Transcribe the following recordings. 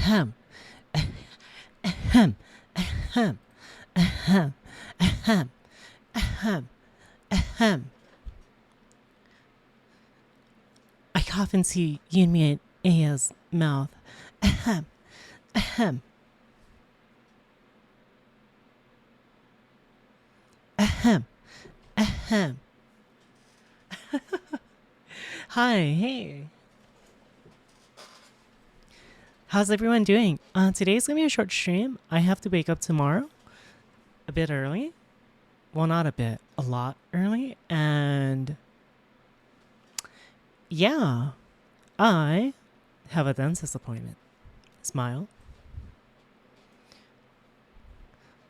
Ahem. Ahem. Ahem. Ahem. Ahem. Ahem. Ahem. I cough into Yunmi and Aya's mouth. Ahem. Ahem. Ahem. Ahem. Hi, hey. How's everyone doing? Today's gonna be a short stream. I have to wake up tomorrow a bit early. Well, not a bit, a lot early. And yeah, I have a dentist appointment. Smile.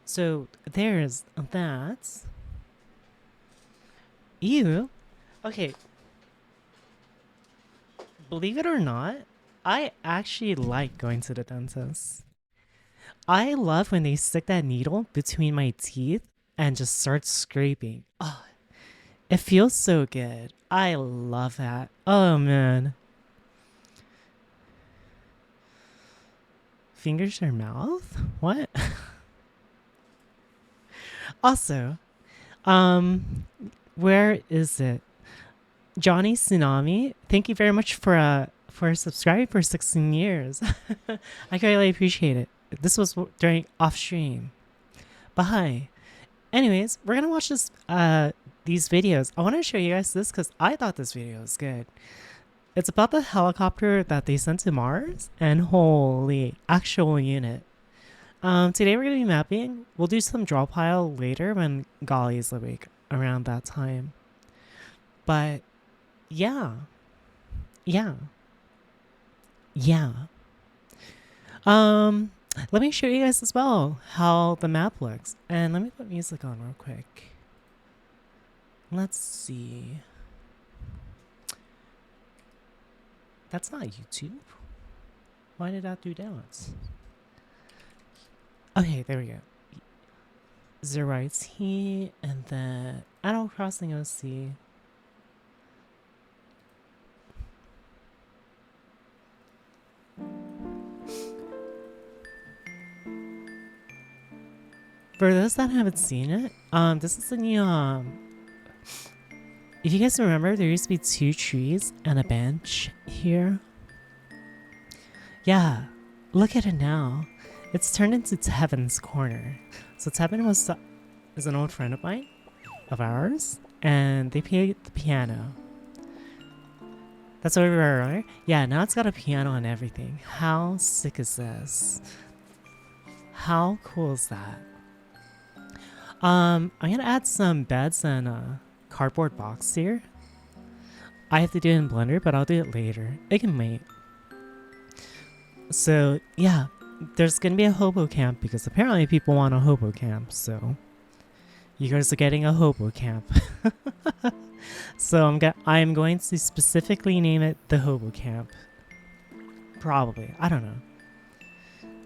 So there's that. You. Okay. Believe it or not, I actually like going to the dentist. I love when they stick that needle between my teeth and just start scraping. Oh, it feels so good. I love that. Oh man. Fingers or mouth? What? Also, where is it? Johnny Tsunami, thank you very much for subscribing for 16 years. I greatly appreciate it. This was during off stream. But hi. Anyways, we're gonna watch these videos. I want to show you guys this because I thought this video was good. It's about the helicopter that they sent to Mars, and holy actual unit. Today we're gonna be mapping. We'll do some Drawpile later when Golly's awake around that time. But yeah. Let me show you guys as well how the map looks. And let me put music on real quick. Let's see. That's not YouTube. Why did that do that? Okay, there we go. Zerite, and then Animal Crossing OC. For those that haven't seen it, this is the new, if you guys remember, there used to be 2 trees and a bench here. Yeah, look at it now. It's turned into Tevin's corner. So Tevin is an old friend of mine, of ours, and they played the piano. That's what we were earlier. Yeah, now it's got a piano and everything. How sick is this? How cool is that? I'm gonna add some beds and a cardboard box here. I have to do it in Blender, but I'll do it later. It can wait. So yeah, there's gonna be a hobo camp because apparently people want a hobo camp. So you guys are getting a hobo camp. So I'm going to specifically name it the hobo camp. Probably, I don't know.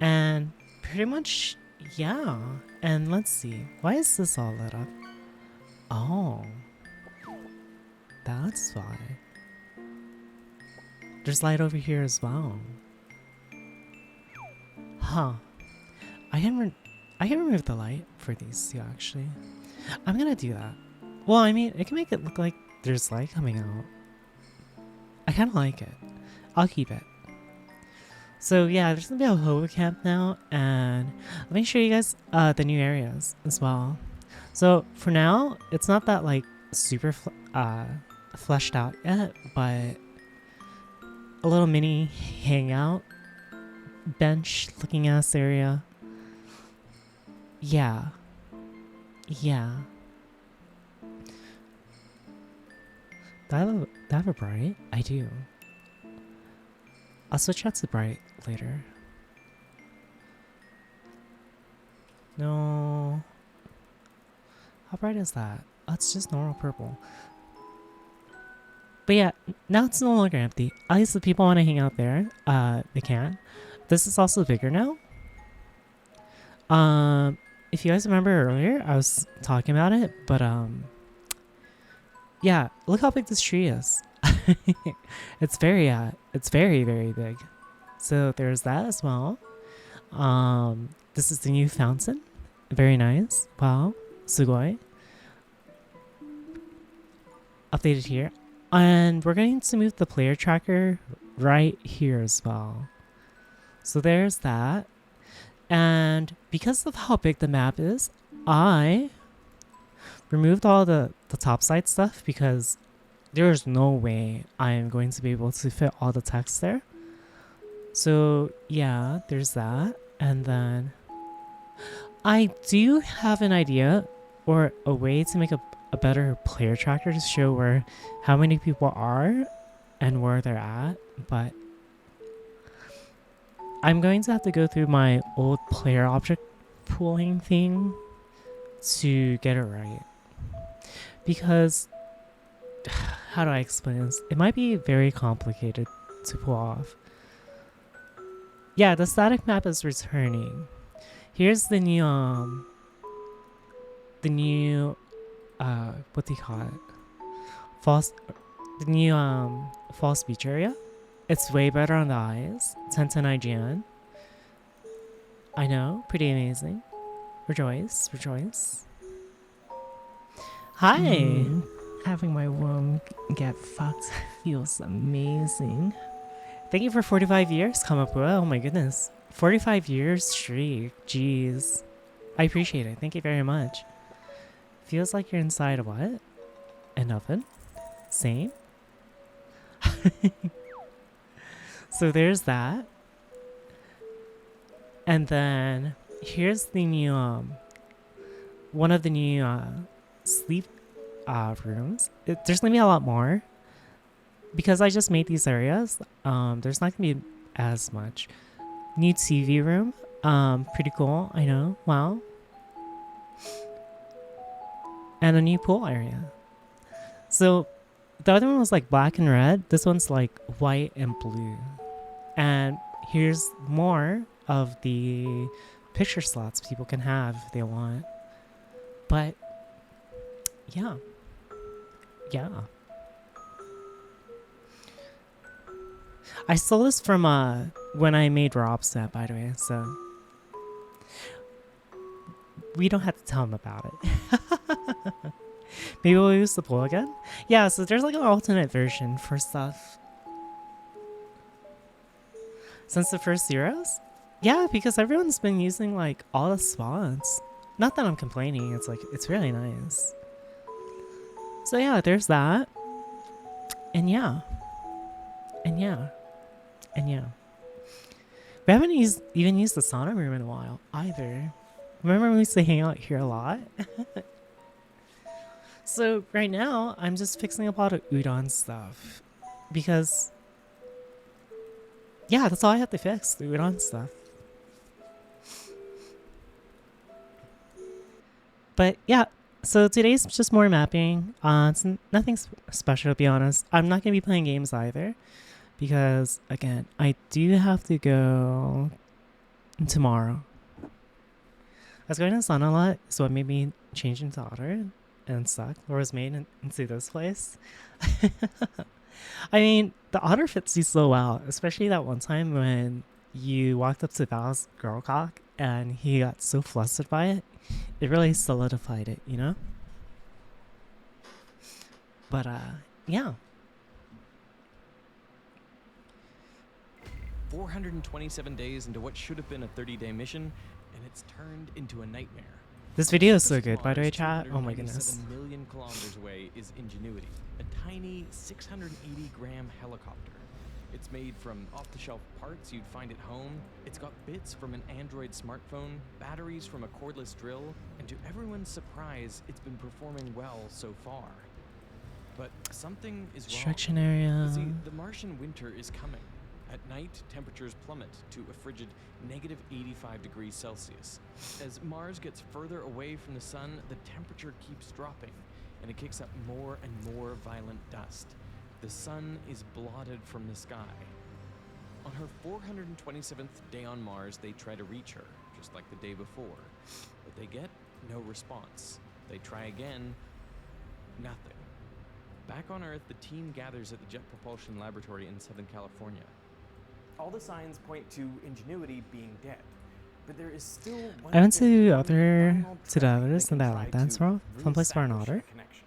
And pretty much. Yeah, and let's see. Why is this all lit up? Oh, that's why. There's light over here as well. Huh. I can remove the light for these two, actually. I'm gonna do that. Well, I mean, it can make it look like there's light coming out. I kind of like it. I'll keep it. So yeah, there's gonna be a hobo camp now, and let me show you guys the new areas as well. So for now, it's not that like super fleshed out yet, but a little mini hangout bench looking ass area. Yeah. Do I have a bright? I do. I'll switch out to bright later. No. How bright is that? Oh, it's just normal purple. But yeah, now it's no longer empty. At least the people want to hang out there. They can. This is also bigger now. If you guys remember earlier, I was talking about it, but yeah, look how big this tree is. It's very, very big. So there's that as well. This is the new fountain. Very nice. Wow. Sugoi. Updated here. And we're going to move the player tracker right here as well. So there's that. And because of how big the map is, I removed all the topside stuff because there's no way I am going to be able to fit all the text there. So yeah, there's that. And then I do have an idea or a way to make a better player tracker to show where how many people are and where they're at, but I'm going to have to go through my old player object pooling thing to get it right. Because how do I explain this? It might be very complicated to pull off. Yeah, the static map is returning. Here's the new what do you call it? The new false beach area. It's way better on the eyes. 1010 IGN. I know, pretty amazing. Rejoice, rejoice. Hi. Having my room get fucked feels amazing. Thank you for 45 years, Kamapura. Oh my goodness. 45 years streak. Jeez. I appreciate it. Thank you very much. Feels like you're inside a what? An oven? Same? So there's that. And then here's the new one of the new sleep rooms. There's gonna be a lot more because I just made these areas. There's not gonna be as much. New TV room. Pretty cool. I know. Wow. And a new pool area. So the other one was like black and red. This one's like white and blue. And here's more of the picture slots people can have if they want. But yeah. Yeah. I stole this from when I made Rob's set, by the way, so we don't have to tell him about it. Maybe we'll use the pool again? Yeah, so there's like an alternate version for stuff. Since the first zeros? Yeah, because everyone's been using like all the spots. Not that I'm complaining, it's like, it's really nice. So yeah, there's that. And yeah. And yeah. And yeah. We haven't even used the sauna room in a while either. Remember we used to hang out here a lot? So right now, I'm just fixing up all the udon stuff. Because yeah, that's all I have to fix, the udon stuff. But yeah, so today's just more mapping. It's nothing special, to be honest. I'm not going to be playing games either. Because, again, I do have to go tomorrow. I was going to the sun a lot, so it made me change into otter and suck. Or was made into this place. I mean, the otter fits you so well. Especially that one time when you walked up to Val's girl cock and he got so flustered by it. It really solidified it, you know? But, yeah. 427 days into what should have been a 30-day mission, and it's turned into a nightmare. This video is so good, by the way, chat. Oh my goodness. 7 million kilometers away is Ingenuity, a tiny 680-gram helicopter. It's made from off-the-shelf parts you'd find at home. It's got bits from an Android smartphone, batteries from a cordless drill, and to everyone's surprise, it's been performing well so far. But something is wrong. Construction area. You see, the Martian winter is coming. At night, temperatures plummet to a frigid negative 85 degrees Celsius. As Mars gets further away from the sun, the temperature keeps dropping, and it kicks up more and more violent dust. The sun is blotted from the sky. On her 427th day on Mars, they try to reach her, just like the day before. But they get no response. They try again, nothing. Back on Earth, the team gathers at the Jet Propulsion Laboratory in Southern California. All the signs point to Ingenuity being dead. But there is still one I went thing, to one other final to the try others that in can that try lap dance to world. Someplace for an reestablish otter. a connection.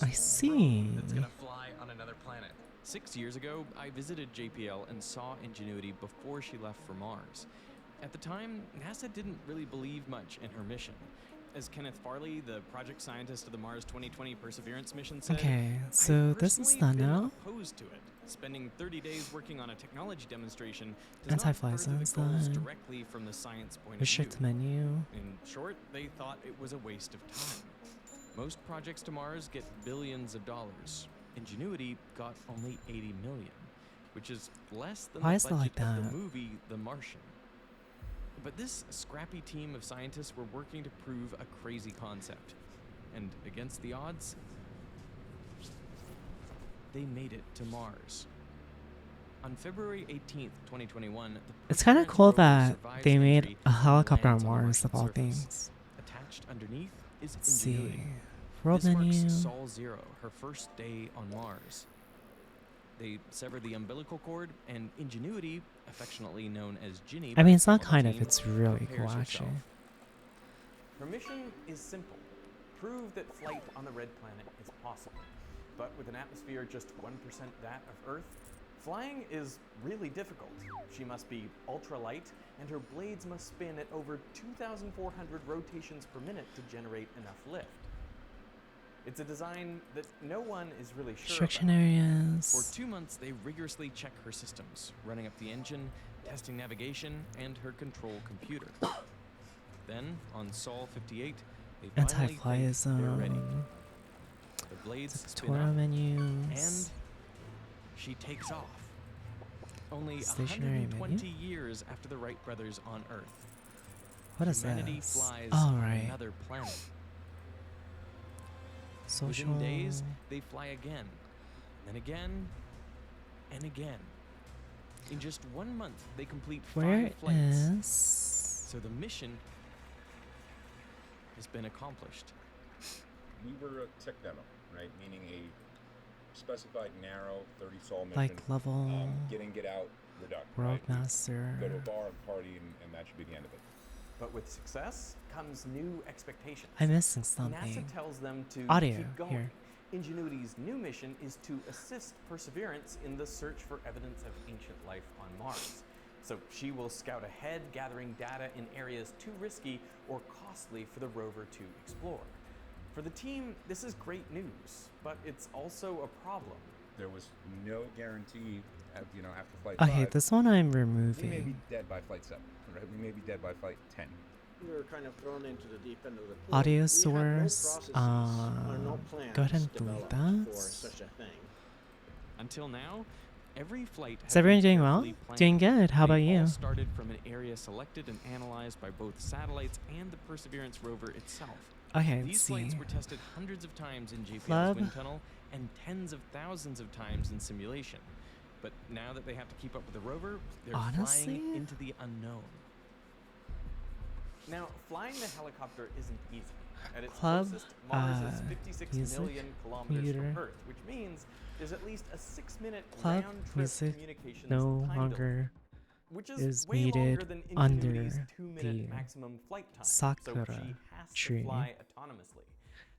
I see. That's gonna fly on another planet. 6 years ago, I visited JPL and saw Ingenuity before she left for Mars. At the time, NASA didn't really believe much in her mission. As Kenneth Farley, the project scientist of the Mars 2020 Perseverance mission, said, Okay, "I've so this is personally done been now. opposed to it. Spending 30 days working on a technology demonstration does not Anti-fly further the zone's goals done. directly from the science point of view. Restrict menu. In short, they thought it was a waste of time. Most projects to Mars get billions of dollars. Ingenuity got only 80 million, which is less than Why the is it budget like of that? the movie The Martian. But this scrappy team of scientists were working to prove a crazy concept. And against the odds, they made it to Mars. On February 18th, 2021, the It's kind of Perseverance cool rover that survives they made entry a and helicopter on lands the Mars Martian of all surface. things. Attached underneath is Let's see. Ingenuity. World This menu. marks Sol Zero, her first day on Mars. They severed the umbilical cord, and Ingenuity, affectionately known as Ginny, I by mean, it's not some on kind the of. team, It's really cool, prepares actually. herself. Her mission is simple: prove that flight on the Red Planet is possible. But with an atmosphere just 1% that of Earth, flying is really difficult. She must be ultralight, and her blades must spin at over 2,400 rotations per minute to generate enough lift. It's a design that no one is really sure Restriction about. areas. For 2 months, they rigorously check her systems, running up the engine, testing navigation, and her control computer. Then, on Sol 58, they finally Anti-fly think they're ready. zone. The blades spin Tutorial up, menus. and she takes off. Only Stationary 120 menu? years after the Wright brothers on Earth. What is Humanity this? flies Oh, on right. another planet. Social. Within days, they fly again, and again, and again. In just 1 month, they complete Where 5 flights. is? So the mission has been accomplished. We were a tech demo, right? Meaning a specified narrow 30 sol mission. Like level. Get in, get out, we're done. World right? Master. Go to a bar and party, and that should be the end of it. But with success comes new expectations. I'm missing NASA something. tells them to Audio, keep going. here. Ingenuity's new mission is to assist Perseverance in the search for evidence of ancient life on Mars. So she will scout ahead, gathering data in areas too risky or costly for the rover to explore. For the team, this is great news, but it's also a problem. There was no guarantee, after flight Okay, 5, this one I'm we may be removing. dead by flight 7, right? We may be dead by flight 10. We were kind of thrown into the deep end of the pool. Audio We had no source. processes or no plans Go ahead and delete developed that. for such a thing. Until now, every flight has Is everyone been doing well? carefully planned. Doing good. How about They all you? started from an area selected and analyzed by both satellites and the Perseverance rover itself. Okay, let's These see. flights were tested hundreds of times in JPL's Flub. wind tunnel and tens of thousands of times in simulation. But now that they have to keep up with the rover, they're Honestly? flying into the unknown. Now, flying the helicopter isn't easy. At its Club, closest, Mars is 56 music, million kilometers computer. from Earth, which means there's at least a 6-minute Club, round-trip music, communications no time delay, longer which is way longer needed than under Ingenuity's 2-minute the maximum flight time. Sakura so she has tree. to fly autonomously.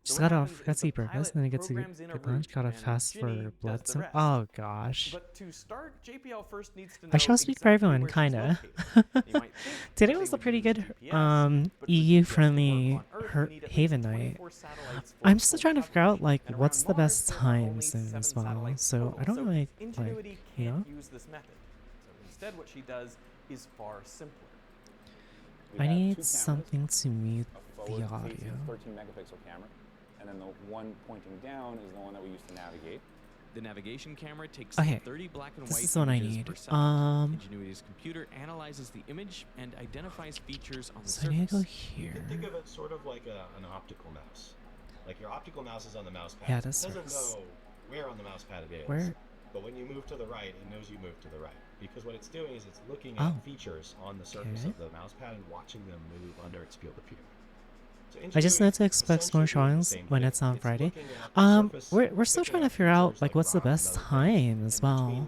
Just So what got off, happens got is to eat the breakfast, pilot and then get to programs in a get lunch, route, got to and fast Ginny for does blood. the So, rest. oh gosh. But to start, JPL first needs to know I shall speak for exactly everyone, where she's kinda. located. You might think Today that was they a would pretty use good GPS, but for GPS to EU-friendly work on Earth, you need at least Haven night. 24 satellites for I'm still full trying to figure out coverage. like And what's around the Mars, best there are only times in 7 as well. satellites So total, I don't know like Ingenuity you know. can't use this method. So instead, what she does is far simpler. We I have two need cameras, something to mute a the forward-facing audio. 13-megapixel camera, and then the one pointing down is the one that we use to navigate. The navigation camera takes Okay, 30 black and this white is the one I images need. per second. Ingenuity's computer analyzes the image and identifies features on the So I need to go surface. You here. can think of it sort of like an optical mouse. Like your optical mouse is on the mouse pad. Yeah, It this doesn't works. know where on the mouse pad it is. Where? But when you move to the right, it knows you moved to the right. Because what it's doing is it's looking Oh. at features on the surface Okay. of the mouse pad and watching them move under its field of view. So I just need to expect more showings when it's on Friday. We're still trying to figure out like what's the best time as well.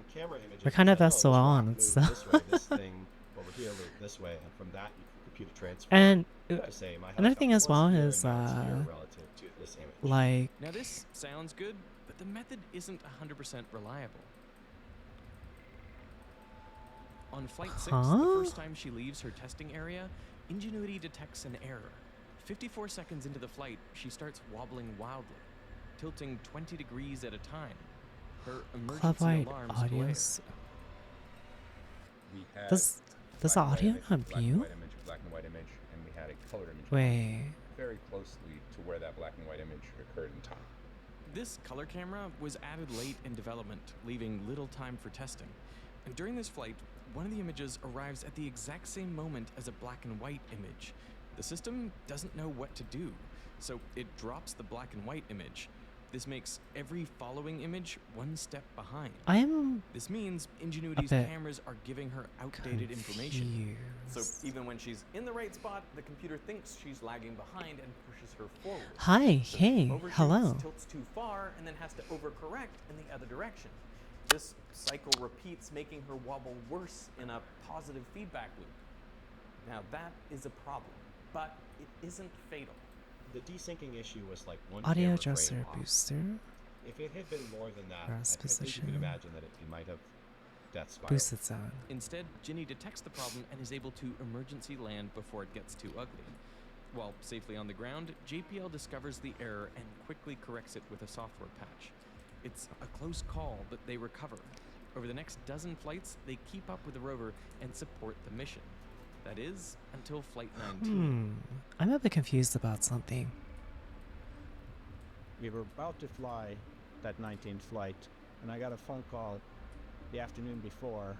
We're kind of oh, SOL this rock on it, moved so. this way, this thing over here moved this way, and from that you can compute a transfer. And To say my another thing as helicopter well was is here, and now it's here relative to this image. like Now this sounds good, but the method isn't 100% reliable. On Flight 6, the Huh? first time she leaves her testing area, Ingenuity detects an error. 54 seconds into the flight, she starts wobbling wildly, tilting 20 degrees at a time. Her emergency club-wide alarms audio. glare. We had Does the black and white audio image, not black and mute? white image, black and white image, and we had a colored image Wait. very closely to where that black and white image occurred in time. This color camera was added late in development, leaving little time for testing. And during this flight, one of the images arrives at the exact same moment as a black and white image. The system doesn't know what to do, so it drops the black and white image. This makes every following image one step behind. I am This means Ingenuity's bit cameras are giving her outdated information. So confused. even when she's in the right spot, the computer thinks she's lagging behind and pushes her forward. Hi, So hey, overshoots, hello. tilts too far, and then has to overcorrect in the other direction. This cycle repeats, making her wobble worse in a positive feedback loop. Now that is a problem, but it isn't fatal. The desyncing issue was like one Audio camera adjuster frame off. booster. If it had been more than that, Brass I think you position. could imagine that it might have death spiral. Boosted sound. Instead, Ginny detects the problem and is able to emergency land before it gets too ugly. While safely on the ground, JPL discovers the error and quickly corrects it with a software patch. It's a close call, but they recover. Over the next dozen flights, they keep up with the rover and support the mission. That is, until Flight 19. I'm a bit confused about something. We were about to fly that 19th flight, and I got a phone call the afternoon before,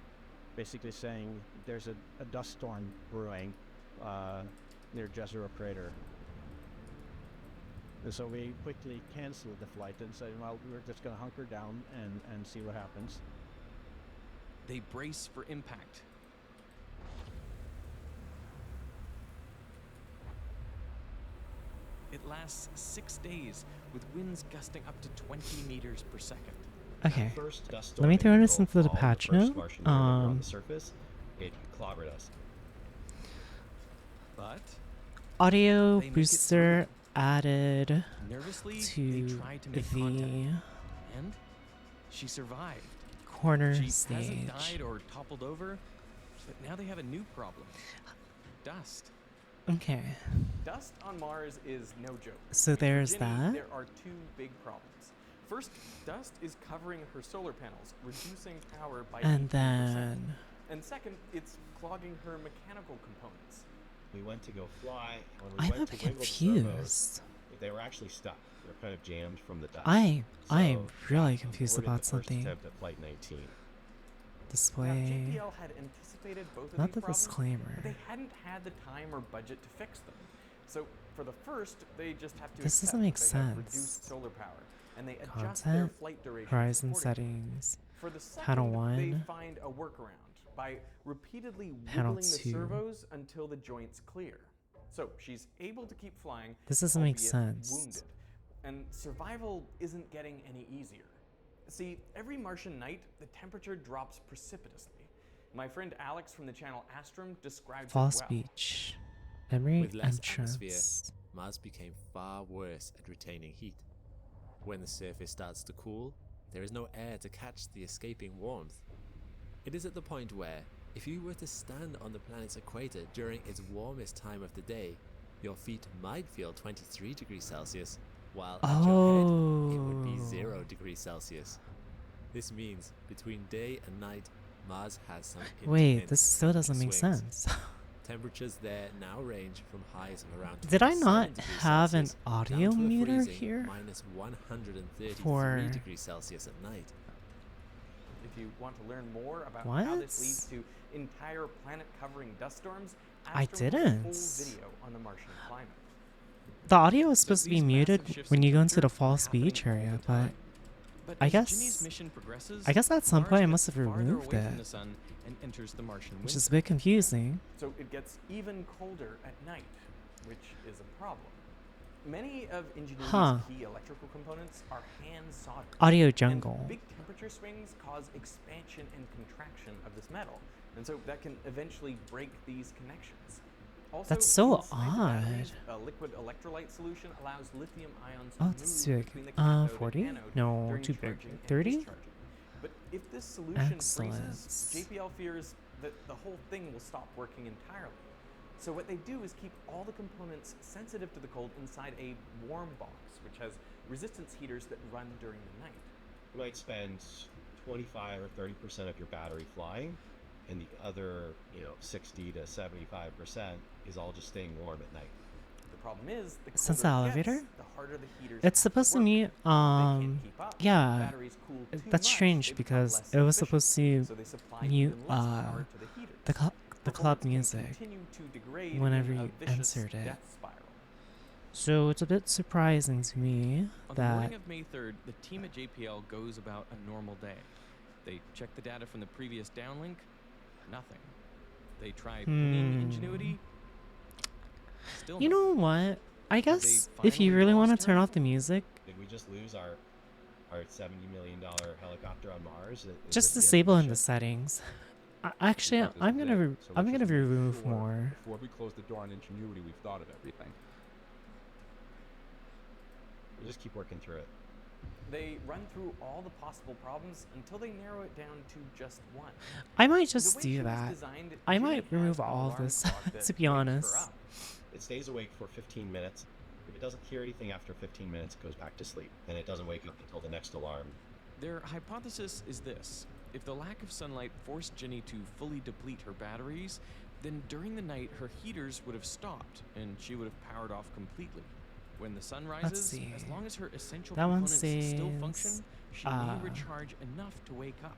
basically saying there's a dust storm brewing near Jezero Crater. And so we quickly canceled the flight and said, well, we're just going to hunker down and see what happens. They brace for impact. It lasts 6 days, with winds gusting up to 20 meters per second. Okay. First dust Let me storm throw this in into the Drawpile, patch first note. Martian year when we were on the surface, it clobbered us. But Audio They make it booster added nervously, to they try to make the contact. And she survived. corner She stage. hasn't died or toppled over, but now they have a new problem. Dust. Okay. Dust on Mars is no joke. So And for there's Ginny, that. There are two big problems. First, dust is covering her solar panels, reducing power by 18%. And then And second, it's clogging her mechanical components. We went to go fly, and when we I'm a went bit to wiggle the servos, confused. they were actually stuck. They were kind of jammed from the dust. I'm So really that confused aborted about the first something. attempt at Flight 19. Now, Display. JPL had anticipated both of Not these the problems, disclaimer. but they hadn't had the time or budget to fix them. So for the first, they just have to This accept doesn't make that they have sense. reduced solar power, and they adjust their Content, flight duration Horizon accordingly. settings. For the second, Panel they 1. find a workaround by repeatedly Panel wiggling the 2. servos until the joints clear. So she's able to keep flying. This doesn't make albeit sense. Wounded. And survival isn't getting any easier. See, every Martian night, the temperature drops precipitously. My friend Alex from the channel Astrum describes False it well. beach. Memory With less entrance. atmosphere, Mars became far worse at retaining heat. When the surface starts to cool, there is no air to catch the escaping warmth. It is at the point where, if you were to stand on the planet's equator during its warmest time of the day, your feet might feel 23 degrees Celsius, while at your head, it would be Oh. 0 degrees Celsius. This means between day and night, Mars has some Wait, intense this still doesn't make swings. sense. Temperatures there now range from highs of around Did I 27 not degrees have an Celsius audio down to a meter freezing here? minus 133 For- degrees Celsius at night. If you want to learn more about how What? this leads to entire planet-covering dust storms, I Astrum has a didn't. full video on the Martian climate. The audio is So supposed to be these muted massive shifts when in you go into temperature the false are happening beach all area, the but time. But I as guess- Ginny's mission progresses, I guess at some Mars point I gets must have farther removed away from it, the sun and enters the Martian which winter. is a bit confusing. So it gets even colder at night, which is a problem. Many of Ingenuity's Huh. key electrical components are hand soldered. Audio And jungle. big temperatures heater swings cause expansion and contraction of this metal, and so that can eventually break these connections. Also, That's so inside the batteries, odd. a liquid electrolyte solution allows lithium ions to Oh, move that's too big. between the cathode 40? and anode No, during too big. charging and 30? discharging. But if this solution Excellent. freezes, JPL fears that the whole thing will stop working entirely. So what they do is keep all the components sensitive to the cold inside a warm box, which has resistance heaters that run during the night. You might spend 25 or 30% of your battery flying, and the other, 60 to 75% is all just staying warm at night. The problem is, the Since colder the it elevator? gets, the harder the heaters It's have supposed to work. be, They can't keep up. yeah, Batteries cool too that's much, strange they become because less it was efficient, supposed to so they supply mute, even less power to the heaters. the club Performance can music continue to degrade whenever in a you vicious entered it. death spiral. So it's a bit surprising to me On the that morning of May 3rd, the team at JPL goes about a normal day. They check the data from the previous downlink. Nothing. They try pinging Ingenuity. Still you nothing. know what? I guess if finally you really want lost to turn her? off the music, Did we just lose our $70 million helicopter on Mars? Is just this disable end in of the ship? settings. Actually, But this I'm is gonna it. So I'm let's gonna just make remove sure more. Before we close the door on Ingenuity, we've thought of everything. We'll just keep working through it. They run through all the possible problems until they narrow it down to just one. I might The just way she do was that. designed, I Ginny might has remove an all of alarm this, clock that to be wakes her honest. up. It stays awake for 15 minutes. If it doesn't hear anything after 15 minutes, it goes back to sleep. Then it doesn't wake up until the next alarm. Their hypothesis is this. If the lack of sunlight forced Ginny to fully deplete her batteries, then during the night her heaters would have stopped and she would have powered off completely. When the sun rises, see. as long as her essential That one components still says, function, she may recharge enough to wake up.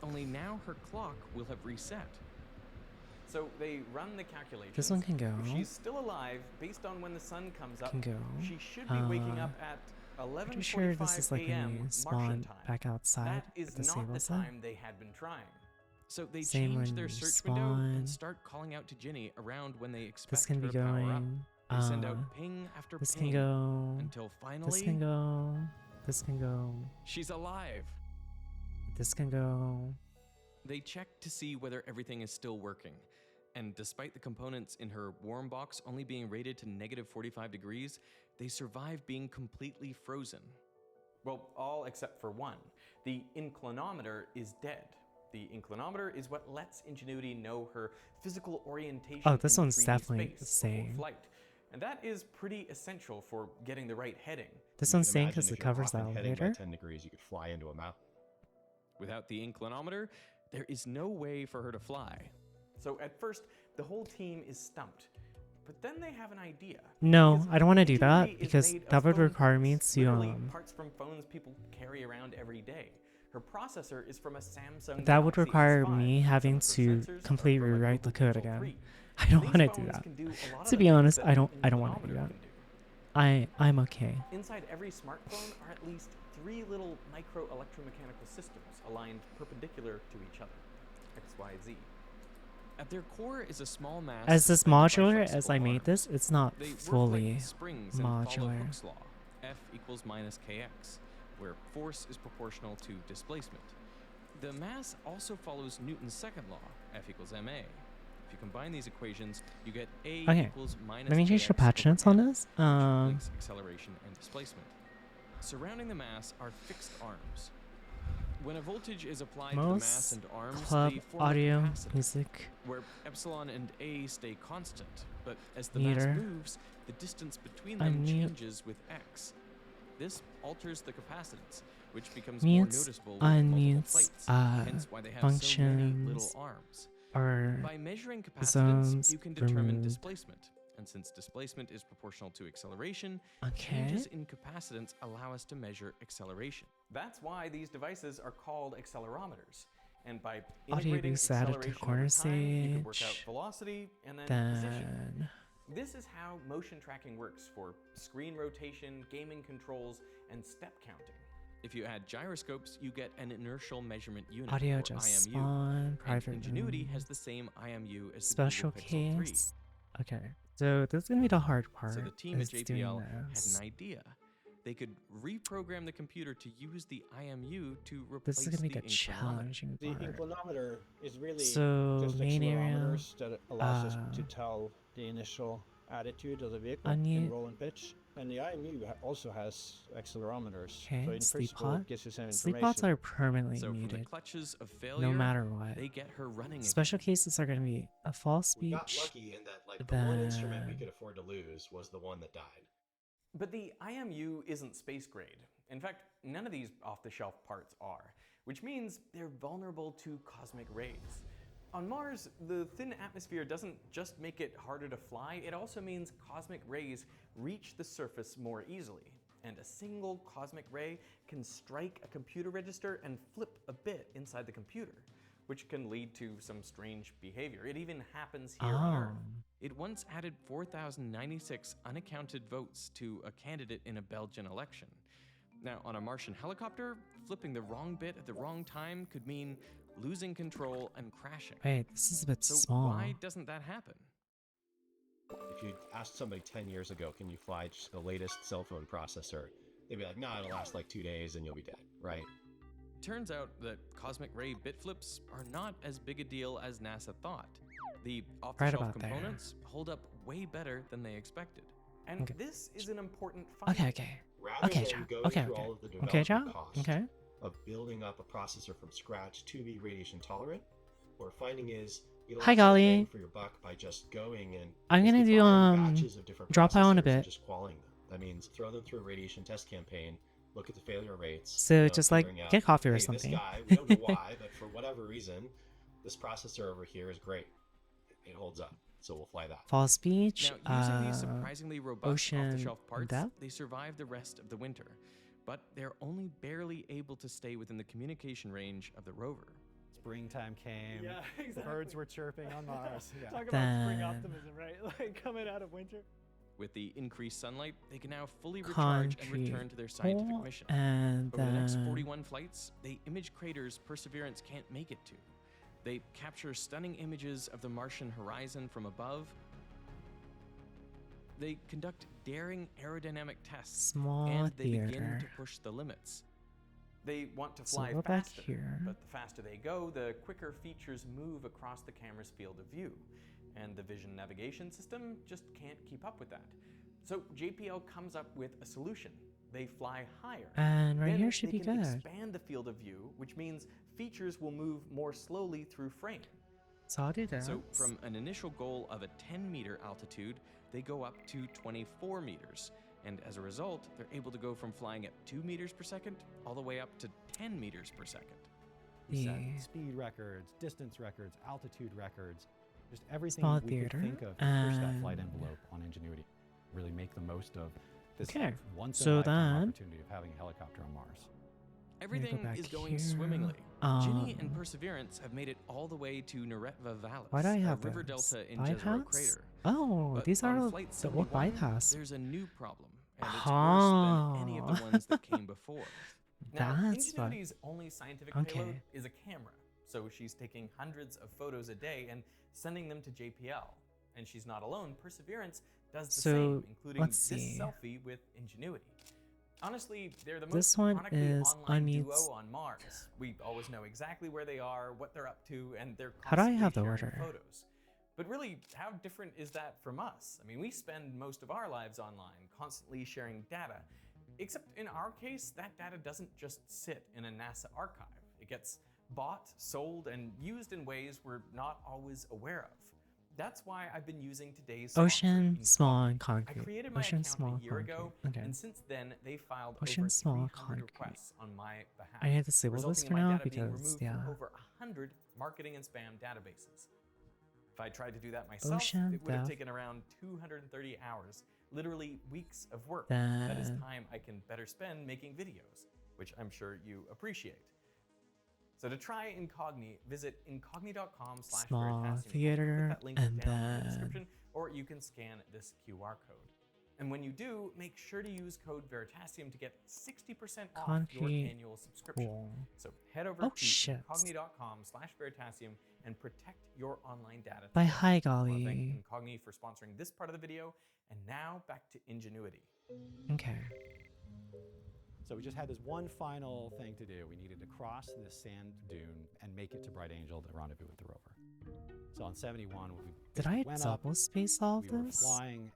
Only now her clock will have reset. So they run the calculations. This one can go. If she's still alive, based on when the sun comes up, Can go. she should be waking up at Pretty sure this is 11:45 like when a.m. you Martian spawn time. back outside. That is it not the disables it. time they had been trying. So they Same change when their you search window spawn. and start calling out to Ginny around when they expect This can her be to power up. going. They send out ping after This ping can go. until finally This can go. This can go. she's alive. This can go. They check to see whether everything is still working. And despite the components in her warm box only being rated to negative 45 degrees, they survive being completely frozen. Well, all except for one. The inclinometer is dead. The inclinometer is what lets Ingenuity know her physical orientation Oh, this in one's 3D definitely space before saying. flight. And that is pretty essential for getting the right heading. This You one's can saying imagine because if it you're covers the off and heading by elevator. 10 degrees, you could fly into a mountain. Without the inclinometer, there is no way for her to fly. So at first, the whole team is stumped. But then they have an idea. No, Because I don't want to do that Ingenuity is because made of that would phone require me parts, to literally parts from phones people carry around every day. Her processor is from a Samsung that would Galaxy require S5. me having Some of her to sensors are completely from a rewrite the Google code Pixel again. 3. I don't These want to do phones that. can do a lot of To the be things honest, that I an don't want to do inclinometer that. can do. I'm okay. Inside every smartphone are at least 3 little micro electromechanical systems aligned perpendicular to each other. X, Y, Z. At their core is a small mass. As this suspended by modular as flexible I made arms. this, it's not They fully work like springs and follow modular. Hooke's law, F equals minus kx, where force is proportional to displacement. The mass also follows Newton's second law, F equals ma. If you combine these equations, you get A Okay, equals minus Let me change the kx patch over notes on m, this. which links acceleration and displacement. Surrounding the mass are fixed arms. When a voltage is applied to the mass Most and arms, club they form a audio capacitor, music. where epsilon and A stay constant, but as the Meter. mass moves, the distance between them Unmute. changes with x. This alters the capacitance, which becomes more Mutes, noticeable with multiple unmutes, plates, hence why they have so many little functions, arms. or By measuring capacitance, zones you can determine removed. displacement, and since displacement is proportional to acceleration, Okay. changes in capacitance allow us to measure acceleration. That's why these devices are called accelerometers. And by Audio integrating boost added to acceleration corner over time, you can work out stage. velocity and then position. Then This is how motion tracking works for screen rotation, gaming controls, and step counting. If you add gyroscopes, you get an inertial measurement unit, audio or just IMU. spawn, And private Ingenuity room, has the same IMU as special the Google Pixel 3. case. Okay, so this is gonna be the hard part. So the team at is doing JPL had this. an idea. they could reprogram the computer to use the IMU to This replace is gonna the be the inclinometer. challenging The part. inclinometer is really So just main area, accelerometers that allows us to uh, tell the initial attitude of the vehicle onion- in roll and pitch. And the IMU also has accelerometers. Okay, So in sleep principle, pod. it gives you some Sleep information. pods are permanently So from the muted, clutches of failure, no matter what. they get her running Special again. cases are gonna be a false We got speech. lucky in that, like, the one instrument we then- could afford to lose was the one that died. But the IMU isn't space grade. In fact, none of these off-the-shelf parts are, which means they're vulnerable to cosmic rays. On Mars, the thin atmosphere doesn't just make it harder to fly, it also means cosmic rays reach the surface more easily. And a single cosmic ray can strike a computer register and flip a bit inside the computer, which can lead to some strange behavior. It even happens here on Earth. It once added 4,096 unaccounted votes to a candidate in a Belgian election. Now, on a Martian helicopter, flipping the wrong bit at the wrong time could mean losing control and crashing. Wait, this is a bit So small. why doesn't that happen? If you asked somebody 10 years ago, can you fly just the latest cell phone processor? They'd be like, no, it'll last like 2 days and you'll be dead, right? Turns out that cosmic ray bit flips are not as big a deal as NASA thought. The off-the-shelf about there. components hold up way better than they expected. And Okay. this is an important finding. Okay. Rather Okay, than John. going Okay, through okay. all of the Okay, development John. cost Okay. of building up a processor from scratch to be radiation tolerant, what we're finding is you Hi, get a lot more Golly. bang for your buck by just going and I'm gonna basically do, buying batches of different Drawpile in a processors and bit. just qualling them. That means throw them through a radiation test campaign, look at the failure rates. So just like figuring out, get coffee or hey, something. This guy, we don't know why, but for whatever reason, this processor over here is great. It holds up, so we'll fly that. False speech. Now, using these surprisingly robust ocean off-the-shelf parts, depth? they survive the rest of the winter. But they're only barely able to stay within the communication range of the rover. Springtime came. Yeah, exactly. Birds were chirping on Mars. Yeah. Talk about spring Then- optimism, right? Like coming out of winter. With the increased sunlight, they can now fully recharge and return to their scientific mission. And Over the next then 41 flights, they image craters Perseverance can't make it to. They capture stunning images of the Martian horizon from above. They conduct daring aerodynamic tests, small and they begin theater. to push the limits. They want to So fly we're back faster, here. but the faster they go, the quicker features move across the camera's field of view. And the vision navigation system just can't keep up with that. So JPL comes up with a solution. They fly higher. And right Then here should they be can good. expand the field of view, which means features will move more slowly through frame. So I'll do that. So from an initial goal of a 10-meter altitude, they go up to 24 meters. And as a result, they're able to go from flying at 2 meters per second all the way up to 10 meters per second. We set Yeah. speed records, distance records, altitude records, just everything Small we theater, could think of to push that flight and- envelope on Ingenuity. Really make the most of this Okay, once in so a lifetime then- opportunity of having a helicopter on Mars. Everything back is going here. swimmingly. Ginny and Um, Perseverance have made it all the way to Neretva Vallis, Why do I a have river those? delta in Jezero Bypass? Crater. Oh, But these on are Flight the old 71, bypass. There's a new problem, and it's worse than any of the ones that came before. Now, That's fun. Ingenuity's only scientific Okay. payload is a camera, so she's taking hundreds of photos a day and sending them to JPL. And she's not alone. Perseverance does the So, same, including let's this see. selfie with Ingenuity. Honestly, they're the most This one chronically is online duo unmutes- on Mars. We always know exactly where they are, what they're up to, and they're How do I have the constantly sharing order? photos. But really, how different is that from us? I mean, we spend most of our lives online, constantly sharing data. Except in our case, that data doesn't just sit in a NASA archive. It gets bought, sold, and used in ways we're not always aware of. That's why I've been using today's sponsor, Ocean, small, and I concrete. created my Ocean, account small, a year ago, concrete. Okay. and since then they filed Ocean, over small, 300 concrete. requests on my behalf. I need to disable this resulting for in my now data being because, removed yeah. from over 100 marketing and spam databases. If I tried to do that myself, Ocean, it would have depth. taken around 230 hours, literally weeks of work. That is Then- time I can better spend making videos, which I'm sure you appreciate. So to try Incogni, visit incogni.com/veritasium. Small I'll put theater, that link and down in the then- description, or you can scan this QR code. And when you do, make sure to use code Veritasium to get 60% off your Concrete annual subscription. wall. So head over Oh, to shit. incogni.com/Veritasium and protect your online data. By today. hi, I wanna thank golly. Incogni for sponsoring this part of the video, and now back to Ingenuity. Okay. So we just had this one final thing to do. We needed to cross this sand dune and make it to Bright Angel to rendezvous with the rover. So on 71, we Did I went up, double space all we of were this? flying,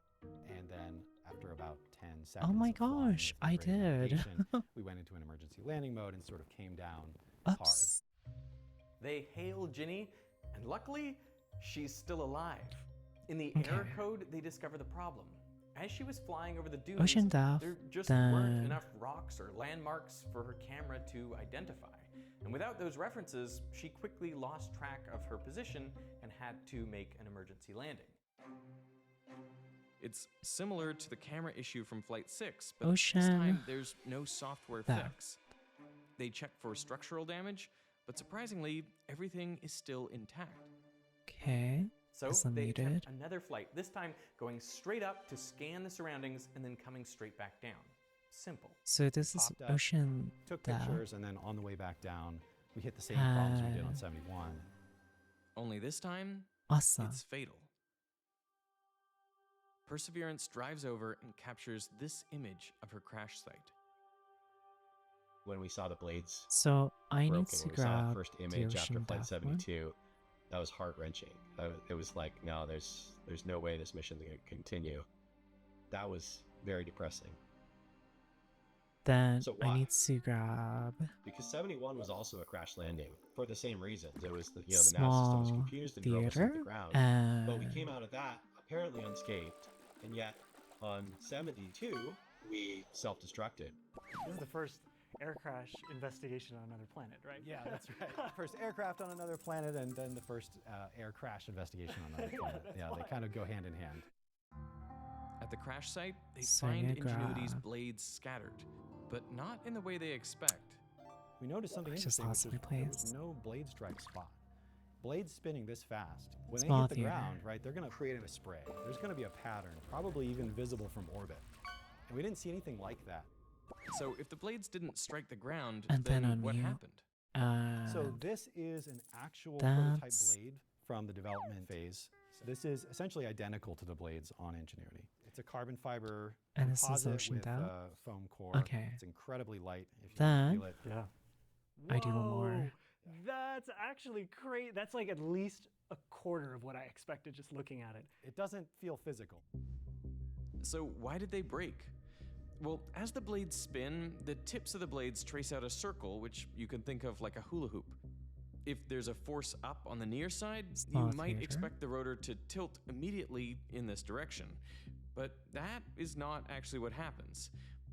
and then after about 10 seconds Oh my of flying gosh, with no I great did. navigation, we went into an emergency landing mode and sort of came down Oops. They hail Ginny, and luckily, she's still alive. In the Okay. error code, they discover the problem. As she was flying over the dunes, Ocean Depth, there just weren't then- enough rocks or landmarks for her camera to identify. And without those references, she quickly lost track of her position and had to make an emergency landing. It's similar to the camera issue from Flight 6, but Ocean this time there's no software Depth. fix. They check for structural damage, but surprisingly, everything is still intact. Okay. So Is they unmuted. attempt another flight, this time going straight up to scan the surroundings and then coming straight back down. Simple. So this is Popped up, Ocean took Depth. pictures, and then on the way back down, we hit the same problems we did on Ah. 71. Only this time, Awesome. it's fatal. Perseverance drives over and captures this image of her crash site. When we saw the blades So I need broken, to when we saw that grab first the image after Ocean Flight Depth one. 72, that was heart-wrenching. It was like, no, there's no way this mission's going to continue. That was very depressing. Then So I why? need to grab Because 71 was also a crash landing for the same reasons. It was the nav small system's computers that drove us into theater the ground. and But we came out of that apparently unscathed, and yet on 72 we self-destructed. This is the first air crash investigation on another planet, right? Yeah, that's right. First aircraft on another planet, and then the first air crash investigation on another planet. that's Yeah, they wild. kind of go hand in hand. At the crash site, they So find you Ingenuity's grab- blades scattered, but not in the way they expect. We noticed something It's just interesting, which awesomely is there was placed. no blade strike spot. Blades spinning this fast, when they Small hit the theater. ground, right, they're going to create a spray. There's going to be a pattern, probably even visible from orbit. And we didn't see anything like that. So if the blades didn't strike the ground, And then then what unmute. happened? So and this is an actual prototype that's- blade from the development phase. This is essentially identical to the blades on Ingenuity. It's a carbon fiber And this is composite Ocean with Depth? a foam core. Okay. It's incredibly light. If you Then- feel it. Yeah. I do one more. That's actually great. That's like at least a quarter of what I expected just looking at it. It doesn't feel physical. So why did they break? Well, as the blades spin, the tips of the blades trace out a circle, which you can think of like a hula hoop. If there's a force up on the near side, Small you might theater. expect the rotor to tilt immediately in this direction. But that is not actually what happens.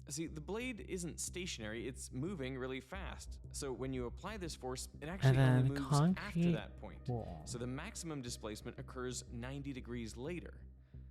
See, the blade isn't stationary, it's moving really fast. So when you apply this force, it actually then only moves after concrete that point. wall. So the maximum displacement occurs 90 degrees later.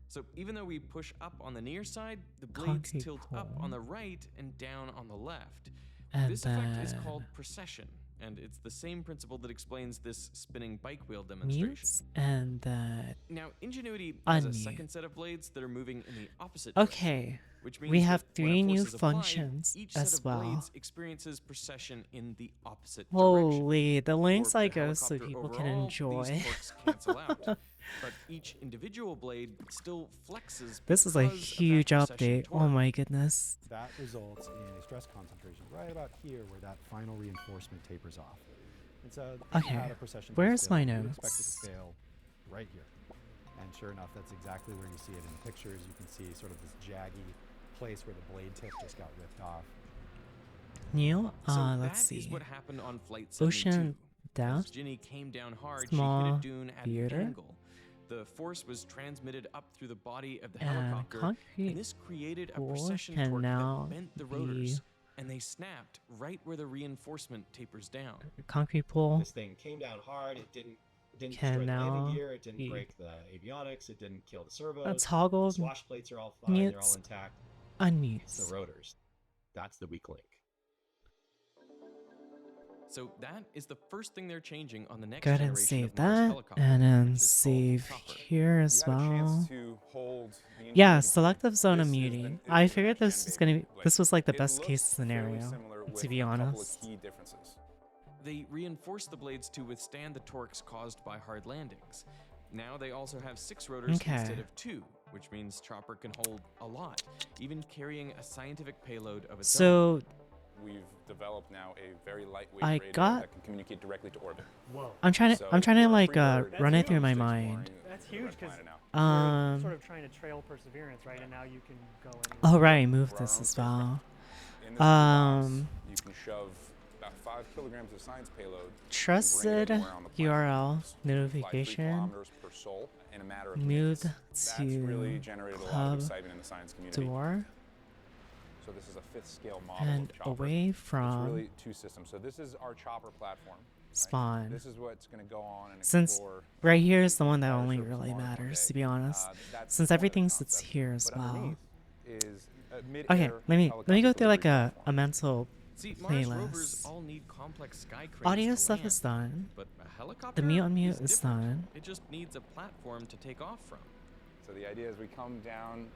So even though we push up on the near side, the blades Concrete tilt up pole. on the right and down on the left. And This effect is then called precession, and it's the same principle that explains this spinning bike wheel demonstration. mutes and then Now, Ingenuity has a Unmute. second set of blades that are moving in the opposite direction, okay. which means We have that when a 3 new force is applied, functions each as set of well. blades experiences precession in the opposite direction. Holy, the links For I the go so helicopter people can overall, enjoy. These torques cancel out, but each individual blade still flexes. This is a because of that huge precession update. Oh torque. my goodness. That results in a stress concentration right about here where that final reinforcement tapers off. And so if you Okay, had a precession where's test my failure, you'd expect it notes? to fail right here. And sure enough, that's exactly where you see it in the pictures. You can see sort of this jaggy place where the blade tip just got ripped off. Neil, So let's that is see. what happened on Flight 72. Ocean As Depth, Ginny came down hard, small she hit a dune at theater, an angle. The force was transmitted up through the body of the and helicopter, concrete and this created a core precession can torque now that bent the be- rotors, and they snapped right where the reinforcement tapers down. concrete pool. This thing came down hard. It didn't Can destroy the now landing gear. It didn't be- break the avionics. It didn't kill the servos. A toggle The swash plates are all fine. They're all mutes, intact. It's unmutes. the rotors. That's the weak link. So that is the first thing they're changing on the next Go ahead generation and save of Mars that, helicopter, and then which is called save Chopper. here as We had a well. chance to hold the Yeah, Ingenuity selective zone This is immunity. an I figured this was next-gen gonna be. blade. This was like the It best looks case fairly scenario, similar to with be a couple of honest. key differences. They reinforced the blades to withstand the torques caused by hard landings. Now they also have 6 rotors Okay. instead of 2, which means Chopper can hold a lot, even carrying a scientific payload of its own. So we've developed now a very lightweight I radar got- that can communicate directly to orbit. Whoa. I'm trying to So like we're run it through huge. my Exploring mind. That's the huge red because planet now. you're Um. sort of trying to trail Perseverance, right? And now you can go anywhere. Oh right, move We're our this own as spacecraft. well. In this device, Um. you can shove about 5 kilograms of science payload. Trusted anywhere on the planet. URL Fly 3 notification. kilometers per sol in a matter of Moved minutes. That's to really generated a lot of Club excitement in the science community. Door So this is a 5th scale model and of chopper. away It's from really 2 systems. So this is our chopper platform. right? spawn. This is what's going to go on and Since explore. right here is the one that outer only surface of really Mars one matters, day. to be honest. That's Since one of the everything sits concepts. here as But well. underneath is a Okay, mid-air let me go helicopter through like delivery a platform. mental See, Mars rovers playlist. all need complex sky cranes Audio to stuff land, is done. but a helicopter The mute on mute is is different. done. It just needs a platform to take off from. So the idea is we come down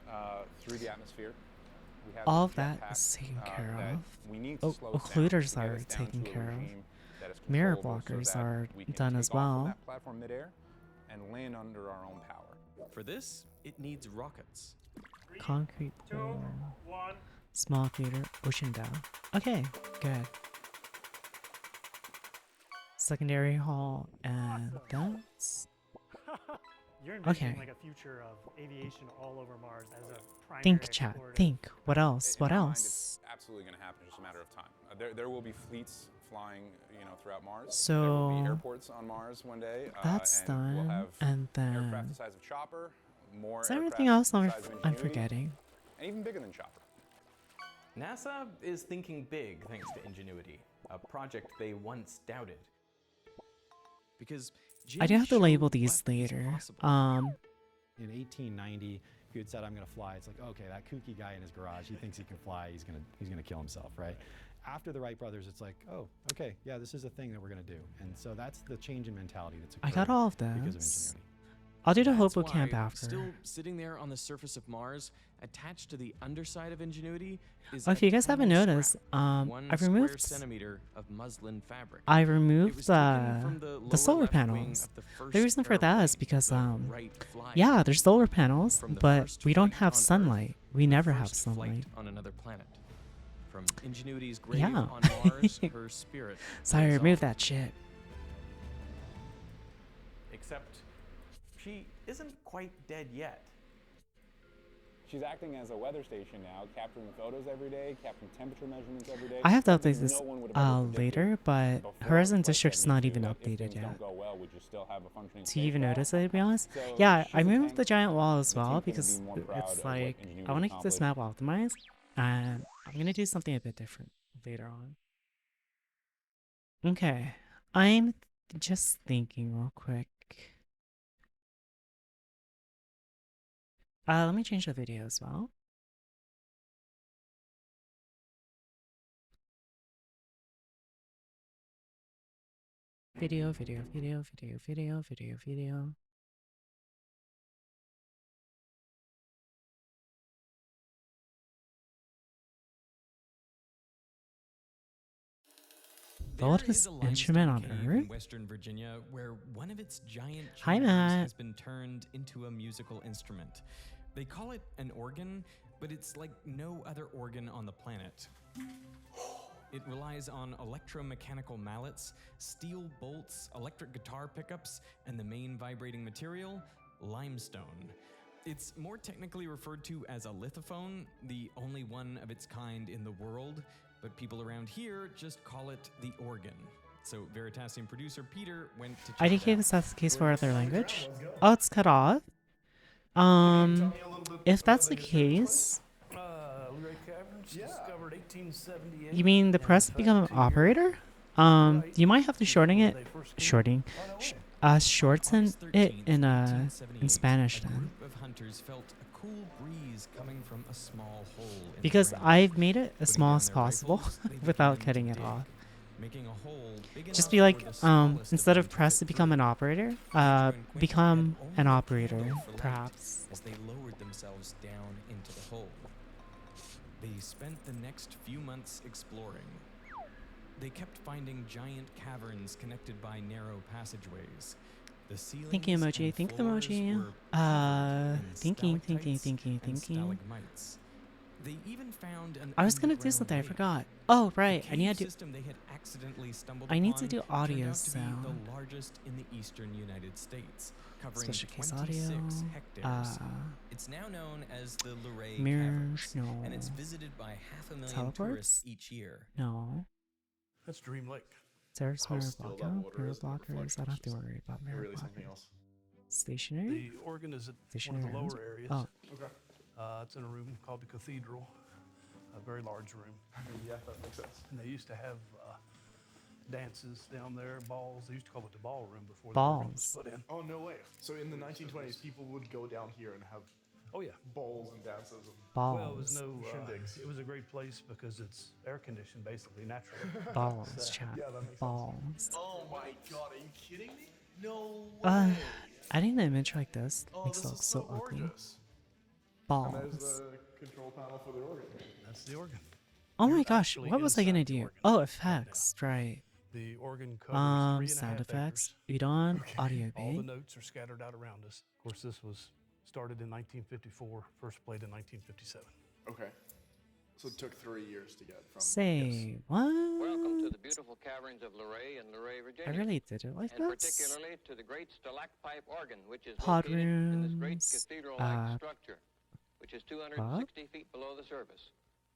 through the atmosphere. We have All this of that jetpack, is taken care that of. we need to Oh, slow us down occluders to get are us down taken to a care of. regime that is Mirror controllable so blockers that are we can done take as off from well. that platform midair and land under our own power. For this, it needs rockets. Concrete 2, pour. 1. Small crater, ocean down. Okay, good. Secondary hall, and that's You're envisioning okay. like a future of aviation all over Mars as a primary Think, chat. explorative- Think. What else? In What my mind, else? it's absolutely going to happen. It's just a matter of time. There will be fleets flying, throughout Mars. there will So be airports on Mars one day. that's and we'll done, have and aircraft then the size of Chopper, more is there anything aircraft else the size of I'm Ingenuity, forgetting? and even bigger than Chopper. NASA is thinking big thanks to Ingenuity, a project they once doubted. Because I do Jim have to label showed these what is later. possible. In 1890, if you had said I'm going to fly, it's like, okay, that kooky guy in his garage, he thinks he can fly, he's gonna kill himself, right? After the Wright brothers, it's like, oh, okay, yeah, this is a thing that we're gonna do, and so that's the change in mentality that's I occurred got all of because of this. Ingenuity. I'll do the That's Hobo camp why, after. Still sitting there on the surface of Mars, attached to the underside of Ingenuity, is Oh, if a you guys haven't tiny noticed, scrap, 1 I've square removed centimeter of muslin fabric. I It removed was taken from the lower solar left wing panels. of the The first reason for that is airplane, because the Wright Flyer. yeah, there's solar panels, From the but first we don't flight have on Earth sunlight. We to the never have first flight sunlight. on another planet. From Ingenuity's grave Yeah. on Mars, her spirit So I lives removed on. that shit. Except she isn't quite dead yet. She's acting as a weather station now, capturing photos every day, capturing temperature measurements every day. I have to something update this no one would have ever predicted later, but before Horizon flight District's Jet not V2 even that if updated things yet. don't go well, would you still have a functioning Do you even spacecraft? notice it, to be honest? So Yeah, she's I a removed tank. the giant wall as The well team couldn't be because more proud it's of what like Ingenuity I want to keep this accomplished. map optimized, and I'm gonna do something a bit different later on. Okay, I'm just thinking real quick. Let me change the video as well. Video, video, video, video, video, video, video. The There oldest is a instrument on limestone cave Earth? in Western Virginia where one of its giant Hi, chambers Matt. has been turned into a musical instrument. They call it an organ, but it's like no other organ on the planet. It relies on electromechanical mallets, steel bolts, electric guitar pickups, and the main vibrating material, limestone. It's more technically referred to as a lithophone, the only one of its kind in the world, but people around here just call it the organ. So Veritasium producer Peter went to check it IDK out. if that's the case for other language. Oh, it's cut off. If that's the case, you mean the press become an operator? You might have to shorten it, shorten it in Spanish then. Group of hunters felt a cool breeze coming from a small hole in the Because ground. I've made it as Putting small down as their possible rifles, they without began cutting to it dig, off. making a hole big Just enough be for like, the smallest of instead them of to press fit to become through. an operator, Pedro and Quentin become had only an a operator, candle for light perhaps. as they lowered themselves down into the hole. They spent the next few months exploring. They kept finding giant caverns connected by narrow passageways. The ceilings Thinking emoji, and think floors emoji. were covered in Thinking, stalactites and thinking. stalagmites. They even found an I was gonna do underground something. I lake. forgot. Oh right, The I need cave to do. system they had accidentally stumbled I need to upon do turned audio out to be sound. the largest in the eastern United States, covering Special case 26 audio. hectares. It's now known as the Luray Mirrors. Caverns, No. and it's visited by 500,000 tourists Teleports. each year. No. That's Dream Lake. Terrace How mirror still that blocker. water Mirror is and the blockers. I reflection don't is have to just worry about mirror really something blockers. else. Stationary. The organ is at one of Stationary the rooms? lower areas. Oh. Okay. It's in a room called the Cathedral, a very large room. Yeah, that makes sense. And they used to have dances down there, balls. They used to call it the ballroom before Balls. the organ was put in. Oh, no way. So in the 1920s, people would go down here and have Oh yeah, balls and dances. And Balls. well, it was no. Shindigs. It was a great place because it's air conditioned, basically, naturally. Balls, chat. Yeah, that makes Balls. sense. Oh my god, are you kidding me? No Uh, way. adding an image like this Oh, makes this it look is so so ugly. gorgeous. And there's Balls. the control panel for the organ. That's the organ. Oh my You're gosh, actually what was I gonna inside the do? organ Oh, right effects, right. The organ covers 3.5 Sound effects. acres. Udon, audio All the bank. notes are scattered out around us. Of course, this was started in 1954, first played in 1957. Okay. So it took 3 years to get from. Say what? Welcome to the beautiful caverns of Luray and Luray, Virginia. I really did it like and this. particularly to the great stalactite organ, which is Pod located in this great rooms, cathedral-like structure, which is 260 feet below the surface.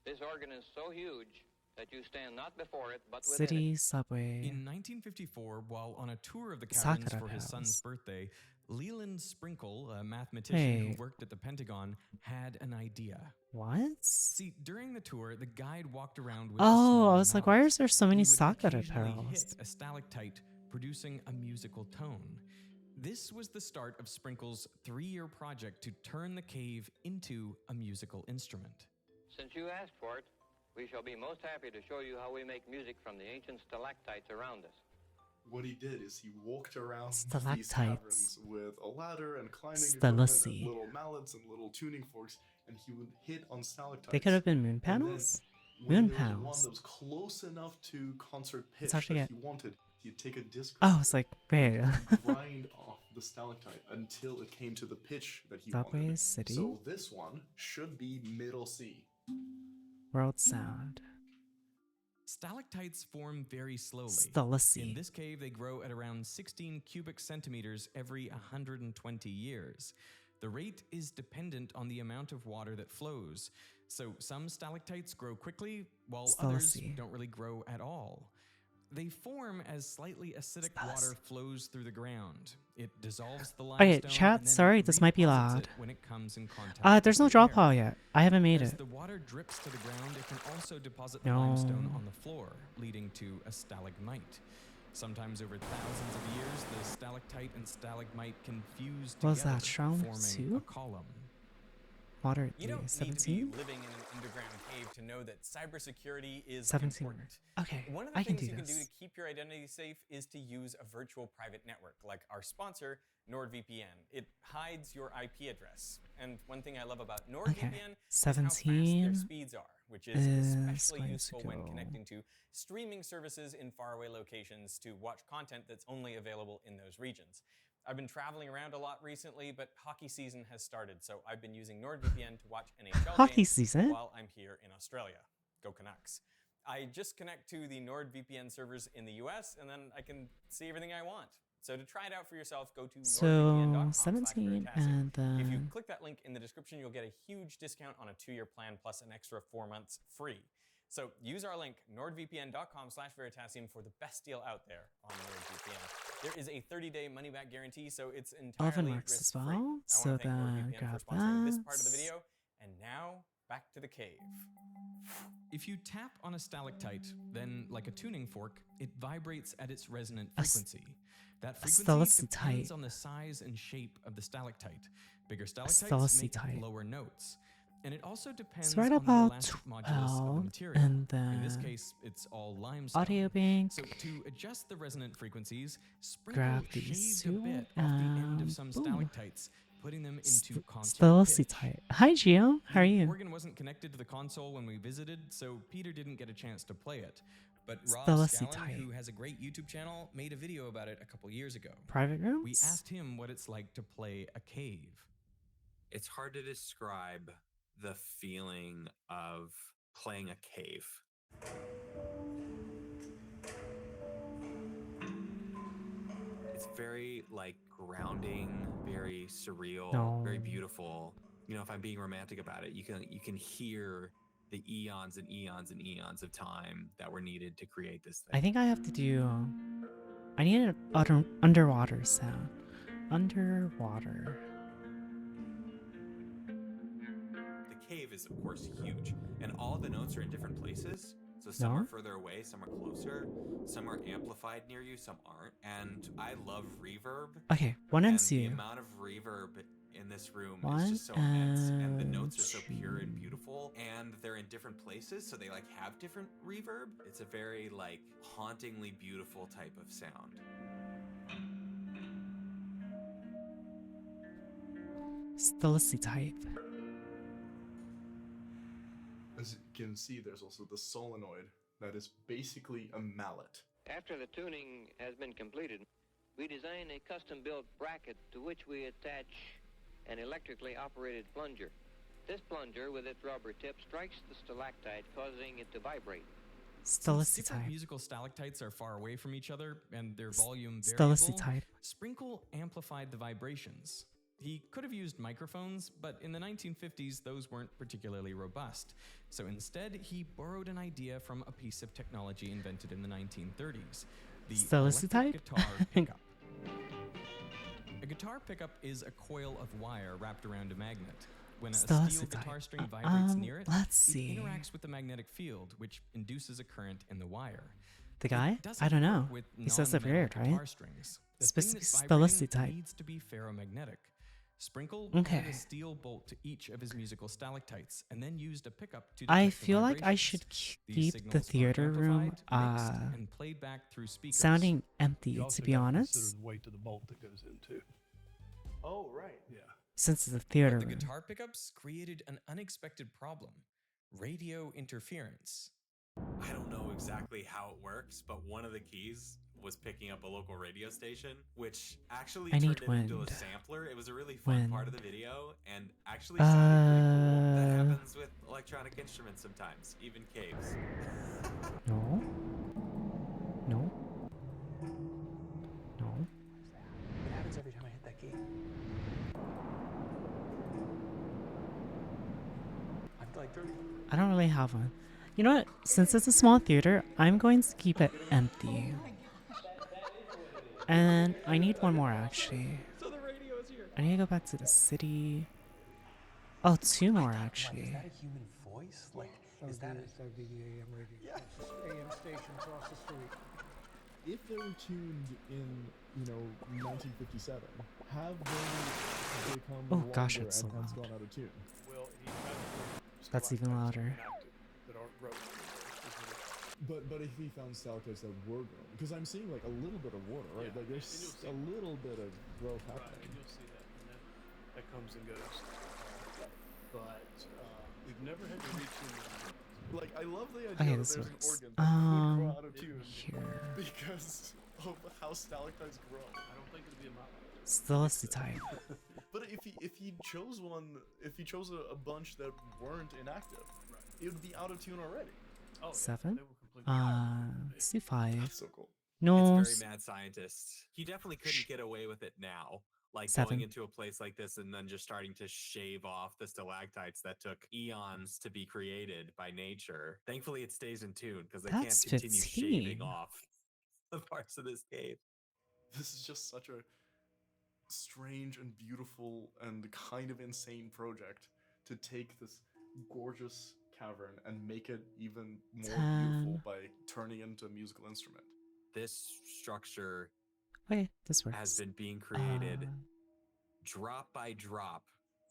This organ is so huge that you stand not before it, but within City it. subway. In 1954, while on a tour of the caverns Sakura for his son's House. birthday, Leland Sprinkle, a mathematician Hey. who worked at the Pentagon, had an idea. What? See, during the tour, the guide walked around with Oh, a I was like, why is there so many Sakura occasionally pearls? hit a stalactite, producing a musical tone. This was the start of Sprinkle's 3-year project to turn the cave into a musical instrument. Since you asked for it, we shall be most happy to show you how we make music from the ancient stalactites around us. What he did is he walked around these Stalactites. caverns with a ladder and climbing Stalacy. equipment and little mallets and little tuning forks, and he would hit on stalactites. They could have been moon And panels? then when Moon there was one panels. that was close enough to concert pitch hard to that get. he wanted, he'd take a disc Oh, it's like, wait. and grind off the stalactite until it came to the pitch that he Subway wanted. City? So this one should be middle C. World sound. Stalactites form very slowly. Stalacy. In this cave, they grow at around 16 cubic centimeters every 120 years. The rate is dependent on the amount of water that flows. So some stalactites grow quickly, while others Stalacy. don't really grow at all. They form as slightly acidic water flows through the ground. It dissolves the limestone. Okay, chat, and then sorry, this might be redeposits loud. it when it comes in contact There's no with the air. Drawpile yet. I haven't made As it. the water drips to the ground, it can also deposit No. limestone on the floor, leading to a stalagmite. Sometimes over thousands of years, the stalactite and stalagmite can fuse What was together, that, Shroud forming 2? a column. Water at You don't need to be 17? living in an underground cave to know that cybersecurity is 17. important. Okay, One of the I can things do you can do this. to keep your identity safe is to use a virtual private network, like our sponsor, NordVPN. It hides your IP address. And one thing I love about NordVPN is how fast 17 their speeds are, which is is especially going to useful when go- connecting to streaming services in faraway locations to watch content that's only available in those regions. I've been traveling around a lot recently, but hockey season has started, so I've been using NordVPN to watch NHL Hockey games season? while I'm here in Australia. Go Canucks. I just connect to the NordVPN servers in the US, and then I can see everything I want. So to try it out for yourself, go to So, nordvpn.com/veritasium. 17 and If you then... click that link in the description, you'll get a huge discount on a 2-year plan plus an extra 4 months free. So use our link, nordvpn.com/veritasium for the best deal out there on NordVPN. There is a 30-day money-back guarantee, so it's entirely Oven works as risk-free. well, I want so to thank then NordVPN grab for sponsoring this part of that. the video. And now, back to the cave. If you tap on a stalactite, then, like a tuning fork, it vibrates at its resonant A s- frequency. That a frequency stalactite. depends on the size and shape of the stalactite. Bigger stalactites make stalactite. lower notes. And it also depends It's right on the about elastic modulus of the 12, material. and In this then case, it's all limestone. audio bank. So to adjust the resonant frequencies, Sprinkle Grab these shaved a two, bit off the end of and some boom. stalactites, putting them into concert pitch. Stalactite. Hi, Gio. How are The you? organ wasn't connected to the console when we visited, so Peter didn't get a chance to play it. But Rob Stalactite. Scallon, who has a great YouTube channel, made a video about it a couple years ago. Private We rooms? asked him what it's like to play a cave. It's hard to describe the feeling of playing a cave. It's very like grounding, very surreal, very No. beautiful. You know, if I'm being romantic about it, you can hear the eons and eons and eons of time that were needed to create this thing. I think I have to do. I need an underwater sound. Underwater. The cave is, of course, huge, and all the notes are in different places. So some No? are further away, some are closer, some are amplified near you, some aren't. And I love reverb. Okay, 1 and And the 2. amount of reverb in this room is 1 just so immense, and the and notes are so 2. pure and beautiful, and they're in different places, so they like have different reverb. It's a very like hauntingly beautiful type of sound. Stilisty type. As you can see, there's also the solenoid that is basically a mallet. After the tuning has been completed, we design a custom-built bracket to which we attach an electrically operated plunger. This plunger, with its rubber tip, strikes the stalactite, causing it to vibrate. Stilisty Different type. musical stalactites are far away from each other and their volume Stilisty variable. type. Sprinkle amplified the vibrations. He could have used microphones, but in the 1950s, those weren't particularly robust. So instead, he borrowed an idea from a piece of technology invented in the 1930s, the Stilisty electric type? guitar pickup. A guitar pickup is a coil of wire wrapped around a magnet. When a steel Stilisty guitar type. string vibrates near it, let's it see. interacts with the magnetic field, which induces a current in the wire. The guy? It doesn't I don't work know. with He says it non-metal weird, right? guitar strings. The thing Specific that's vibrating stilisty type. needs to be ferromagnetic. Sprinkle Okay. added a steel bolt to each of his musical stalactites, and then used a pickup to I detect the feel like I vibrations. should These keep the signals are theater room amplified, mixed, and played back through speakers. sounding empty, You to also be gotta honest. consider the weight of the bolt that goes into. Oh, right. Yeah. Since it's a theater But the room. guitar pickups created an unexpected problem: radio interference. I don't know exactly how it works, but one of the keys was picking up a local radio station, which actually I turned need it into a wind. sampler. It was a really fun part of the Wind. video, and actually sounded pretty cool. That Uh, happens with electronic instruments sometimes, even caves. No. No. No. It happens every time I hit that key. I'm like 30. I don't really have one. You know what? Since it's a small theater, I'm going to keep it empty. And I need one more actually. So the radio is here. I need to go back to the city. Oh, 2 more Is actually. that a human voice? Like, is that a... That would be the AM radio. Yeah. AM station across the street. If they were tuned in, 1957, have they become Oh longer gosh, it's so and hence loud. gone out of tune? Well, he has That's even louder. that aren't broken. But if he found stalactites that were grown, because I'm seeing like a little bit of water, right? Yeah, Like and there's you'll see a little bit of growth Right, happening. and you'll see that, and that comes and goes. But we've never had to reach in. Like, I love the idea Okay, that this there's works. an organ that could grow out of tune Here. because of how stalactites grow. I don't think it'd be a mountain. Stilisty type. But if he chose a bunch that weren't inactive, it would be out of tune already. Oh, 7. they were completely Let's do 5. That's so cool. No. It's very mad scientist. He definitely couldn't get away with it now. Like 7. going into a place like this and then just starting to shave off the stalactites that took eons to be created by nature. Thankfully, it stays in tune because they That's can't continue 15. shaving off the parts of this cave. This is just such a strange and beautiful and kind of insane project to take this gorgeous cavern and make it even more 10. beautiful by turning it into a musical instrument. This structure Okay, this works. has been being created drop by drop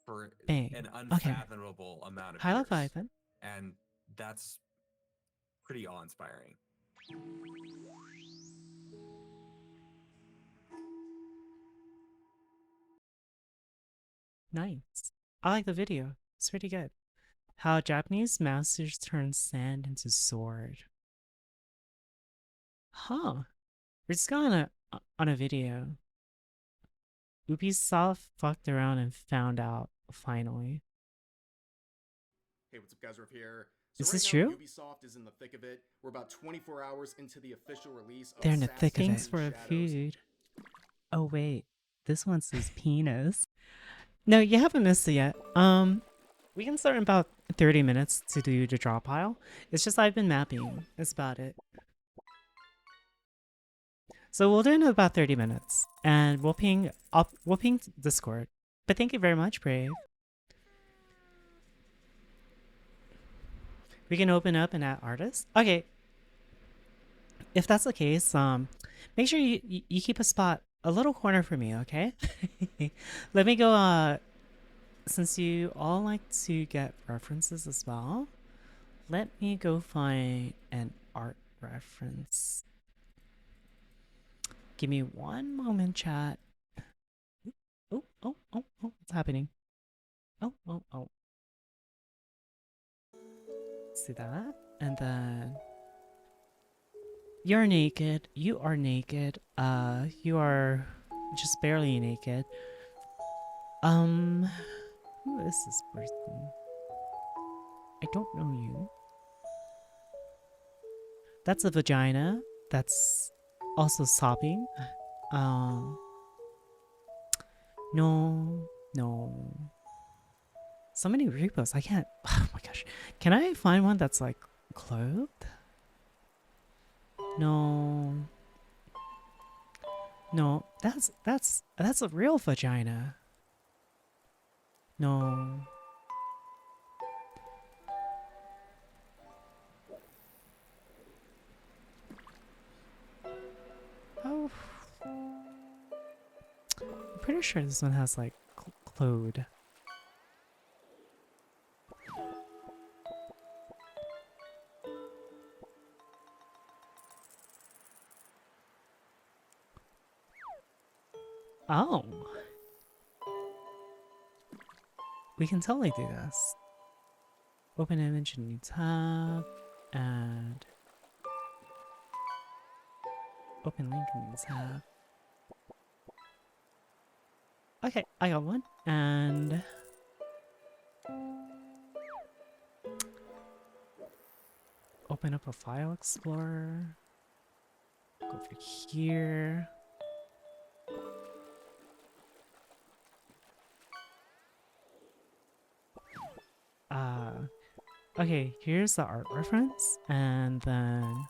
for Bang. an Okay. unfathomable amount of High level years. 5 then. And that's pretty awe-inspiring. Nice. I like the video. It's pretty good. How Japanese masters turn sand into sword. Huh. We're just going on a video. Ubisoft fucked around and found out finally. what's up, guys? We're here. So Is right this now, true? Ubisoft is in the thick of it. We're about 24 hours into the official release of They're in the thick of it. Thanks For Shadows. food. Oh wait, this one says penis. No, you haven't missed it yet. We can start in about 30 minutes to do the draw pile. It's just I've been mapping. That's about it. So we'll do it in about 30 minutes, and we'll ping Discord. But thank you very much, Brave. We can open up and add artists. Okay. If that's the case, make sure you keep a spot, a little corner for me, okay? Let me go. Since you all like to get references as well, let me go find an art reference. Give me one moment, chat. Oh, what's happening? Oh. See that? And then you're naked. You are naked. You are just barely naked. Who is this person? I don't know you. That's a vagina. That's also sopping. No. So many repos. I can't. Oh my gosh. Can I find one that's like clothed? No. That's a real vagina. No. Oh. I'm pretty sure this one has like clothed. Oh. We can totally do this. Open image in new tab, and open link in new tab. Okay, I got one, and open up a file explorer. Go over here. Okay, here's the art reference, and then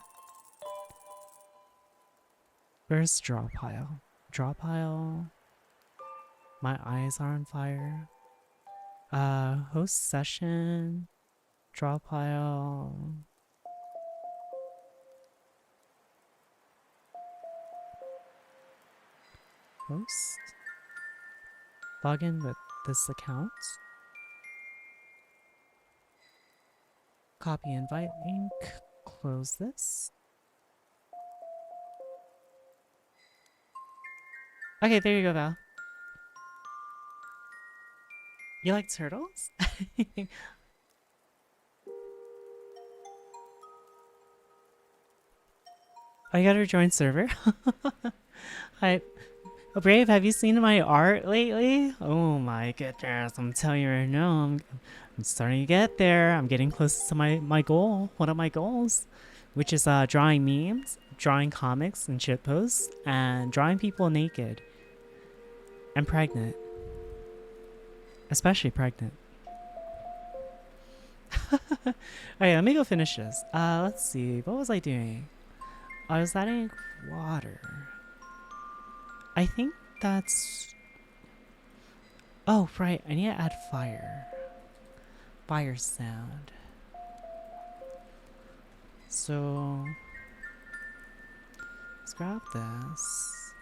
where's Drawpile? Drawpile. My eyes are on fire. Host session. Drawpile. Host. Log in with this account. Copy invite link. Close this. Okay, there you go, Val. You like turtles? I got her join server. Hi. Oh, Brave, have you seen my art lately? Oh my goodness, I'm telling you right now, I'm starting to get there. I'm getting close to my goal, one of my goals, which is drawing memes, drawing comics and shitposts, and drawing people naked and pregnant. Especially pregnant. Alright, let me go finish this. Let's see, what was I doing? I was adding water. I think that's... Oh, right, I need to add fire. Fire sound. So... let's grab this.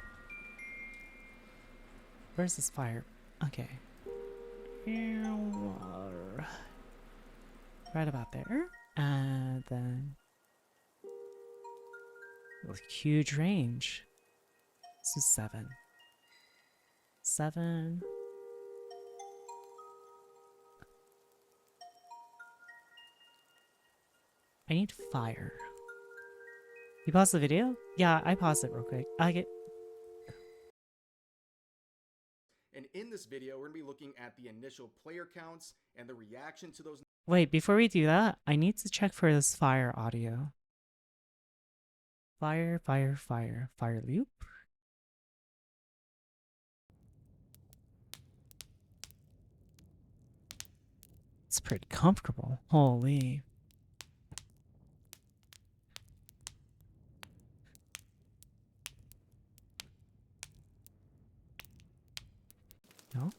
Where's this fire? Okay. Water. Right about there. And then... with huge range. So 7. 7. I need fire. You pause the video? Yeah, I paused it real quick. And in this video, we're going to be looking at the initial player counts and the reaction to those Wait, before we do that, I need to check for this fire audio. Fire, fire, fire. Fire loop? It's pretty comfortable. Holy. No?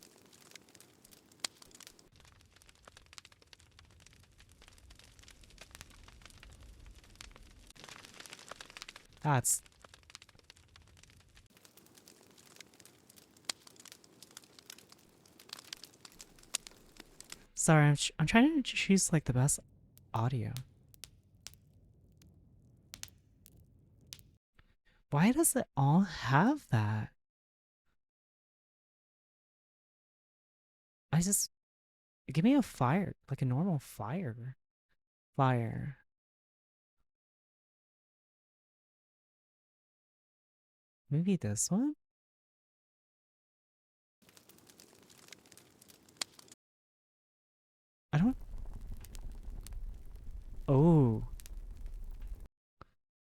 That's... Sorry, I'm trying to choose like the best audio. Why does it all have that? Give me a fire, like a normal fire. Fire. Maybe this one? I don't... Oh.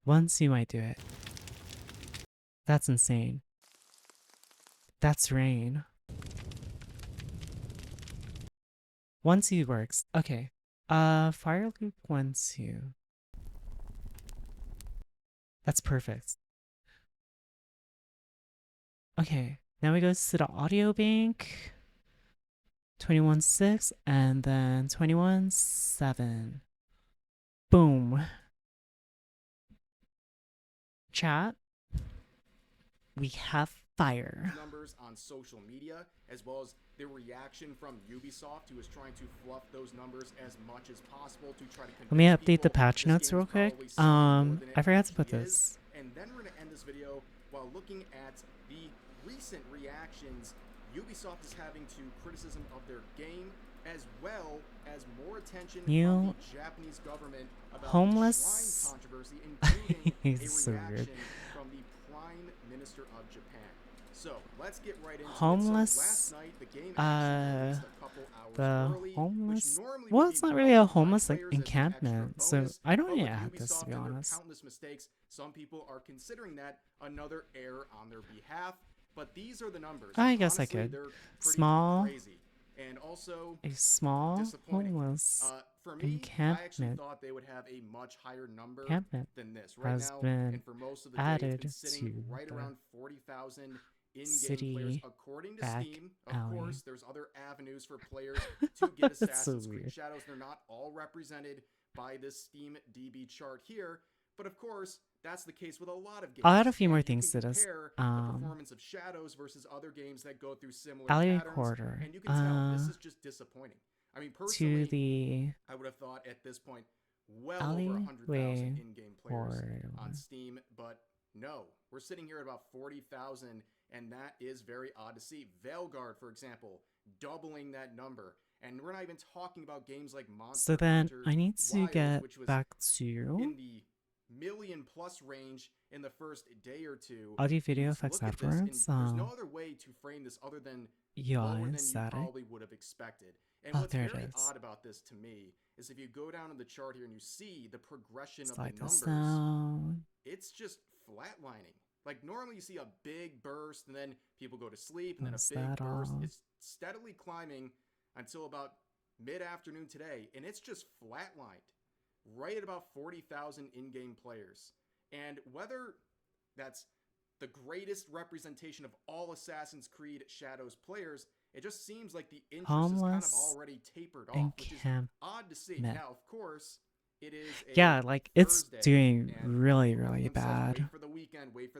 Once you might do it. That's insane. That's rain. Once you works. Okay. Fire loop 1, 2. That's perfect. Okay. Now we go to the audio bank. 21.6 and then 21.7. Boom. Chat. We have fire. Numbers on social media, as well as the reaction from Ubisoft, who is trying to fluff those numbers as much as possible to try to Let me convince update the people patch this notes game real is quick. probably selling more than it I forgot to put actually is. this. And then we're going to end this video while looking at the recent reactions Ubisoft is having to criticism of their game, as well as more attention from the Japanese government about homeless. the shrine controversy, including a So reaction weird. from the Prime Minister of Japan. So let's get right into Homeless. it. So last night, the game actually released a couple hours The early, homeless. which normally Well, would it's be not really a welcomed by homeless like players as an extra encampment, so bonus, I don't but need with to add this to Ubisoft be and their honest. countless mistakes, some people are considering that another error on their behalf. But these are the numbers. I and guess I honestly, could. they're pretty Small. crazy. And also A small disappointing. homeless For me, I actually encampment. thought they would have a much higher number Encampment than this. Right has now, been and for most of the day, added it's been sitting to right the around 40,000 in-game city players, according to back Steam. Of alley. course, there's other avenues for players to get That's so Assassin's Creed weird. Shadows. They're not all represented by this Steam DB chart here. But of course, that's the case with a lot of games. I'll add a few more And you things can to this. compare the performance of Shadows versus other games that go through similar Alley patterns, Quarter. and you can tell this is just disappointing. I mean, personally, To the I would have thought at this point well Alley over 100,000 Way in-game players Quarter. on Steam, but no, we're sitting here at about 40,000, and that is very odd to see. Veilguard, for example, doubling that number. And we're not even talking about games like Monster So then Hunter I need to Wilds, get which was back to in the million-plus range in the first day or two. audio video You just effects look at this, and afterwards. there's no other way to frame this other than lower than you static. probably would have expected. And Oh, what's there it very is. odd about this to me is if you go down in the chart here and you see the progression of Slide the this numbers, down. it's just flatlining. Like normally you see a big burst and then people go to sleep and Close then a big that burst. off. It's steadily climbing until about mid-afternoon today, and it's just flatlined right at about 40,000 in-game players. And whether that's the greatest representation of all Assassin's Creed Shadows players, it just seems like the interest is kind of Homeless already tapered off, which is odd to see. encampment. Now, of course, it is a Yeah, like it's Thursday, doing and really, everyone really says, bad. wait for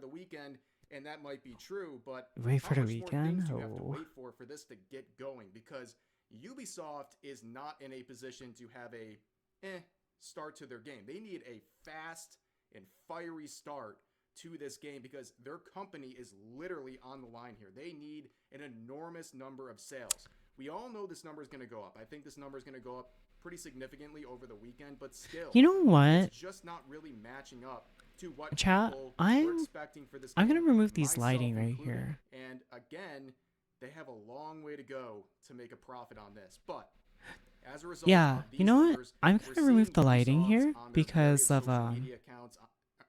the weekend, and that might be true, but Wait how for the much more weekend? things do you have to Oh. wait for this to get going? Because Ubisoft is not in a position to have a start to their game. They need a fast and fiery start to this game because their company is literally on the line here. They need an enormous number of sales. We all know this number is going to go up. I think this number is going to go up pretty significantly over the weekend, but still, You know what? it's just not really matching up to what Chat, people were I'm expecting for this I'm game, gonna remove these myself lighting right included. here. And again, they have a long way to go to make a profit on this. But As a result Yeah, of you these know what? numbers, I'm we're gonna remove seeing the lighting Ubisoft here on their various because of social media accounts,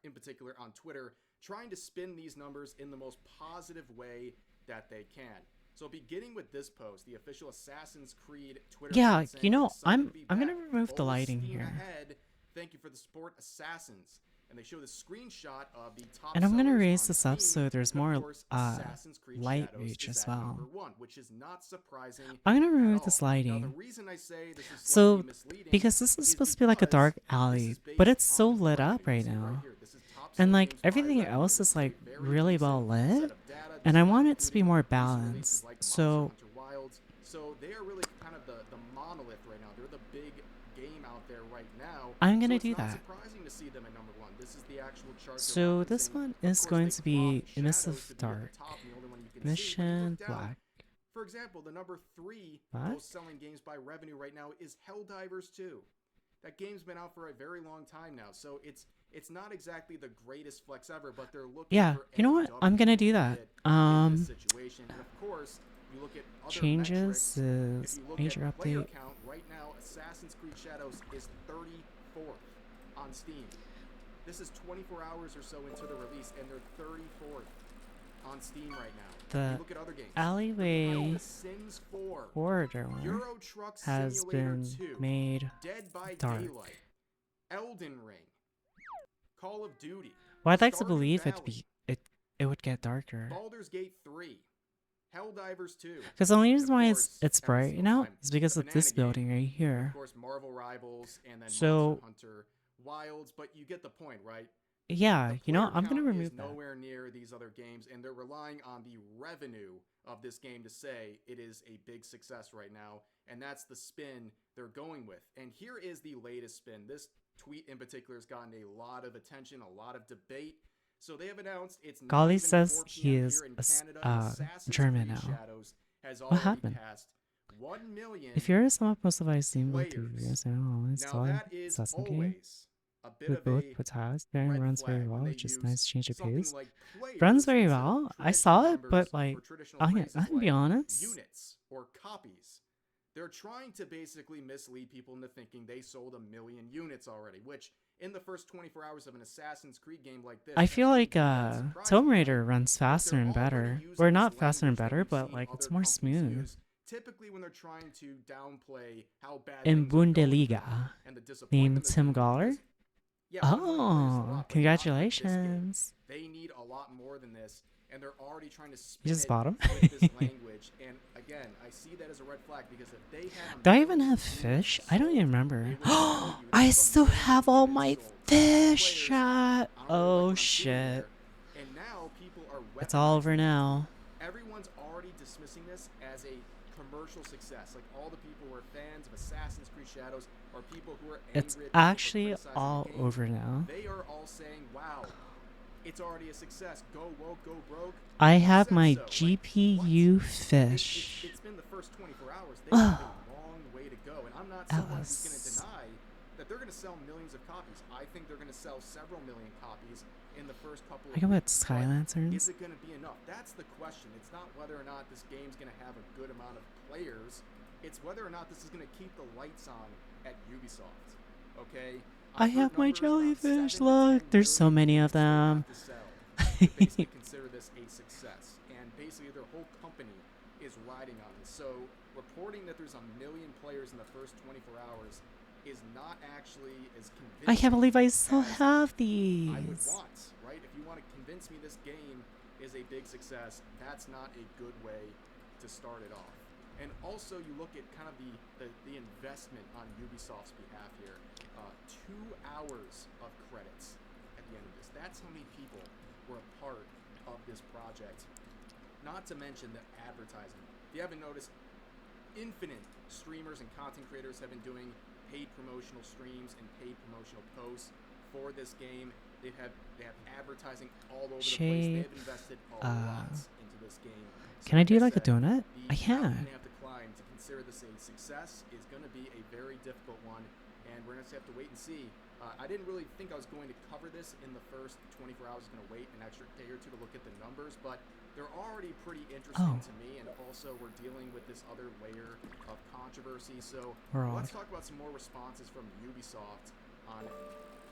in particular on Twitter, trying to spin these numbers in the most positive way that they can. So beginning with this post, the official Assassin's Creed Twitter yeah, account saying, you know, excited to be I'm back, gonna remove the full lighting steam here. ahead. Thank you for the support, Assassins. And they show the screenshot of the top And I'm gonna sellers raise on this up Steam, so there's and of more course, Assassin's Creed light Shadows reach is as at well. number 1, which is not surprising I'm gonna at remove all. this Now, the lighting. reason I say this is So, slightly misleading because this is is supposed to be like a because dark this alley, is but based it's so on lit revenue. up You right see right now. here, this is top And selling like games by everything revenue. else This is is a like very really well decent lit, set of data. and This I is not want it to be including more recent balanced. releases like Monster So Hunter Wilds. So they are really kind of the monolith right now. They're the big game out there right now. I'm So gonna it's do not that. surprising to see them at number 1. This is the actual chart they're So this referencing. one Of is course, going they to be cropped Shadows Emissive to be at Dark. the top, the only one you can see. But you Mission look down, Black. for example, the number 3 What? most selling games by revenue right now is Helldivers 2. That game's been out for a very long time now, so it's not exactly the greatest flex ever, but they're looking Yeah, for you know any what? I'm gonna do that. in this situation. And of course, you look at other Changes metrics. If is you look major at player update. count right now, Assassin's Creed Shadows is 34th on Steam. This is 24 hours or so into the release, and they're 34th on Steam right now. The You look at other games. alleyway The Sims 4, corridor Euro Truck has Simulator been 2, made Dead by dark. Daylight, Elden Ring, Call of Duty, Well, I'd like to Stardew believe Valley, it would get darker. Baldur's Gate 3, Helldivers 2. Because the only and reason of why course, it's every bright single now time, is because the of this banana building game. right here. Of course, Marvel Rivals and then So- Monster Hunter Wilds, but you get the point, right? Yeah, The you know, player I'm gonna count remove is that. nowhere near these other games, and they're relying on the revenue of this game to say it is a big success right now, and that's the spin they're going with. And here is the latest spin. This tweet in particular has gotten a lot of attention, a lot of debate. So they have announced it's not Golly even says 4 he p.m. is here in a Canada. Assassin's German Creed now. Shadows has What already happened? passed 1 million If you're a sum of most of I seem like players. years, I don't know, it's Now all that is Assassin game. always a bit With of both a Pataz, Baron red runs very flag when well, they which is use nice change of something pace. like Runs players very instead of well. I traditional saw it, numbers but for like, traditional I phrases can be like honest. units or copies. They're trying to basically mislead people into thinking they sold 1 million units already, which in the first 24 hours of an Assassin's Creed game like this, I that feel shouldn't like be that surprising, Tomb right? Raider runs faster and better. Or not faster and better, but like it's more smooth. Typically when they're trying to downplay how bad In things are going for Bundesliga, them and the named disappointment that's Tim gonna be, Galler. because, yeah, 1 million players is a Oh, lot, but not like this game. congratulations. They need a lot more than this, and they're already trying to spin You just it bought 'em? with this language. And again, I see that as a red flag because if they had Do I even have fish? I don't even remember. I still have all my fish chat. Oh shit. and now people are It's all over weaponizing now. Everyone's already dismissing this as a commercial success. Like all the people who are fans of Assassin's Creed Shadows or people who are angry It's at people for actually criticizing the all game, over now. They are all saying, "Wow, it's already a success. Go woke, go broke." I Who have said my so? Like, GPU fish. it's been the first 24 hours. They have a long way to go, and I'm not someone who's going to deny that they're going to sell millions of copies. I think they're going to sell several million copies in the first couple of I can put weeks. Sky But Lanterns. is it going to be enough? That's the question. It's not whether or not this game's going to have a good amount of players. It's whether or not this is going to keep the lights on at Ubisoft. Okay? I have my jellyfish. Look, there's so many of them. To basically consider this a success, and basically their whole company is riding on this. So reporting that there's 1 million players in the first 24 hours is not actually as convincing. I can't believe I still as have I would these. want, right? If you want to convince me this game is a big success, that's not a good way to start it off. And also, you look at kind of the investment on Ubisoft's behalf here. 2 hours of credits at the end of this. That's how many people were a part of this project. Not to mention the advertising. If you haven't noticed, infinite streamers and content creators have been doing paid promotional streams and paid promotional posts for this game. They have advertising all over the place. They have invested a lot into this game. Can I do like a said, donut? I the can. mountain they have to climb to consider this a success is going to be a very difficult one, and we're going to have to wait and see I didn't really think I was going to cover this in the first 24 hours. I was going to wait an extra day or two to look at the numbers, but they're already pretty interesting to me, and also we're dealing with this other layer of controversy. So let's talk about some more responses from Ubisoft on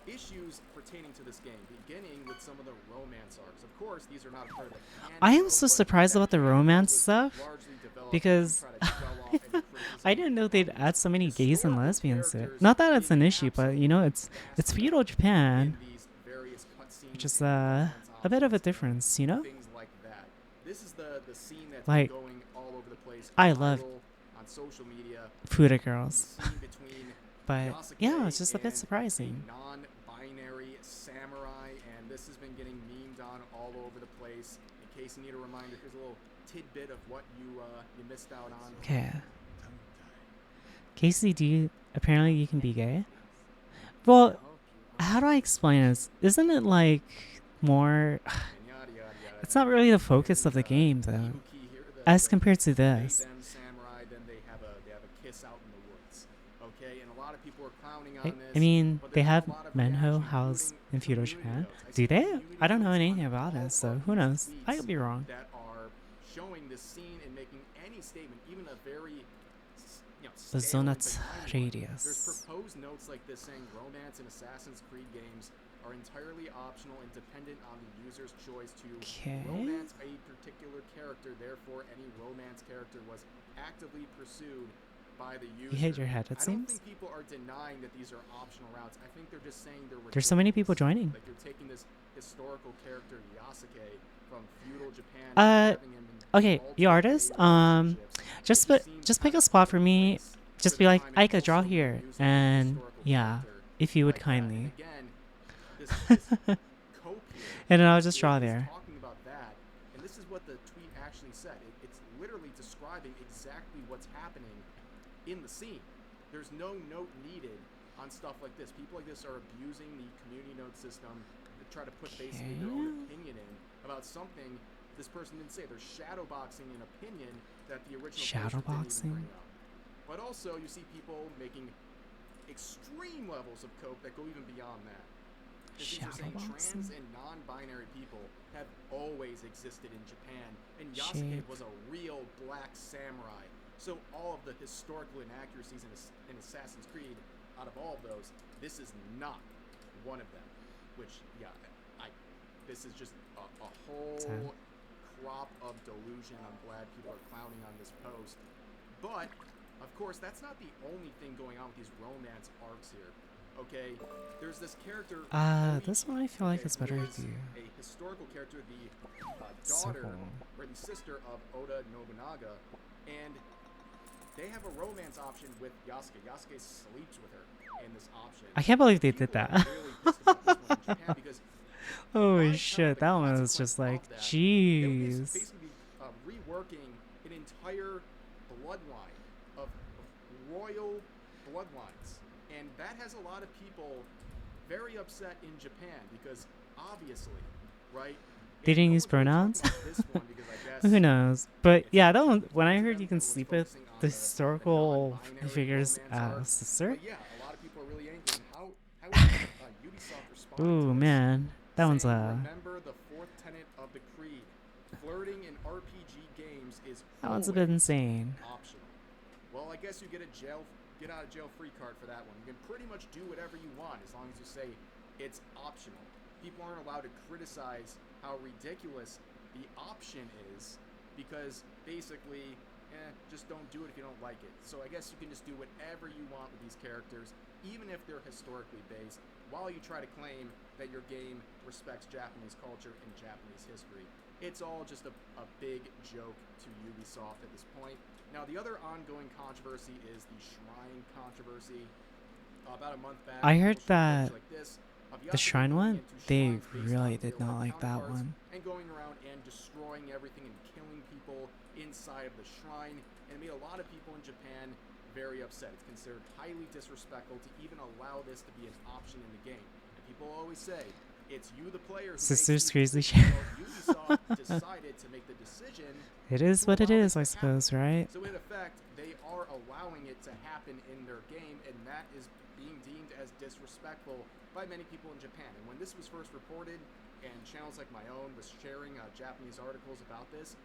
issues pertaining to this game, beginning with some of the romance arcs. Of course, these are not a part of the canon I am mode, so but surprised that about the canon mode romance was stuff largely developed because to try to quell off any criticism I didn't know they'd add so many gays and lesbians to it. characters Not that it's an being issue, but you know, it's feudal Japan, in these various cutscenes which is and a bit of a difference, you know. things like that. This is the scene that's Like, been going all over the place. I love viral on social media. Fuda The Girls, scene between but Yasuke yeah, it's just a bit and surprising. a non-binary samurai, and this has been getting memed on all over the place. In case you need a reminder, here's a little tidbit of what you missed out on. Okay. Casey, apparently you can be gay? Well, how do I explain this? Isn't it like more? It's not really the focus of the game though, as compared to this. Them samurai, then they have a kiss out in the woods. Okay, and a lot of people are clowning on this. I mean, but they there's have a lot of Menho reaction, House including in feudal community Japan. notes. I Do see they? community I don't know notes anything on about all it, so of who these knows? I tweets could be wrong. That are showing this scene and making any statement, even a very The stale and Zonat benign one. There's radius. proposed notes like this saying romance in Assassin's Creed games are entirely optional and dependent on the user's choice to romance a particular character. Therefore, any romance character was actively pursued by the user. You hit your head, it I don't seems. think people are denying that these are optional routes. I think they're just saying they're There's so many people ridiculous. joining. Like you're taking this historical character Yasuke from feudal Japan. having him in Okay, the artist, just pick a spot for me. Just be like, I could draw here, and yeah, if you would kindly. And then I'll just draw there. Talking about that, and this is what the tweet actually said. It's literally describing exactly what's happening in the scene. There's no note needed on stuff like this. People like this are abusing the community note system to try to put basically their own opinion in about something this person didn't say. They're shadowboxing an opinion that the original person didn't even bring up. But also, you see people making extreme levels of cope that go even beyond that. These are saying trans and non-binary people have always existed in Japan, and Yasuke was a real black samurai. So all of the historical inaccuracies in Assassin's Creed, out of all of those, this is not one of them. Which, yeah, this is just a whole crop of delusion. I'm glad people are clowning on this post. But of course, that's not the only thing going on with these romance arcs here. Okay, there's this character. This one I feel like it's better with you. A historical character, the daughter or the sister of Oda Nobunaga, and they have a romance option with Yasuke. Yasuke sleeps with her in this option. I can't believe they did that. Holy shit, that one was just like, jeez. Basically, reworking an entire bloodline of royal bloodlines, and that has a lot of people very upset in Japan because obviously, right? They didn't use pronouns? Who knows? But yeah, that one, when I heard you can sleep with the historical figure's sister. Yeah, a lot of people are really angry. How Ubisoft responded Ooh, man. That one's remember the fourth tenet of the creed. Flirting in RPG games is that one's a bit insane. optional. Well, I guess you get out of jail free card for that one. You can pretty much do whatever you want as long as you say it's optional. People aren't allowed to criticize how ridiculous the option is because basically, just don't do it if you don't like it. So I guess you can just do whatever you want with these characters, even if they're historically based, while you try to claim that your game respects Japanese culture and Japanese history. It's all just a big joke to Ubisoft at this point. Now, the other ongoing controversy is the Shrine controversy. About a month back, I heard that like this, the Shrine one, they really did not like that one. And going around and destroying everything and killing people inside of the shrine, and it made a lot of people in Japan very upset. It's considered highly disrespectful to even allow this to be an option in the game. And people always say, it's you, the player, who Sister's makes the crazy shit. decision. Well, Ubisoft decided to make the decision. It is what it is, I suppose, right? So in effect, they are allowing it to happen in their game, and that is being deemed as as disrespectful by many people in Japan. And when this was first reported, and channels like my own was sharing Japanese articles about this,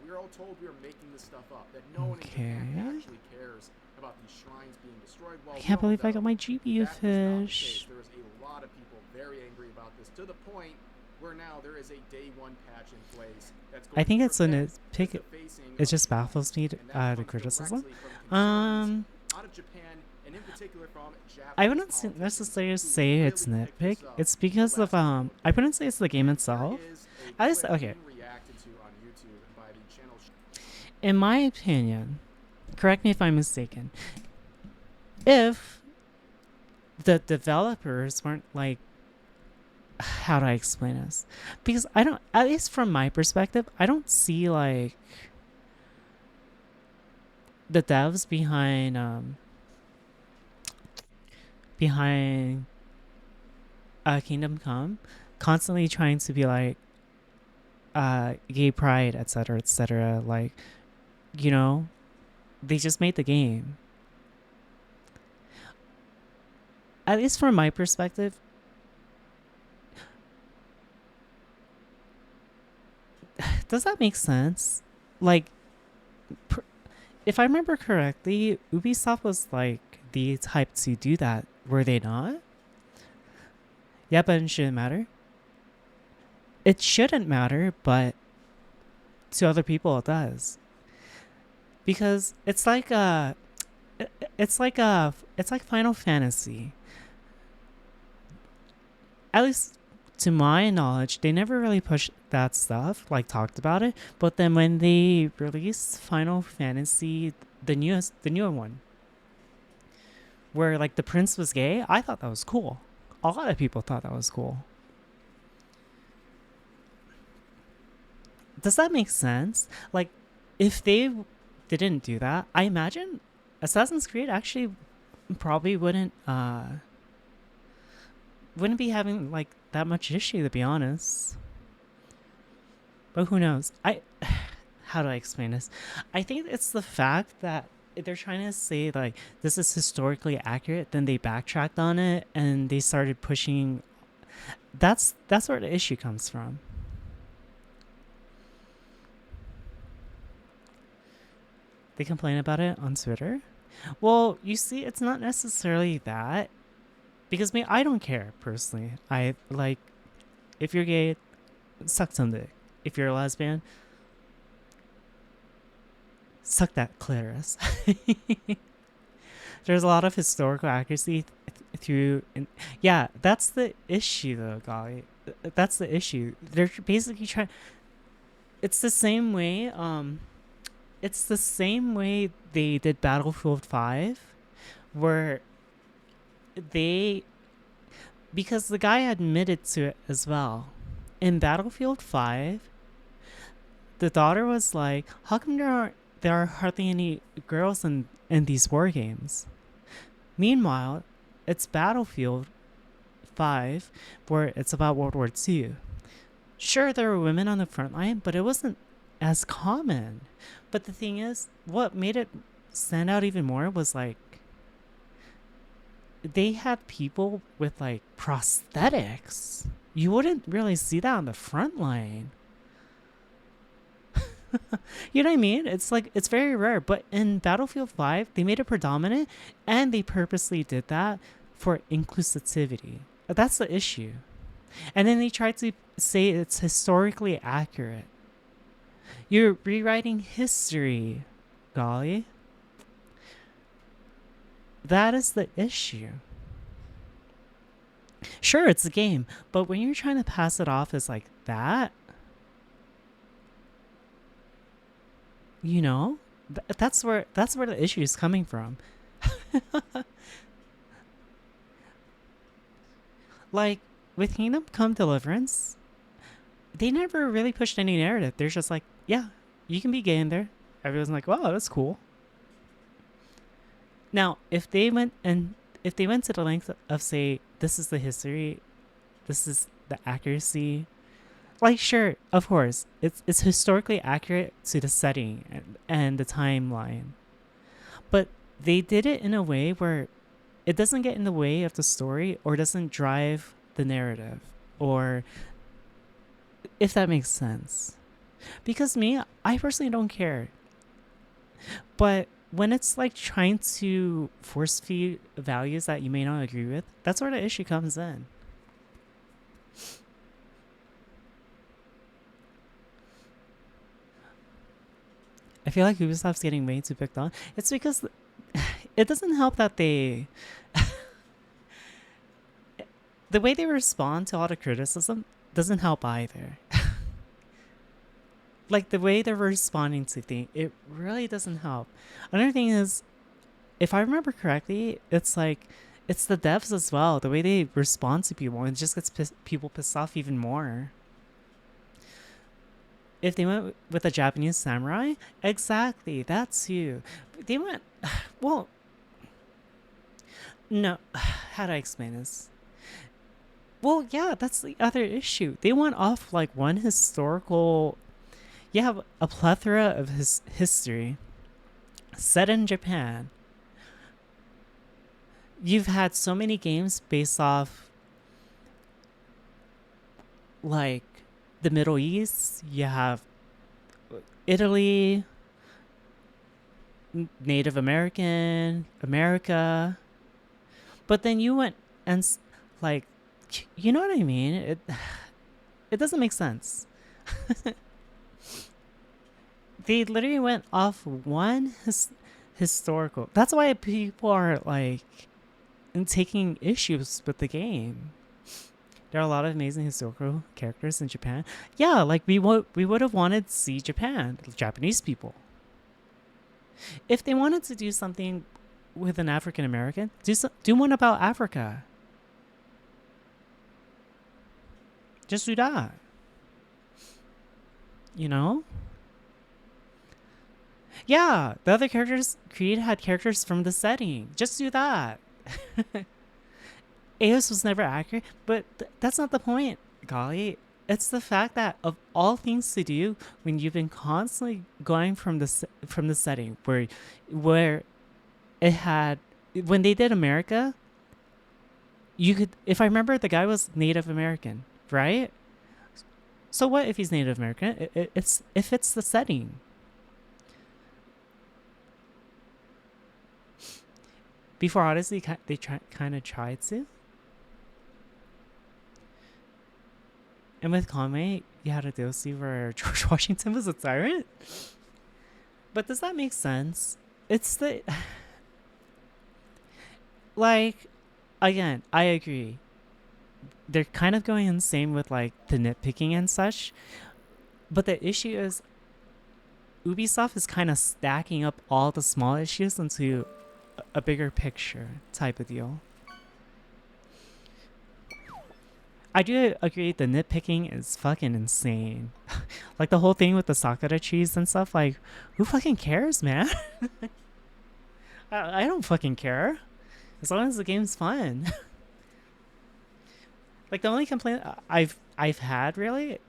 we were all told we were making this stuff up, that no one in Japan actually cares about these shrines being destroyed. Well, I can't believe I got my GPU that was not the fish. case. There was a lot of people very angry about this, to the point where now there is a day one patch in place that's going I think to it's a prevent nitpick. the facing It of just baffles me and that the comes criticism. directly from concerns out of Japan, and in particular from I Japanese wouldn't politicians necessarily who say really it's picked nitpick. this up It's because the of last I wouldn't say it's the game itself. is a At least clip okay. being reacted to on YouTube by the channel In my opinion, correct me if I'm mistaken, if the developers weren't like, how do I explain this? Because I don't, at least from my perspective, I don't see like the devs behind Kingdom Come constantly trying to be like gay pride, etc. Like, you know, they just made the game. At least from my perspective, does that make sense? Like, if I remember correctly, Ubisoft was like the type to do that, were they not? Yeah, but it shouldn't matter. It shouldn't matter, but to other people it does. Because it's like Final Fantasy. At least to my knowledge, they never really pushed that stuff, like talked about it. But then when they released Final Fantasy, the newer one, where like the prince was gay, I thought that was cool. A lot of people thought that was cool. Does that make sense? Like, if they didn't do that, I imagine Assassin's Creed actually probably wouldn't be having like that much issue, to be honest. But who knows? How do I explain this? I think it's the fact that they're trying to say like this is historically accurate, then they backtracked on it and they started pushing. That's where the issue comes from. They complain about it on Twitter. Well, you see, it's not necessarily that. Because I don't care, personally. I, like, if you're gay, suck some dick. If you're a lesbian, suck that clitoris. There's a lot of historical accuracy through... yeah, that's the issue, though, golly. That's the issue. They're basically trying... It's the same way, they did Battlefield 5, where because the guy admitted to it as well. In Battlefield 5, the daughter was like, how come there are hardly any girls in these war games? Meanwhile, it's Battlefield 5, where it's about World War II. Sure, there were women on the front line, but it wasn't as common. But the thing is, what made it stand out even more was like, they had people with like prosthetics. You wouldn't really see that on the front line. You know what I mean? It's like, it's very rare. But in Battlefield 5, they made it predominant, and they purposely did that for inclusivity. That's the issue. And then they tried to say it's historically accurate. You're rewriting history, golly. That is the issue. Sure, it's a game, but when you're trying to pass it off as like that, you know, that's where the issue is coming from. Like with Kingdom Come Deliverance, they never really pushed any narrative. They're just like, yeah, you can be gay in there. Everyone's like, wow, that's cool. Now, if they went to the length of say, this is the history, this is the accuracy, like, sure, of course, it's historically accurate to the setting and the timeline, but they did it in a way where it doesn't get in the way of the story or doesn't drive the narrative, or if that makes sense. Because me, I personally don't care. But when it's like trying to force feed values that you may not agree with, that's where the issue comes in. I feel like Ubisoft's getting way too picked on. It's because it doesn't help that they the way they respond to all the criticism doesn't help either. Like the way they're responding to things, it really doesn't help. Another thing is, if I remember correctly, it's like it's the devs as well. The way they respond to people, and it just gets people pissed off even more. If they went with a Japanese samurai, exactly, that's you. They went, well, no, how do I explain this? Well, yeah, that's the other issue. They went off like one historical. You have a plethora of his history set in Japan. You've had so many games based off like the Middle East. You have Italy, Native American, America. But then you went and like, you know what I mean? It doesn't make sense. They literally went off one historical. That's why people are like taking issues with the game. There are a lot of amazing historical characters in Japan. Yeah, like we would have wanted to see Japan, Japanese people. If they wanted to do something with an African American, do one about Africa. Just do that. You know? Yeah, the other characters, Creed had characters from the setting. Just do that. Eos was never accurate, but that's not the point, golly. It's the fact that of all things to do, when you've been constantly going from the setting where it had, when they did America, you could, if I remember, the guy was Native American, right? So what if he's Native American? It's if it's the setting. Before Odyssey, they kind of tried to. And with Kame, you had a DLC where George Washington was a tyrant. But does that make sense? It's the... Like, again, I agree. They're kind of going insane with, like, the nitpicking and such. But the issue is, Ubisoft is kind of stacking up all the small issues into a bigger picture type of deal. I do agree the nitpicking is fucking insane. Like the whole thing with the Sakura trees and stuff, like, who fucking cares, man? I don't fucking care. As long as the game's fun. Like the only complaint I've had really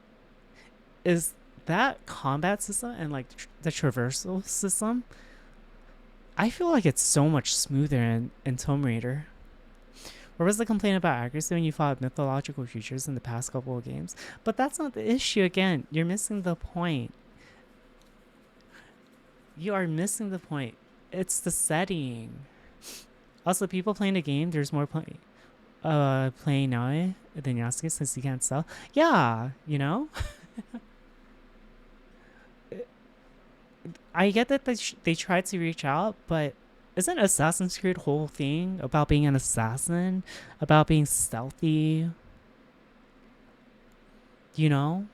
is that combat system and like the traversal system. I feel like it's so much smoother in Tomb Raider. Where was the complaint about accuracy when you fought mythological creatures in the past couple of games? But that's not the issue. Again, you're missing the point. You are missing the point. It's the setting. Also, people playing the game, there's more playing now than Yasuke since you can't sell. Yeah, you know? I get that they tried to reach out, but isn't Assassin's Creed whole thing about being an assassin? About being stealthy? You know?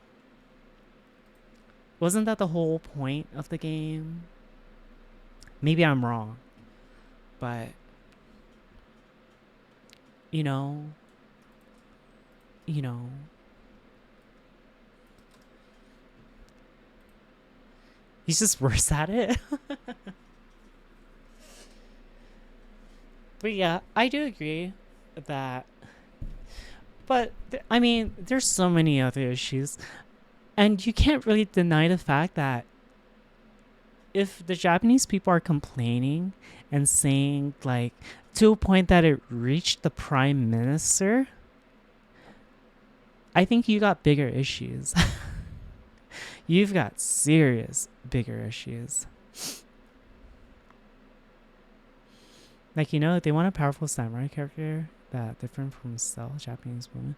Wasn't that the whole point of the game? Maybe I'm wrong. But, you know... He's just worse at it. But yeah, I do agree that. But, I mean, there's so many other issues. And you can't really deny the fact that if the Japanese people are complaining and saying like to a point that it reached the prime minister, I think you got bigger issues. You've got serious bigger issues. Like, they want a powerful samurai character that different from stealth Japanese woman.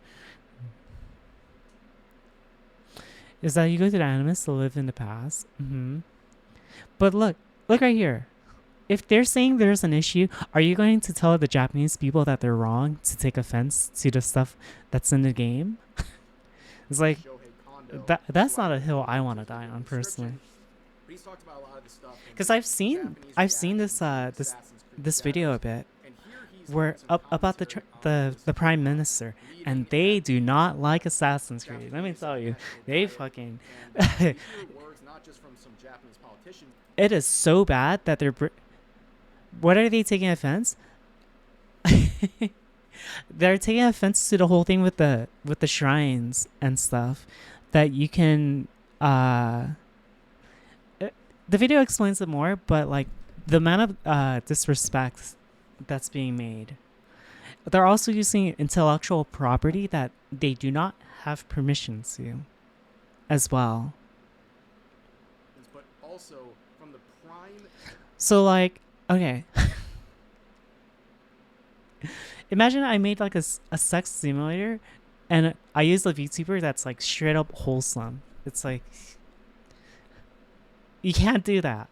Is that you go to the animus to live in the past? But look right here. If they're saying there's an issue, are you going to tell the Japanese people that they're wrong to take offense to the stuff that's in the game? It's like, that's not a hill I want to die on personally. But he's talked about a lot of the stuff. Because I've seen this video a bit where about the prime minister, and they do not like Assassin's Creed. Let me tell you, they fucking. It is so bad that they're. What are they taking offense? They're taking offense to the whole thing with the shrines and stuff that you can. The video explains it more, but like the amount of disrespect that's being made. They're also using intellectual property that they do not have permission to, as well. But also from the prime. So like, okay. Imagine I made like a sex simulator, and I use a VTuber that's like straight up wholesome. It's like. You can't do that.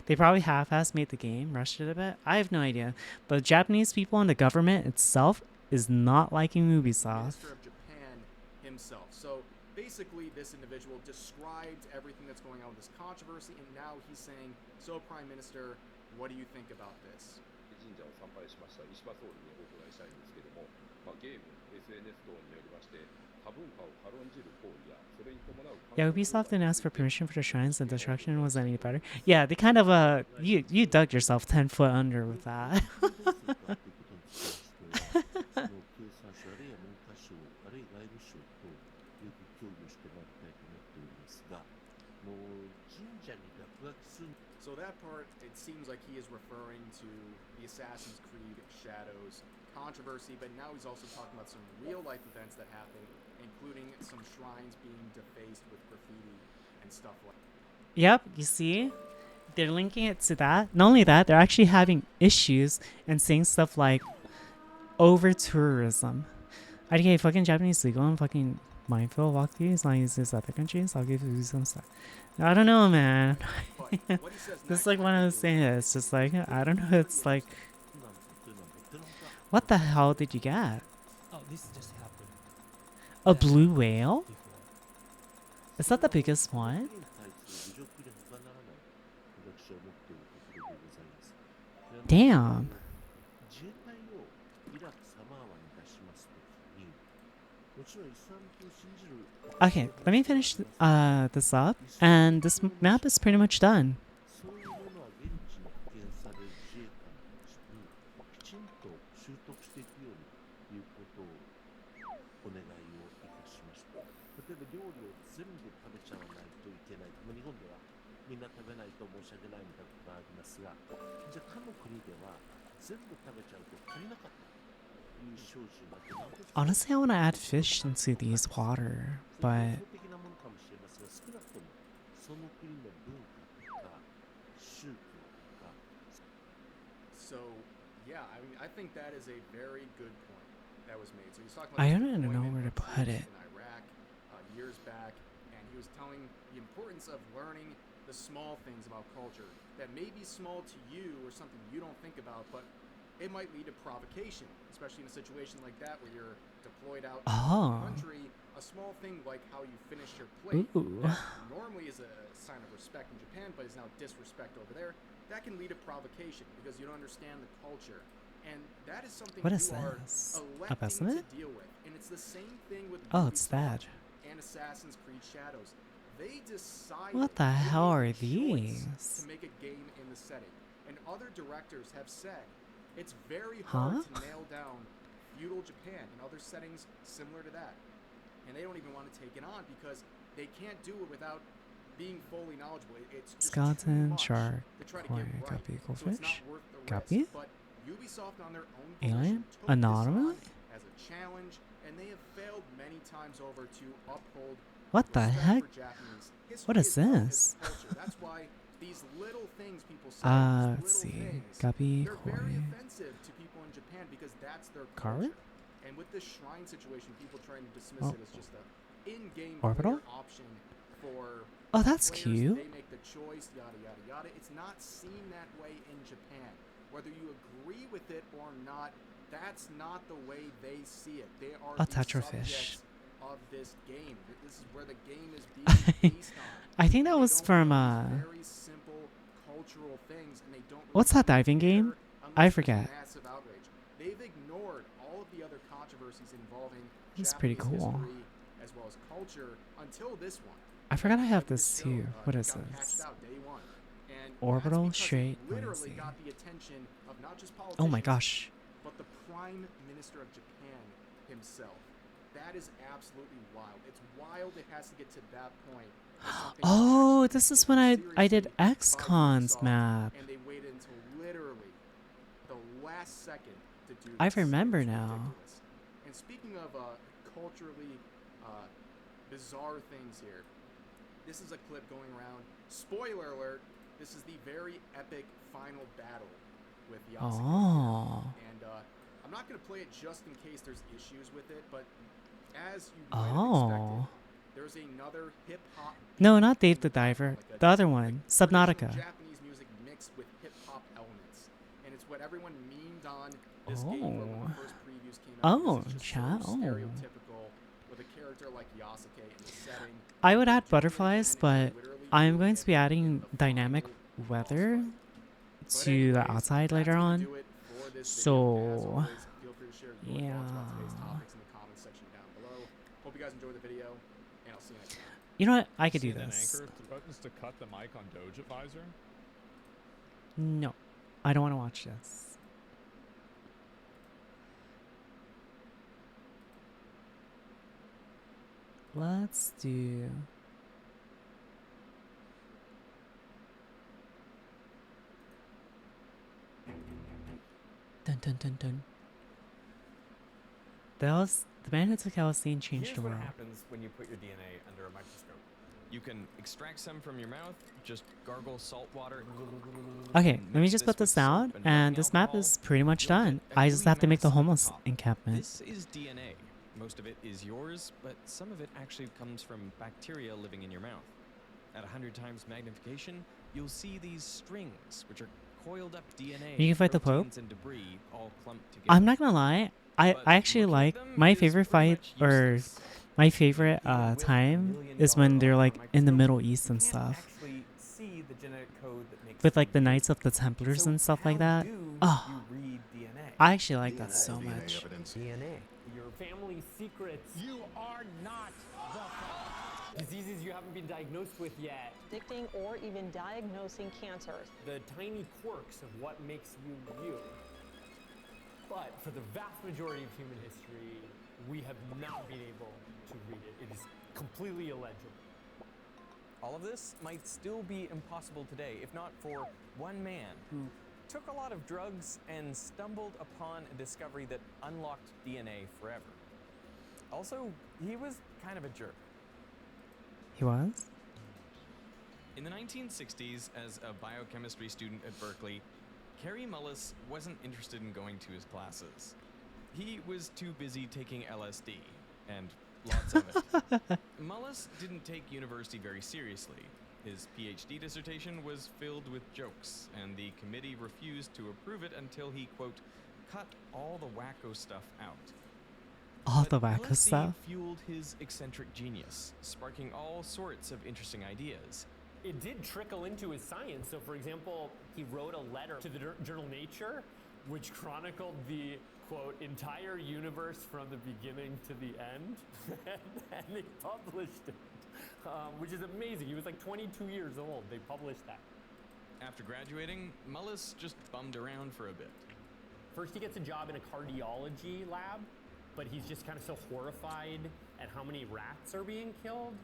They probably half-assed made the game, rushed it a bit. I have no idea. But Japanese people and the government itself is not liking Ubisoft. Minister of Japan himself. So basically, this individual described everything that's going on with this controversy, and now he's saying, "So, Prime Minister, what do you think about this?" Yeah, Ubisoft didn't ask for permission for the shrines, and destruction was any better. Yeah, they kind of you dug yourself 10 foot under with that. So that part, it seems like he is referring to the Assassin's Creed Shadows controversy, but now he's also talking about some real-life events that happened, including some shrines being defaced with graffiti and stuff like that. Yep, you see? They're linking it to that. Not only that, they're actually having issues and saying stuff like over-tourism. Okay, fucking Japanese legal and fucking mindful walkthroughs, not use this other countries, I'll give you some stuff. I don't know, man. This is like one of those things. It's just like, I don't know, it's like... What the hell did you get? Oh, this just happened. A blue whale? Is that the biggest one? Damn. Okay, let me finish this up, and this map is pretty much done. Honestly, I want to add fish into these water, but So, yeah, I mean, I think that is a very good point that was made. So he's talking I about don't even know where to put it. in Iraq years back, and he was telling the importance of learning the small things about culture that may be small to you or something you don't think about, but it might lead to provocation, especially in a situation like that where you're deployed out to the country. A small thing like how you finish your plate, that normally is a sign of respect in Japan, but is now disrespect over there. That can lead to provocation because you don't understand the culture, and that is something what is you are this? electing to deal with. And it's the same thing with it's that. And Assassin's Creed Shadows. They decided What the hell are these? to make a game in the setting, and other directors have said it's very hard to nail down feudal Japan and other settings similar to that. And they don't even want to take it on because they can't do it without being fully knowledgeable. It's just too Skeleton, much shark, to try to koi, get right. guppy, So it's goldfish, not worth the risk. guppy, But Ubisoft on their own alien, volition took this anonymous. on as a challenge, and they have failed many times over to uphold What the respect heck? for Japanese history What is as well as this? culture. That's why these little things people say, these Let's little see. things, Guppy, they're very koi, offensive to people in Japan because that's their Carver? culture. And with this shrine situation, people trying to dismiss Oh. it as just a in-game Orbital? player option for Oh, that's players. cute. They make the choice, yada yada yada. It's not seen that way in Japan. Whether you agree with it or not, that's not the way they see it. They are A the tetrafish. subjects of this game. This is where the game is being based on. I think that And they was don't from know these very simple cultural things, and they don't really what's that diving care game? unless I there's forget. massive outrage. They've ignored all of the other controversies involving It's pretty Japanese cool. history as well as culture until this one. I forgot I have Like this too. What it is got patched this? out day one. And Orbital, that's because it straight, let me literally see. got the attention of not just politicians, Oh my gosh. but the Prime Minister of Japan himself. That is absolutely wild. It's wild it has to get to that point. where something Oh, this is when I did seriously by XCon's Ubisoft, map. And they waited until literally the last second to do I this. remember It's now. ridiculous. And speaking of culturally bizarre things here, this is a clip going around. Spoiler alert, this is the very epic final battle with Yasuke. Oh. And I'm not going to play it just in case there's issues with it, but as you might have Oh. expected, there's another hip-hop No, not Dave the Diver. The other one, Subnautica. Japanese music mixed with hip-hop elements. And it's what everyone memed on this game from when the first previews came out. Oh, because it's just chat. so Oh. stereotypical with a character like Yasuke in the setting. I would add butterflies, but I'm going to be adding dynamic weather to the outside later on. So, yeah. Hope you guys enjoyed the video, and I'll see you next time. You know what? I could do See that this. anchor buttons to cut the mic on Doge Advisor? No, I don't want to watch this. Let's do. Dun dun dun dun. The man who took LSD and changed Here's the what world. happens when you put your DNA under a microscope. You can extract some from your mouth, just gargle salt water. Okay, let me mix just put with this out, soap and rubbing this map alcohol. is pretty much You'll done. get a I just gooey have to make the mass on homeless top. encampment. This is DNA. Most of it is yours, but some of it actually comes from bacteria living in your mouth. At 100 times magnification, you'll see these strings, which are coiled up DNA. You can fight the Pope? proteins and debris all clumped together. I'm not gonna lie, I actually like my favorite fight or my favorite time is when they're like in the Middle East and stuff. Actually see the genetic code that makes With like the Knights of the Templars and stuff like that. Oh, you read DNA. I actually like that so much. DNA. Your family secrets. You are not the diseases you haven't been diagnosed with yet. Predicting or even diagnosing cancers. The tiny quirks of what makes you you. But for the vast majority of human history, we have not been able to read it. It is completely illegible. All of this might still be impossible today, if not for one man who took a lot of drugs and stumbled upon a discovery that unlocked DNA forever. Also, he was kind of a jerk. He was? In the 1960s, as a biochemistry student at Berkeley, Kerry Mullis wasn't interested in going to his classes. He was too busy taking LSD, and lots of it. Mullis didn't take university very seriously. His PhD dissertation was filled with jokes, and the committee refused to approve it until he, quote, cut all the wacko stuff out. All But the wacko LSD stuff? fueled his eccentric genius, sparking all sorts of interesting ideas. It did trickle into his science. So, for example, he wrote a letter to the journal Nature, which chronicled the, quote, entire universe from the beginning to the end. And they published it, which is amazing. He was like 22 years old. They published that. After graduating, Mullis just bummed around for a bit. First, he gets a job in a cardiology lab, but he's just kind of so horrified at how many rats are being killed.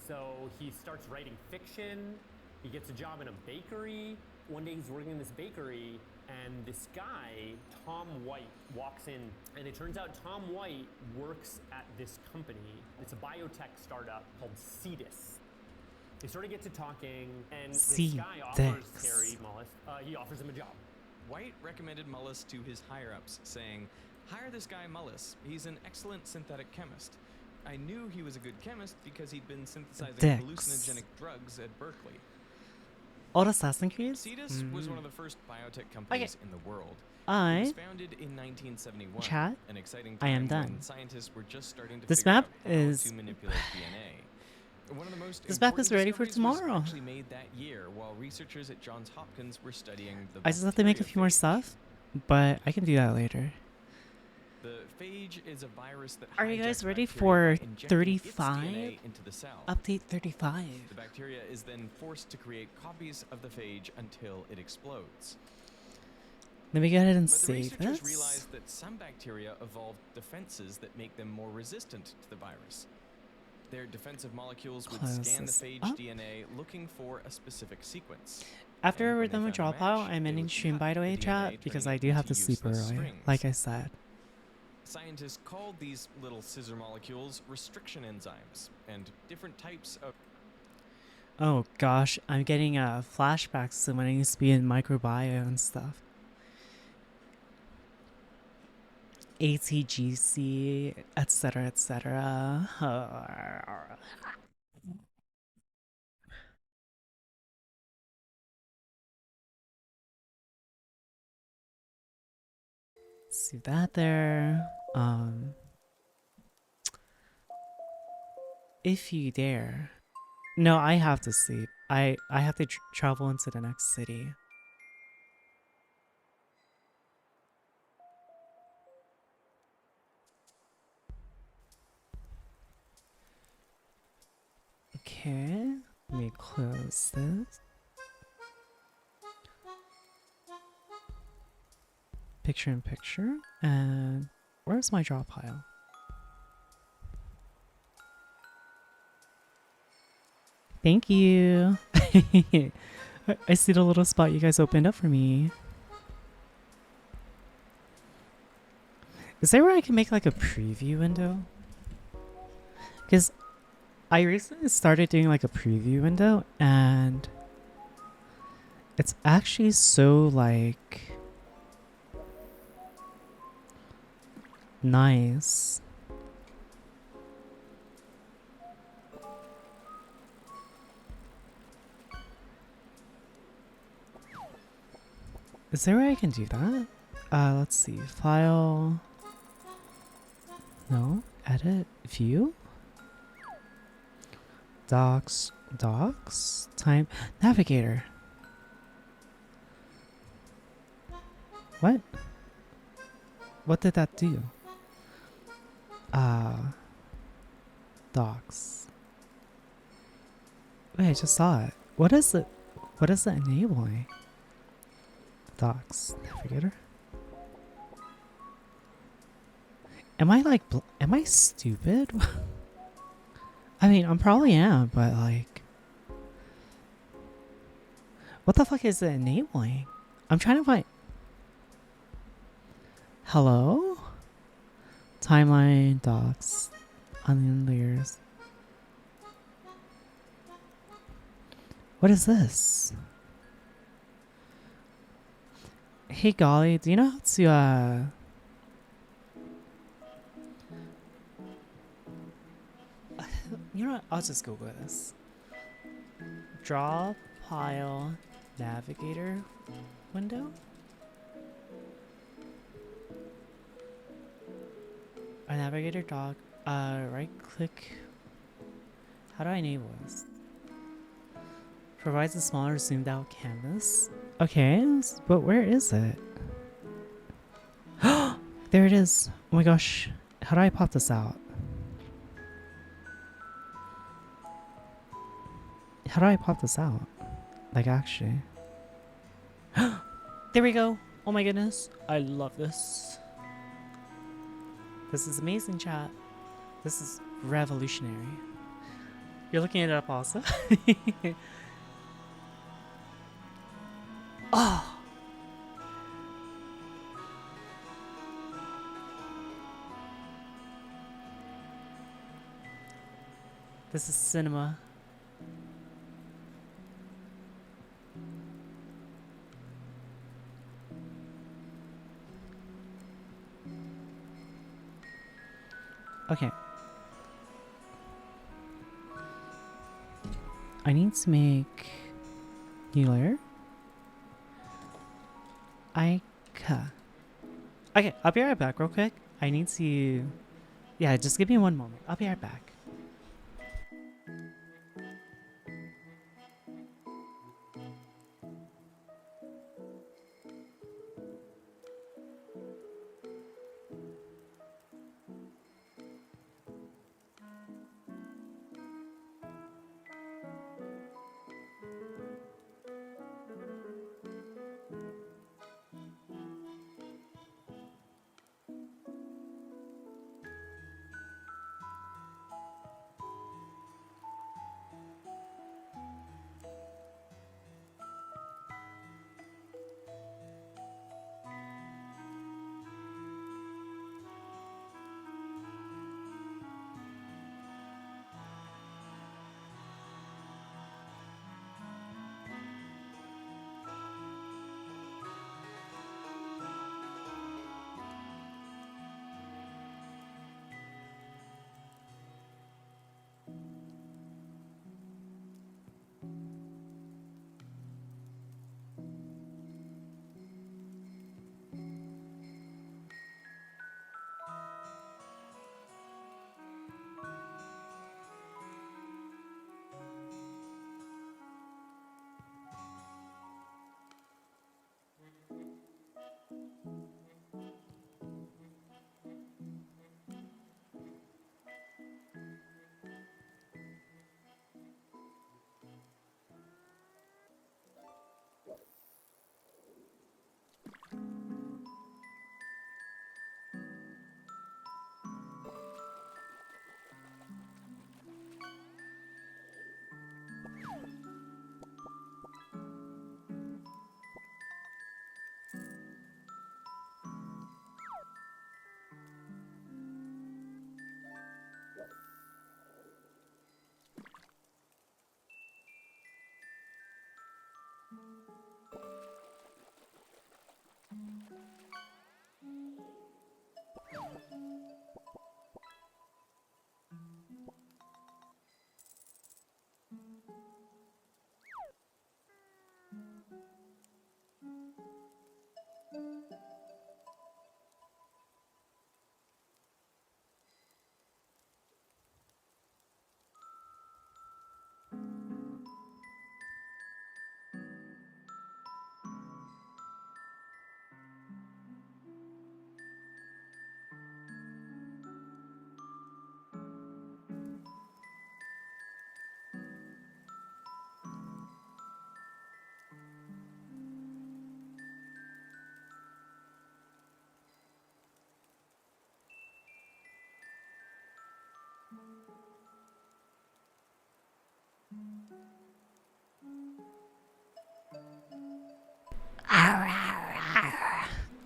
So he starts writing fiction. He gets a job in a bakery. One day he's working in this bakery, and this guy, Tom White, walks in, and it turns out Tom White works at this company. It's a biotech startup called Cetus. They sort of get to talking, and this guy offers Terry Mullis, he offers him a job. White recommended Mullis to his higher-ups, saying, "Hire this guy Mullis. He's an excellent synthetic chemist. I knew he was a good chemist because he'd been synthesizing hallucinogenic drugs at Berkeley." Old Assassin's Creed? Cetus was one of the first biotech companies in the world. It I was founded in 1971. Chat. An exciting I am time when done. scientists were just starting to This figure map out how is. to manipulate DNA. One of the most This map is important ready for discoveries was tomorrow. actually made that year while researchers at Johns Hopkins were studying the I just have to make a bacteria few more stuff, but I can do that later. The phage is a virus that Are you guys hijacks ready bacteria for by injecting its 35? DNA into the cell. Update 35. The bacteria is then forced to create copies of the phage until it explodes. Let me go ahead and But the save researchers this. realized that some bacteria evolved defenses that make them more resistant to the virus. Their defensive molecules would Close scan the this phage up. DNA looking for a specific sequence. After And we're when done they with found a Drawpile, match, I'm they ending would stream cut by the way, DNA, chat, because turning I it do have to into sleep useless early, strings. like I said. Scientists called these little scissor molecules restriction enzymes, and different types of Oh gosh, I'm getting flashbacks to when I used to be in microbiome and stuff. ATGC, etc., etc. See that there. If you dare. No, I have to sleep. I have to travel into the next city. Okay, let me close this. Picture in picture, and where's my draw pile? Thank you. I see the little spot you guys opened up for me. Is there where I can make like a preview window? Because I recently started doing like a preview window, and it's actually so like nice. Is there a way I can do that? Let's see. File. No. Edit. View. Docs. Docs. Time. Navigator. What? What did that do? Docs. Wait, I just saw it. What is it? What is it enabling? Docs. Navigator. Am I like, am I stupid? I mean, I probably am, but like, what the fuck is it enabling? I'm trying to find. Hello? Timeline, docs, onion layers. What is this? Hey Golly, do you know how to you know what? I'll just Google this. Drawpile navigator window? A navigator dock. Right click. How do I enable this? Provides a smaller zoomed out canvas. Okay, but where is it? There it is. Oh my gosh. How do I pop this out? How do I pop this out? Like actually. There we go. Oh my goodness. I love this. This is amazing, chat. This is revolutionary. You're looking it up also. Oh. This is cinema. Okay. I need to make new layer. Okay, I'll be right back real quick. I need to... Yeah, just give me one moment. I'll be right back.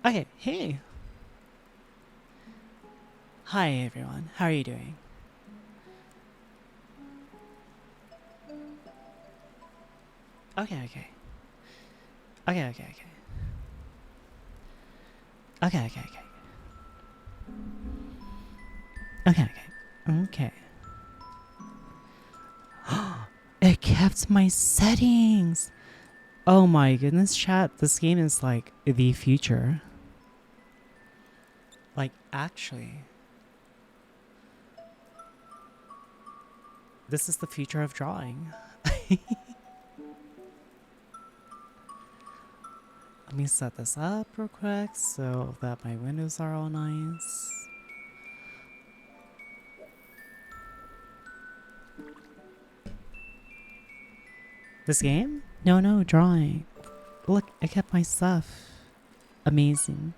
Okay, hey. Hi everyone, how are you doing? Okay, okay. Okay, okay, okay. Okay, okay, okay. Okay, okay. Okay. It kept my settings! Oh my goodness, chat. This game is like the future. Like, actually. This is the future of drawing. Let me set this up real quick so that my windows are all nice. This game? No, no, drawing. Look, I kept my stuff. Amazing.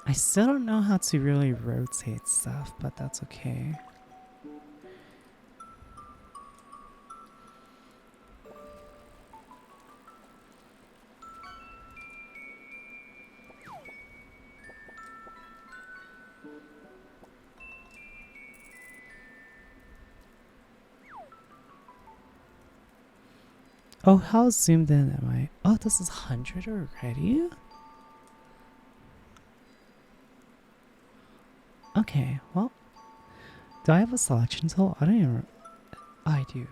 I still don't know how to really rotate stuff, but that's okay. Oh, how zoomed in am I? Oh, this is 100 already? Okay, well. Do I have a selection tool? I don't even... Oh, I do.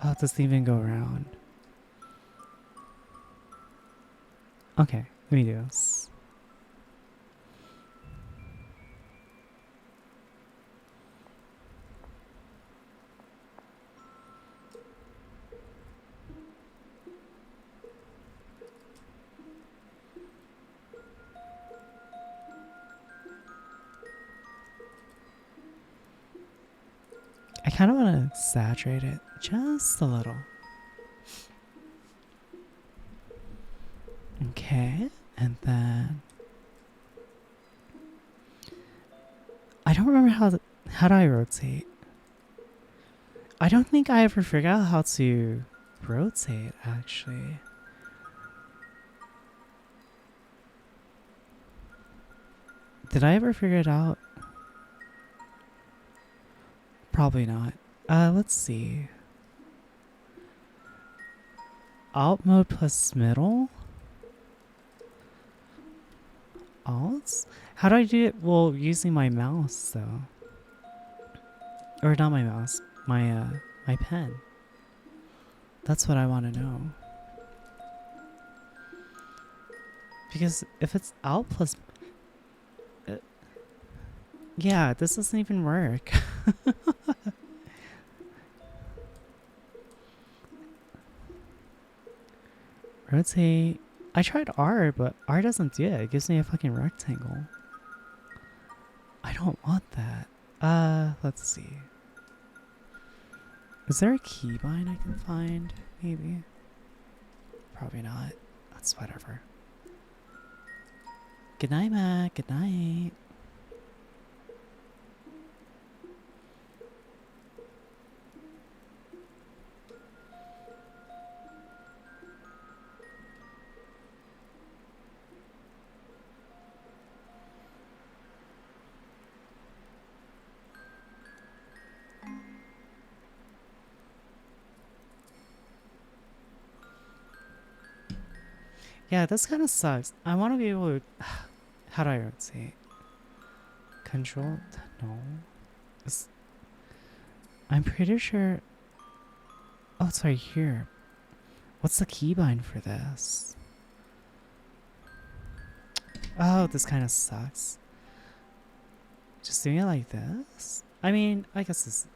Oh, it doesn't even go around. Okay, let me do this. I kind of want to saturate it just a little. Okay, and then I don't remember how do I rotate. I don't think I ever figured out how to rotate actually. Did I ever figure it out? Probably not. Let's see. Alt mode plus middle? Alt? How do I do it? Well, using my mouse though. Or not my mouse. My pen. That's what I want to know. Because if it's alt plus... yeah, this doesn't even work. Rotate. I tried R, but R doesn't do it. It gives me a fucking rectangle. I don't want that. Let's see. Is there a keybind I can find? Maybe. Probably not. That's whatever. Good night, Matt. Good night. Yeah, this kind of sucks. I want to be able to... How do I rotate? Control? No. I'm pretty sure... Oh, it's right here. What's the keybind for this? Oh, this kind of sucks. Just doing it like this? I mean, I guess this...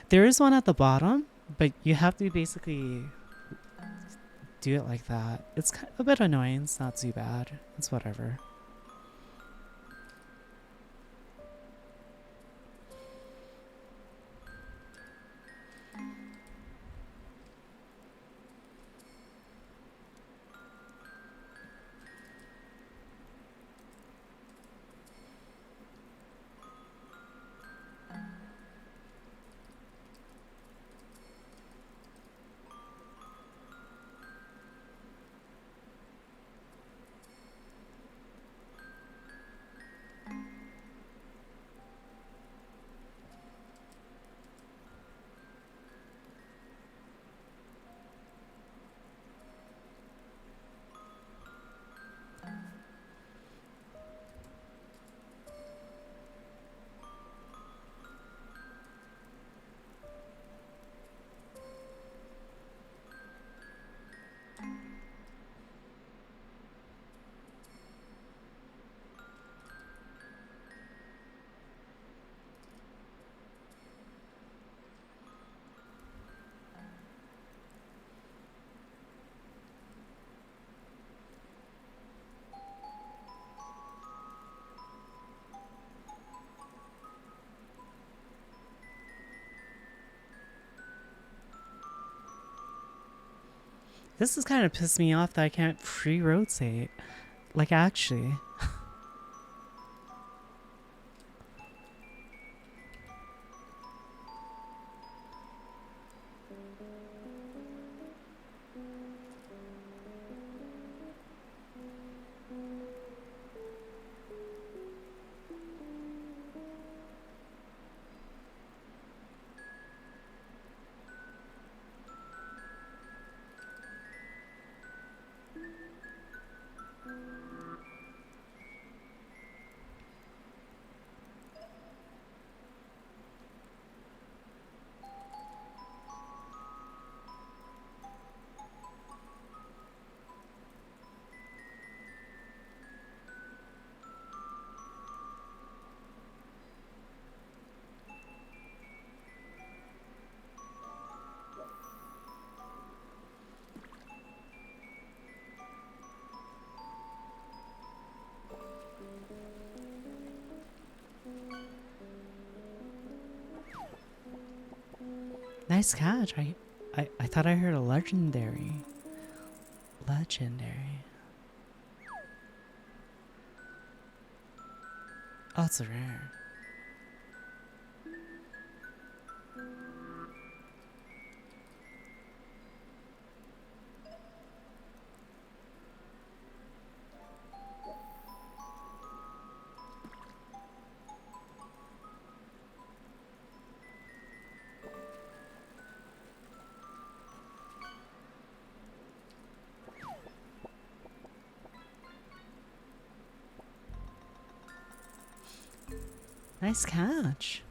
There is one at the bottom, but you have to basically do it like that. It's a bit annoying. It's not too bad. It's whatever. This is kind of pissed me off that I can't free rotate. Like, actually. Nice catch. I thought I heard a legendary. Legendary. Oh, it's a rare. Nice catch.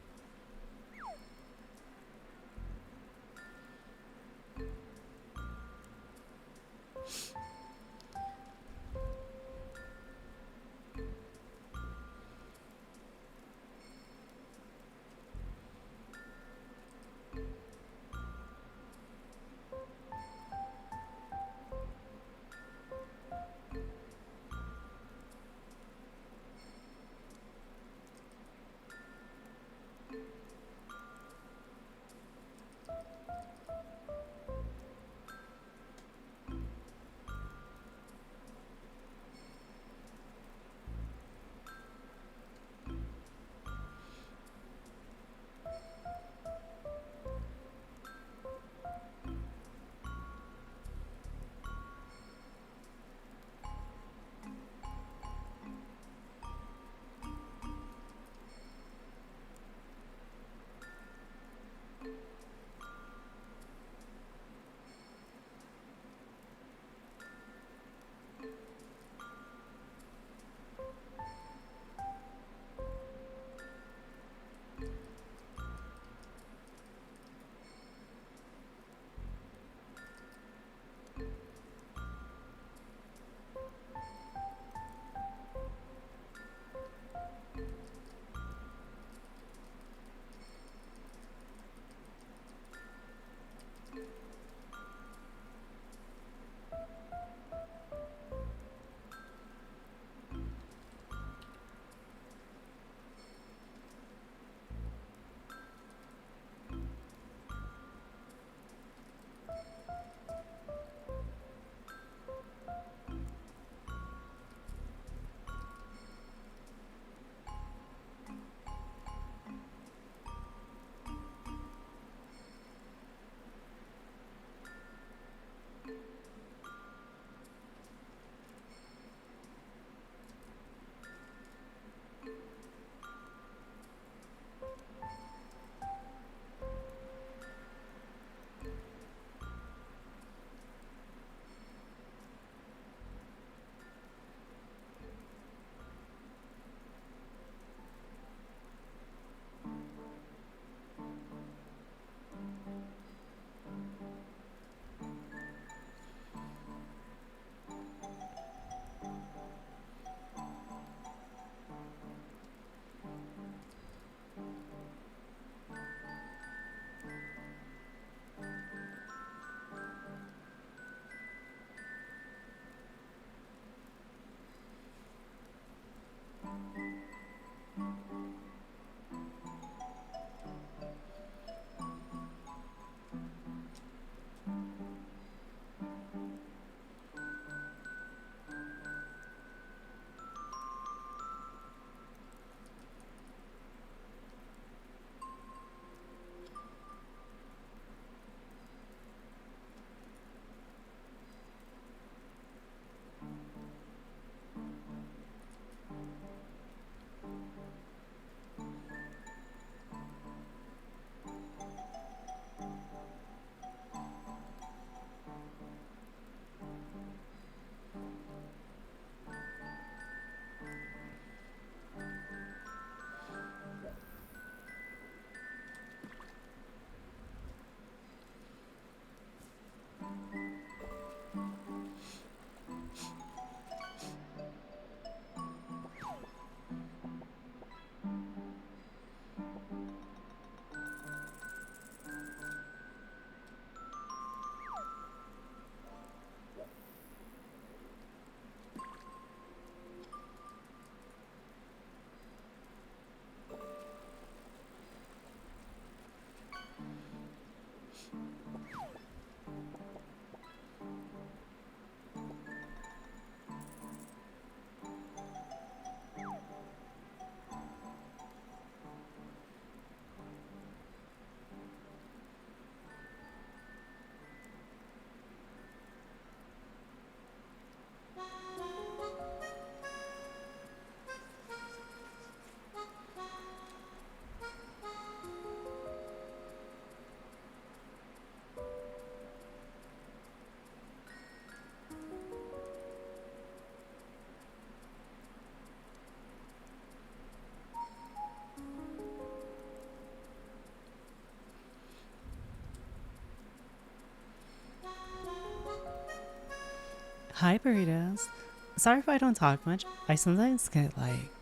Hi, burritos. Sorry if I don't talk much. I sometimes get like,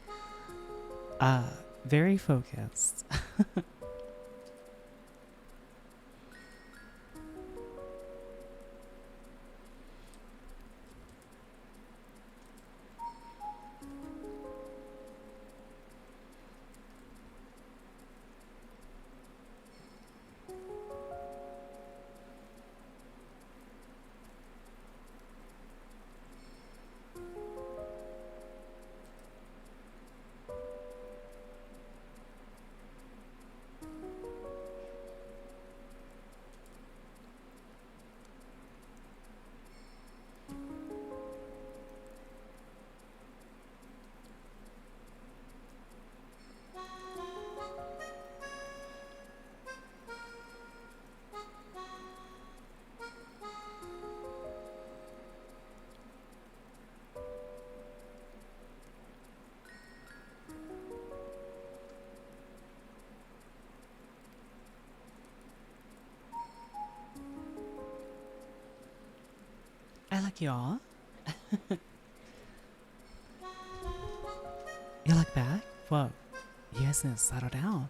very focused. I like y'all. You look back? Whoa. You guys need to settle down.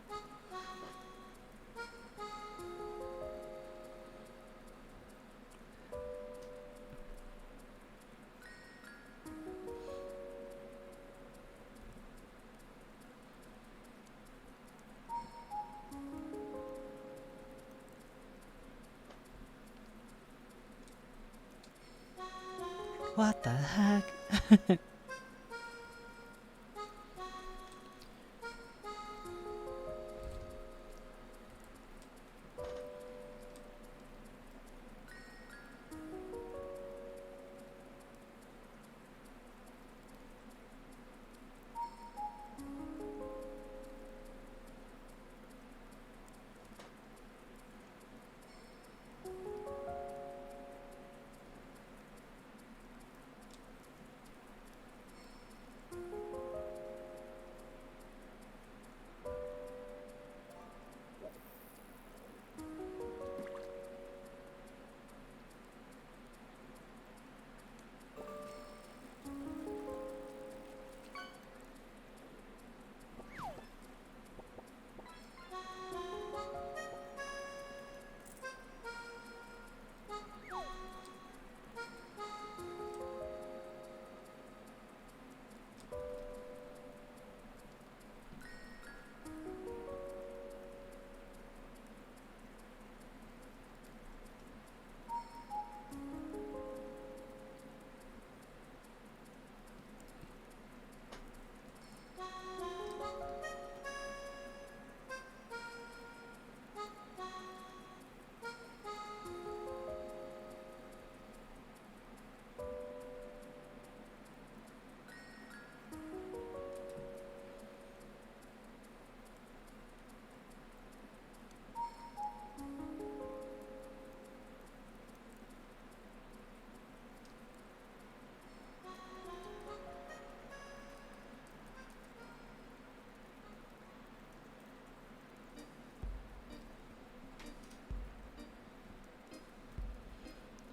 What the heck?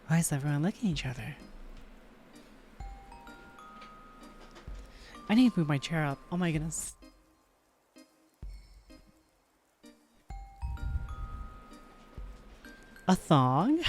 Why is everyone looking at each other? I need to move my chair up. Oh my goodness. A thong?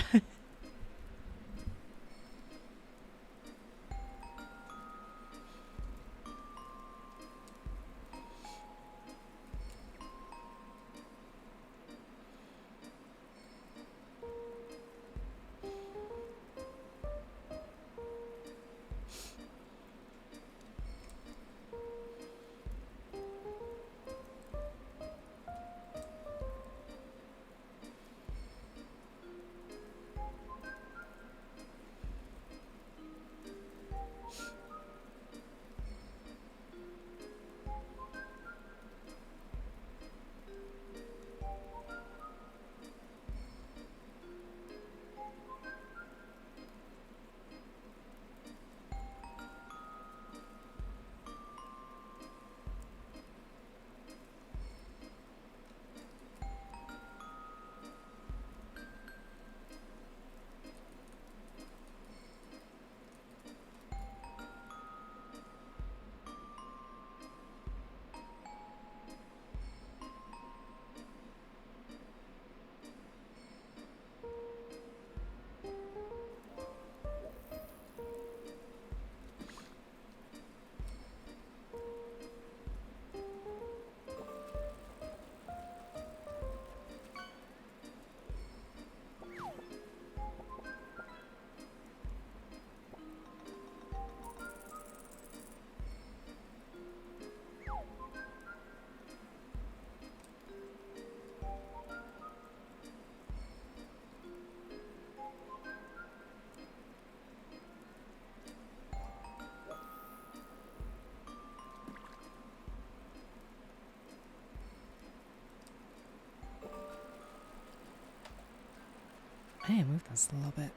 I move this a little bit?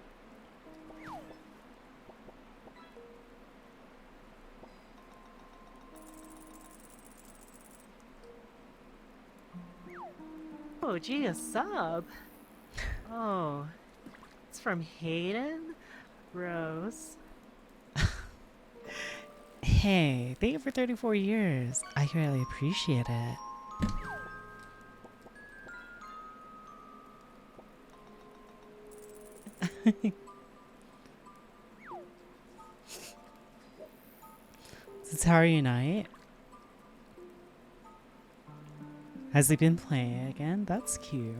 Oh, gee, a sub. Oh, it's from Hayden? Rose. Hey, thank you for 34 years. I really appreciate it. Is this how you unite? Has he been playing again? That's cute.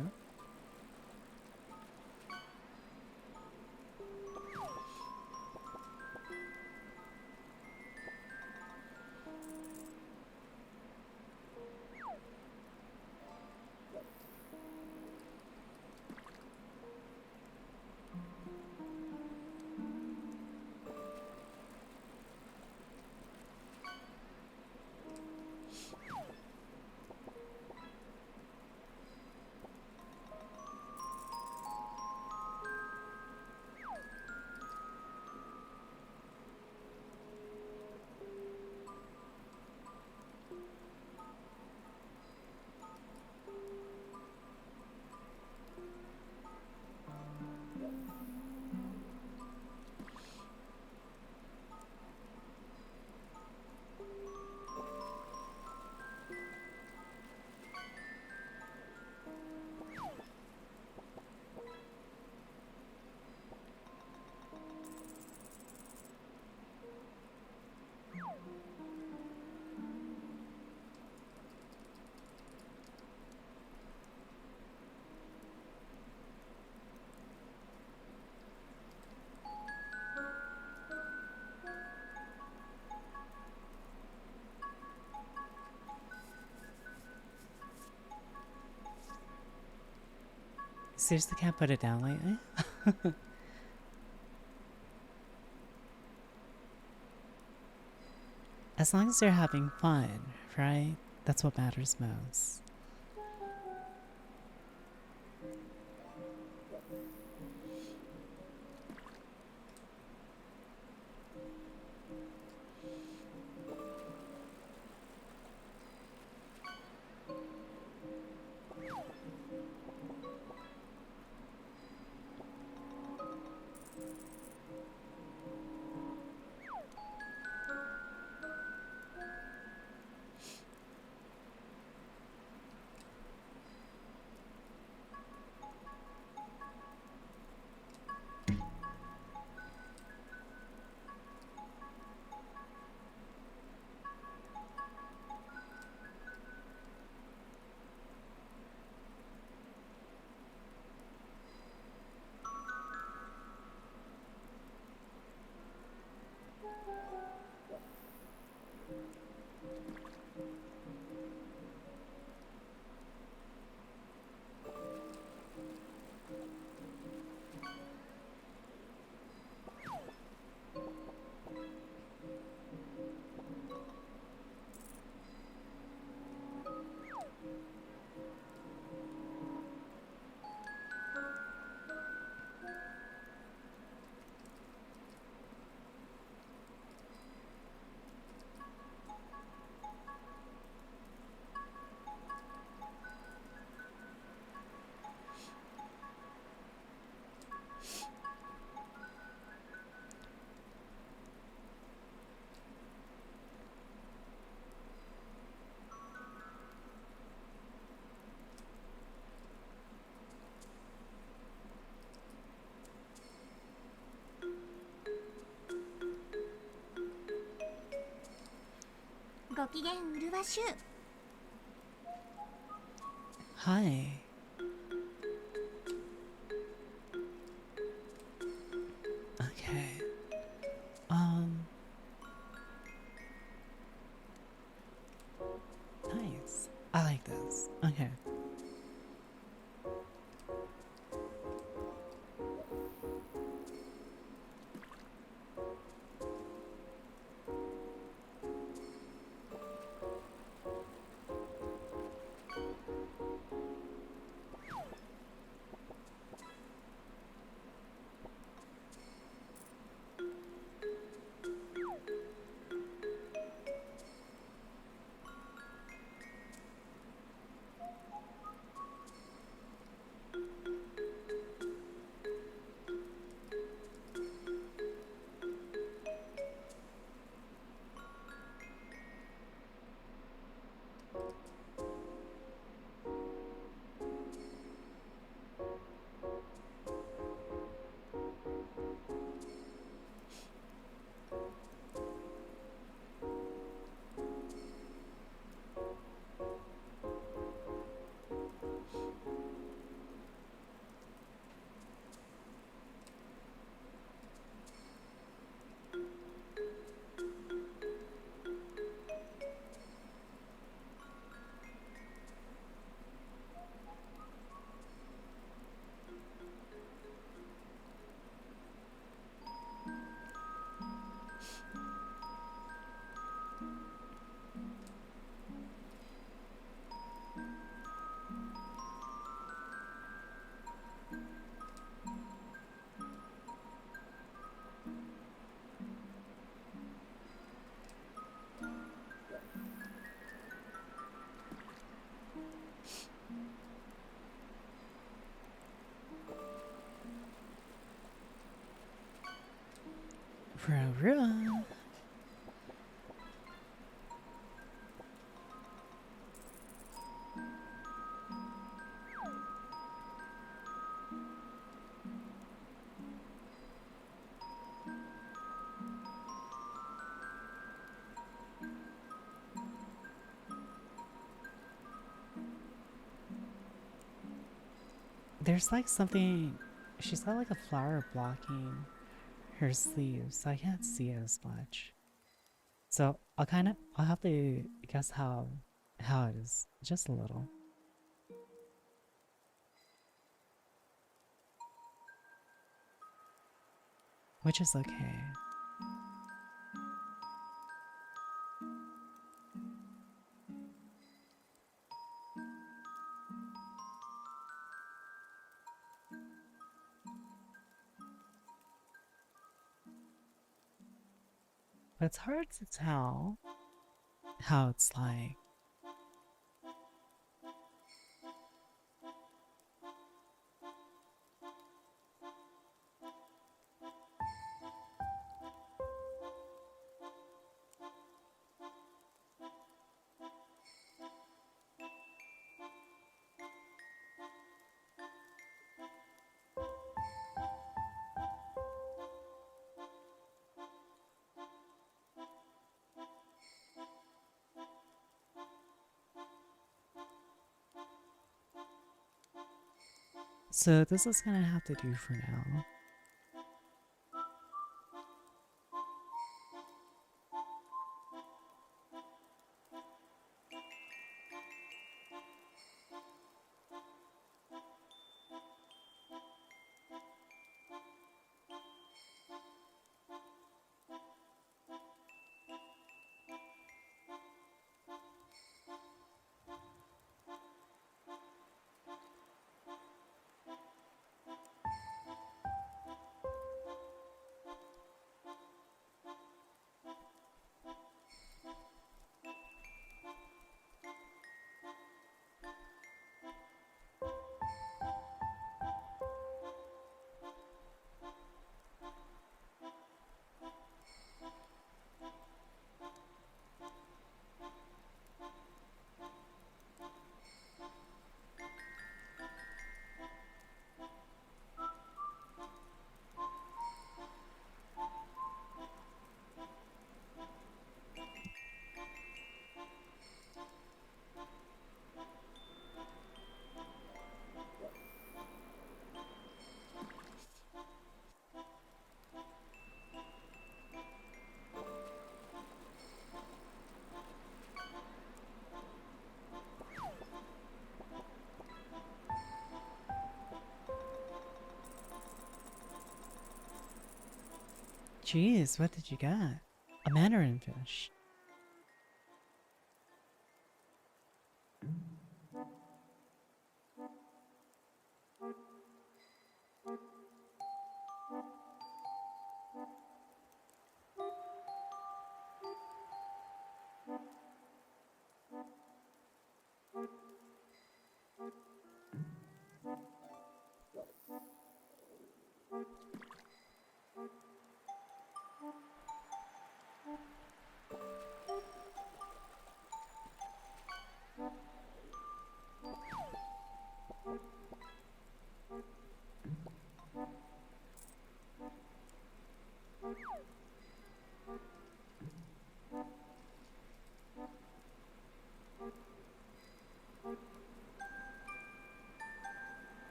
Seriously can't put it down lately? As long as you're having fun, right? That's what matters most. Hi. Okay. Nice. I like this. Okay. Run. There's like something. She's got like a flower blocking her sleeves, so I can't see it as much. So I'll have to guess how it is just a little. Which is okay. But it's hard to tell how it's like. So this is gonna have to do for now. Jeez, what did you get? A mandarin fish.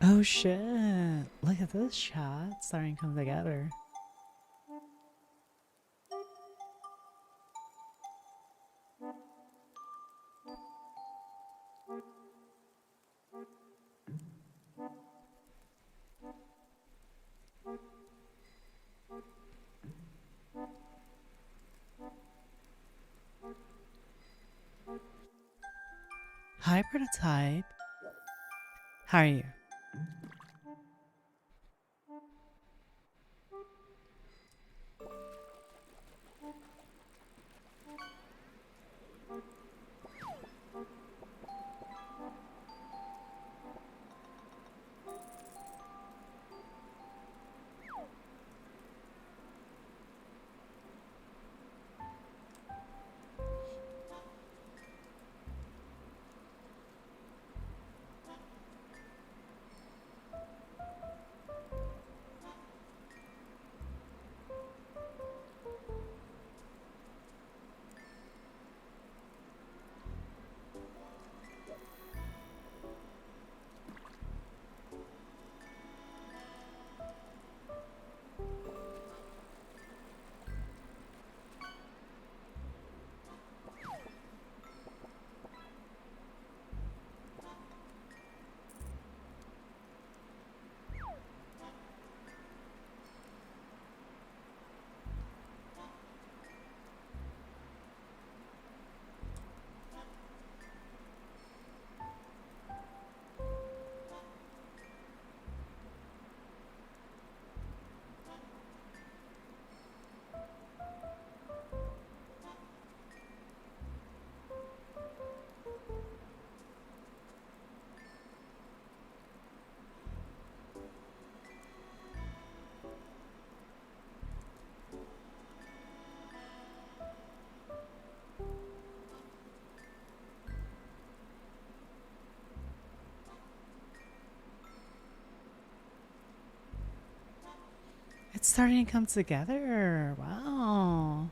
Oh shit! Look at this shot starting to come together. Hi, prototype. How are you? It's starting to come together. Wow.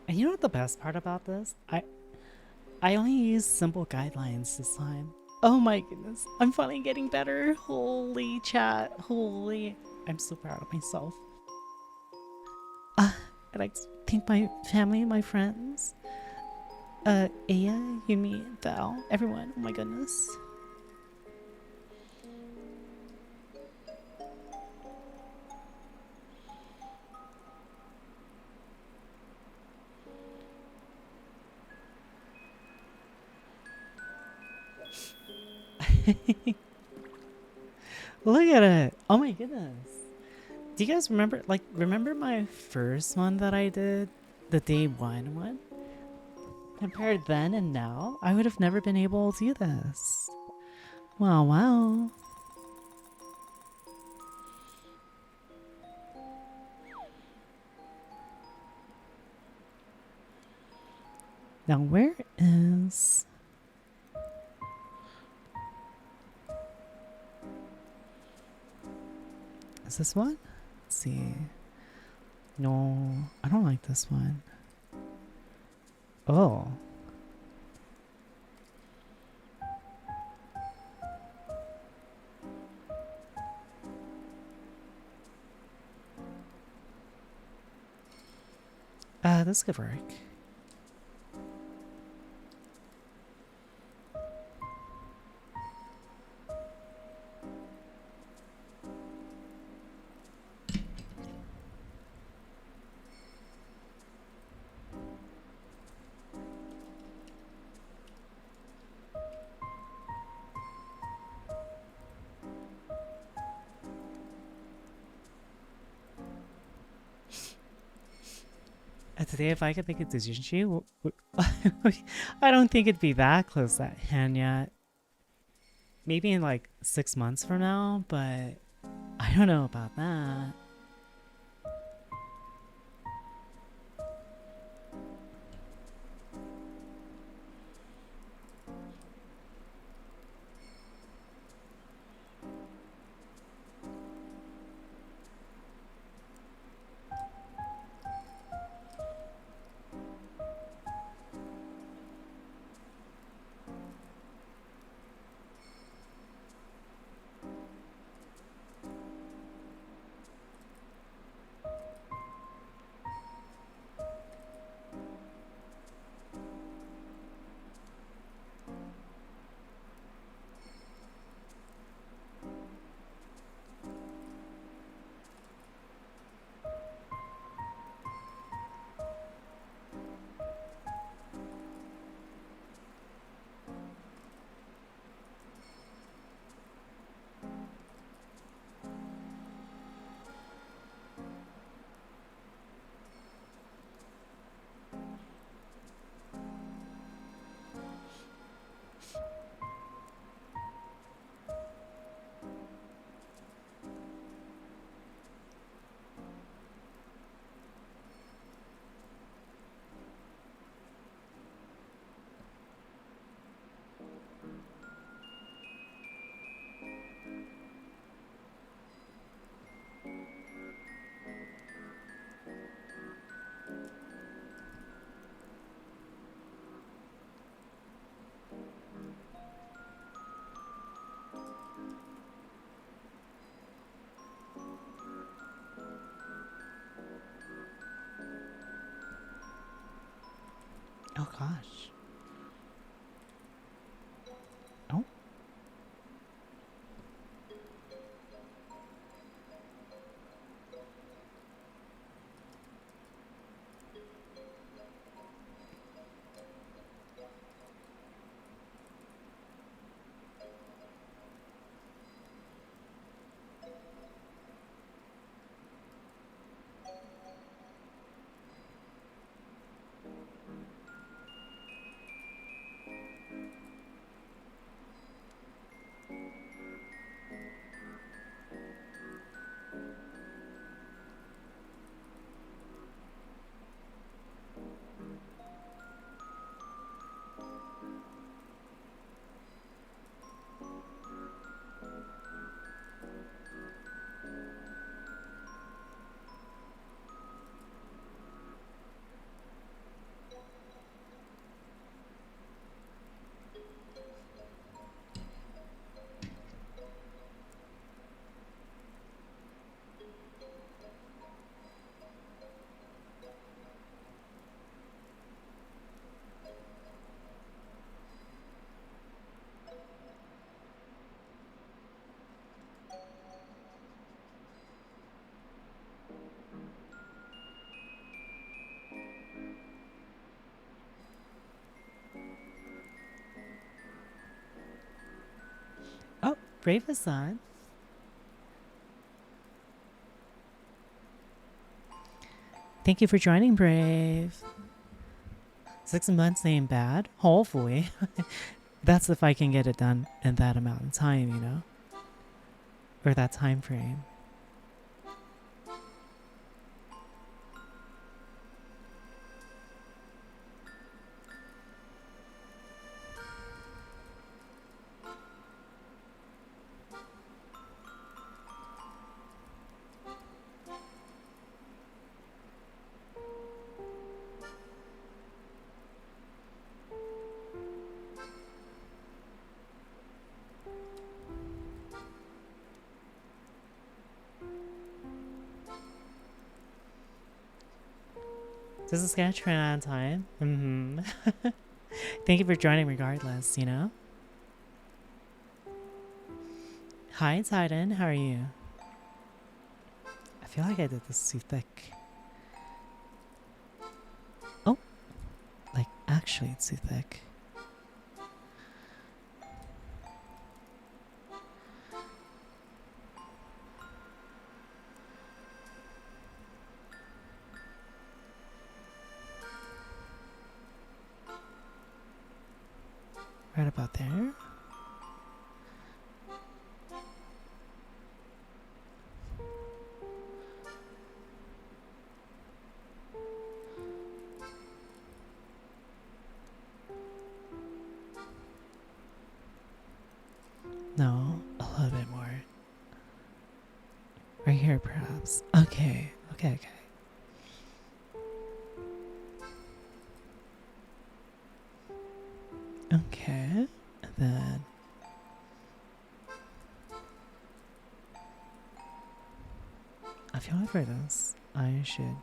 And you know what the best part about this? I only used simple guidelines this time. Oh my goodness. I'm finally getting better. Holy chat. Holy. I'm so proud of myself. I'd like to thank my family, my friends. Aya, Yumi, Val, everyone. Oh my goodness. Look at it. Oh my goodness. Do you guys remember my first one that I did? The day one? Compared then and now, I would have never been able to do this. Wow, wow. Now where is... Is this one? Let's see. No, I don't like this one. Oh. This could work. Today, if I could make a decision, I don't think it'd be that close to that hand yet. Maybe in like 6 months from now, but I don't know about that. Oh gosh. Oh. Brave is that. Thank you for joining, Brave. 6 months ain't bad. Hopefully. That's if I can get it done in that amount of time, you know? Or that time frame. Does the sketch run out of time? Mm-hmm. Thank you for joining regardless, you know? Hi, Titan. How are you? I feel like I did this too thick. Oh! Like, actually, it's too thick. Right about there. No, a little bit more. Right here, perhaps. Okay, okay, okay. Okay, and then... I feel like for this, I should...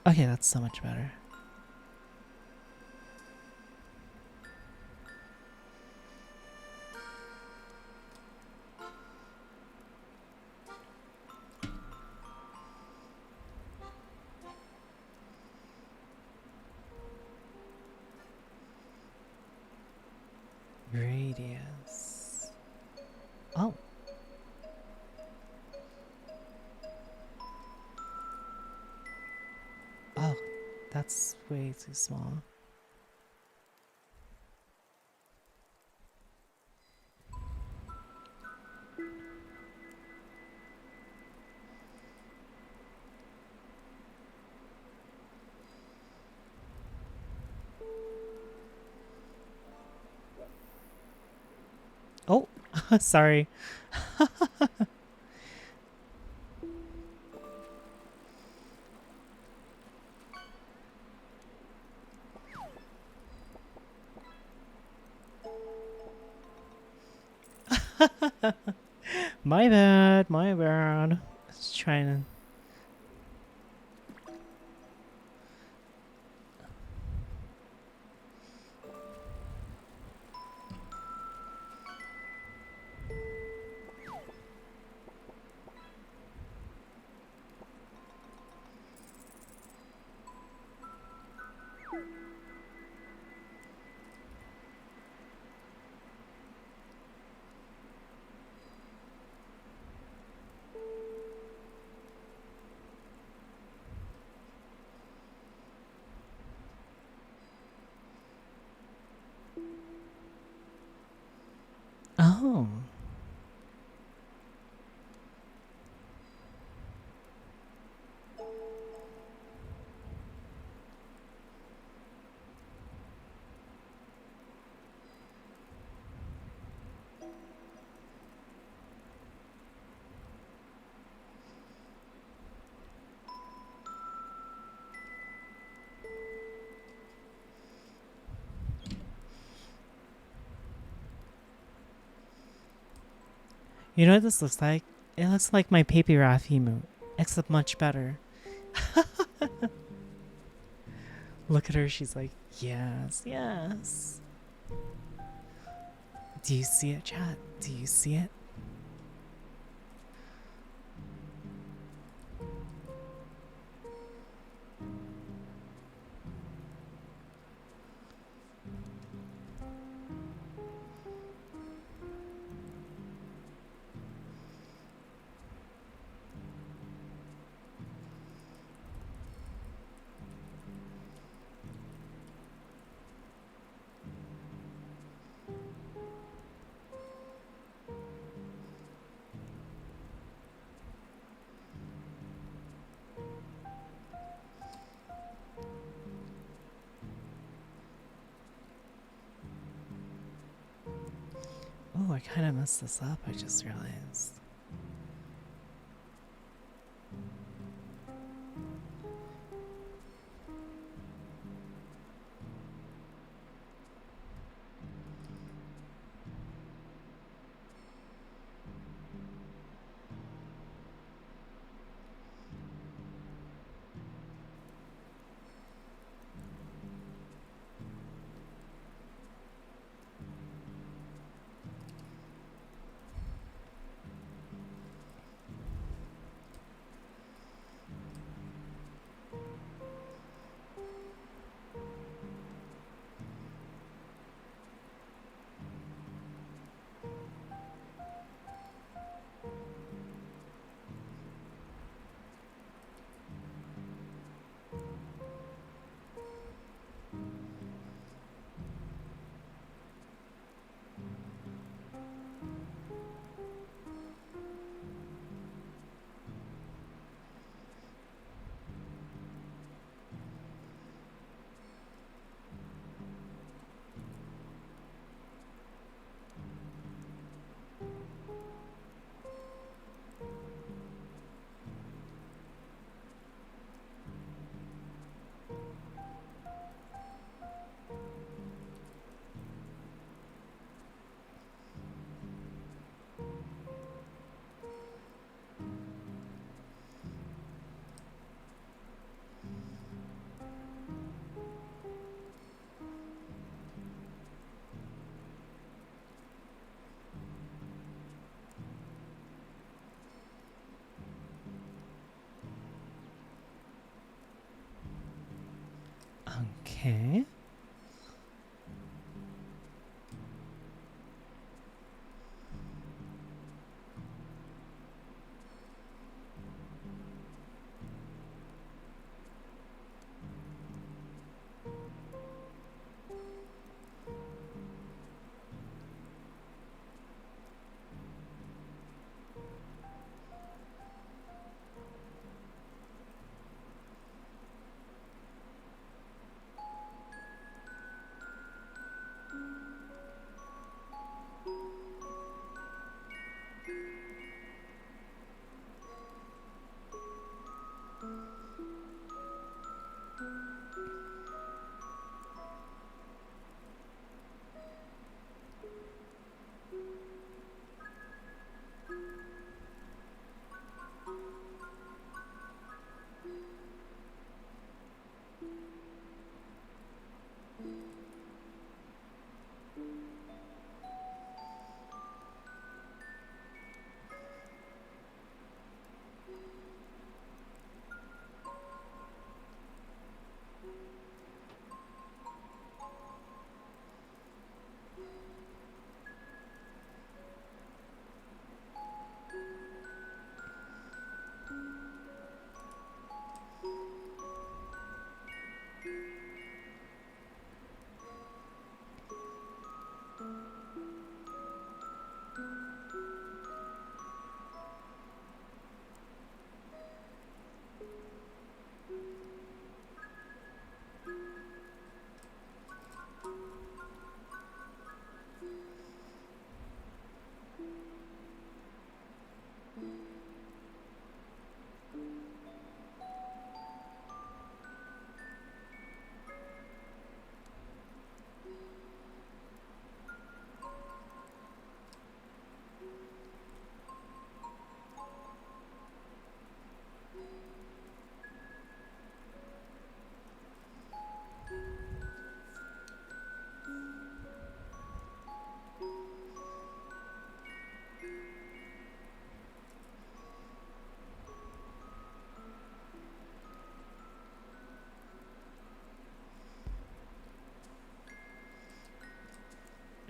Okay, that's so much better. Radius. Oh. Oh, that's way too small. Oh, sorry. My bad, my bad. Just trying to... Oh. You know what this looks like? It looks like my Paper Raph emote, except much better. Look at her, she's like, yes, yes. Do you see it, chat? Do you see it? Oh, I kind of messed this up. I just realized. Okay.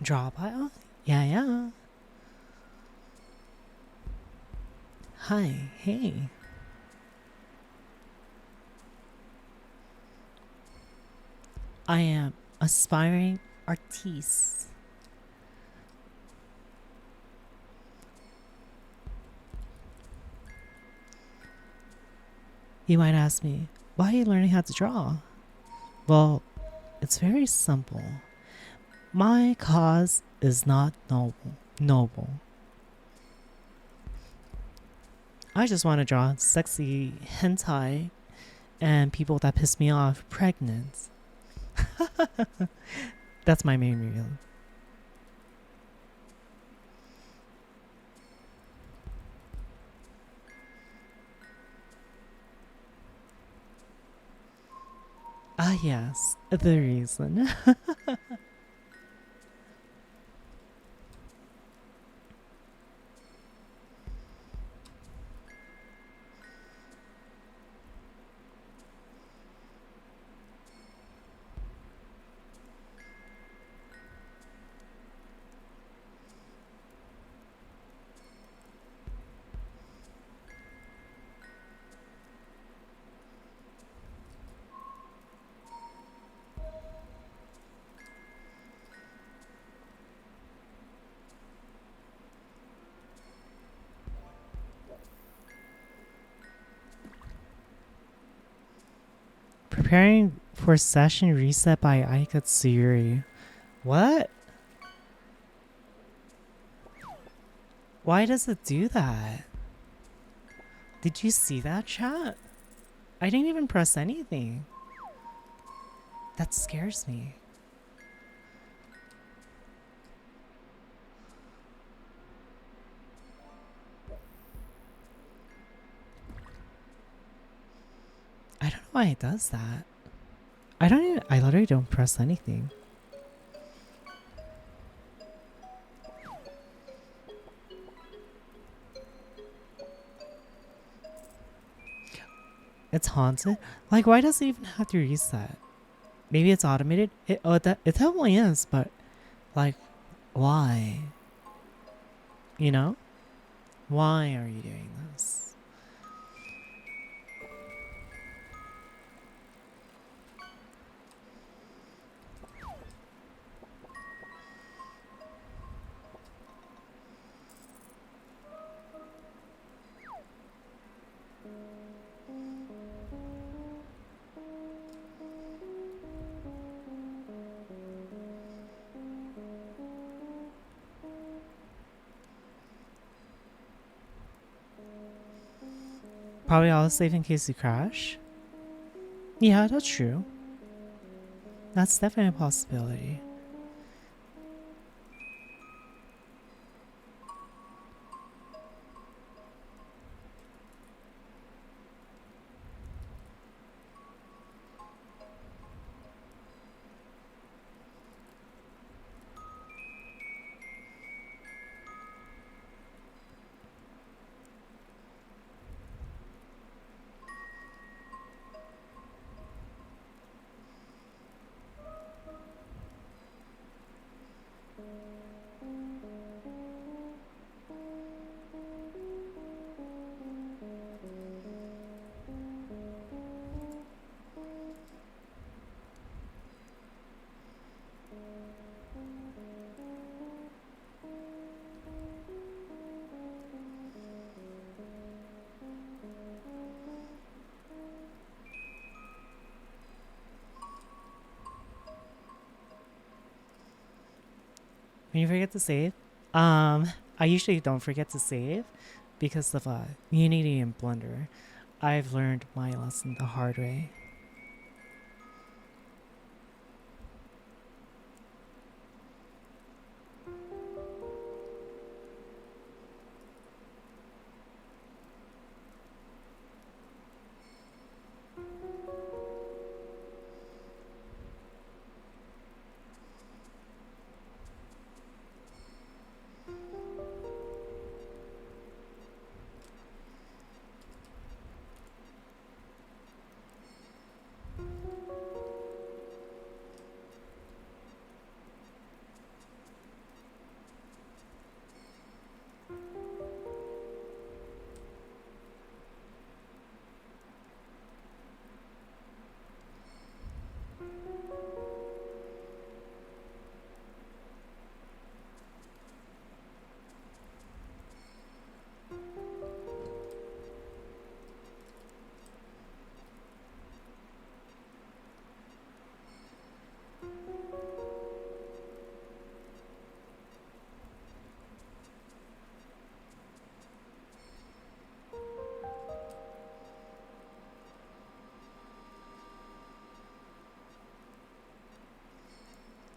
Drawpile? Yeah, yeah. Hi, hey. I am aspiring artiste. You might ask me, why are you learning how to draw? Well, it's very simple. My cause is not noble, noble. I just want to draw sexy hentai and people that piss me off pregnant. That's my main reason. Ah, yes, the reason. Preparing for session reset by Aikatsuri. What? Why does it do that? Did you see that, chat? I didn't even press anything. That scares me. I don't know why it does that. I literally don't press anything. It's haunted? Like, why does it even have to reset? Maybe it's automated? It definitely is, but, like, why? You know? Why are you doing this? Probably all safe in case you crash. Yeah, that's true. That's definitely a possibility. When you forget to save, I usually don't forget to save because of Unity and Blender. I've learned my lesson the hard way.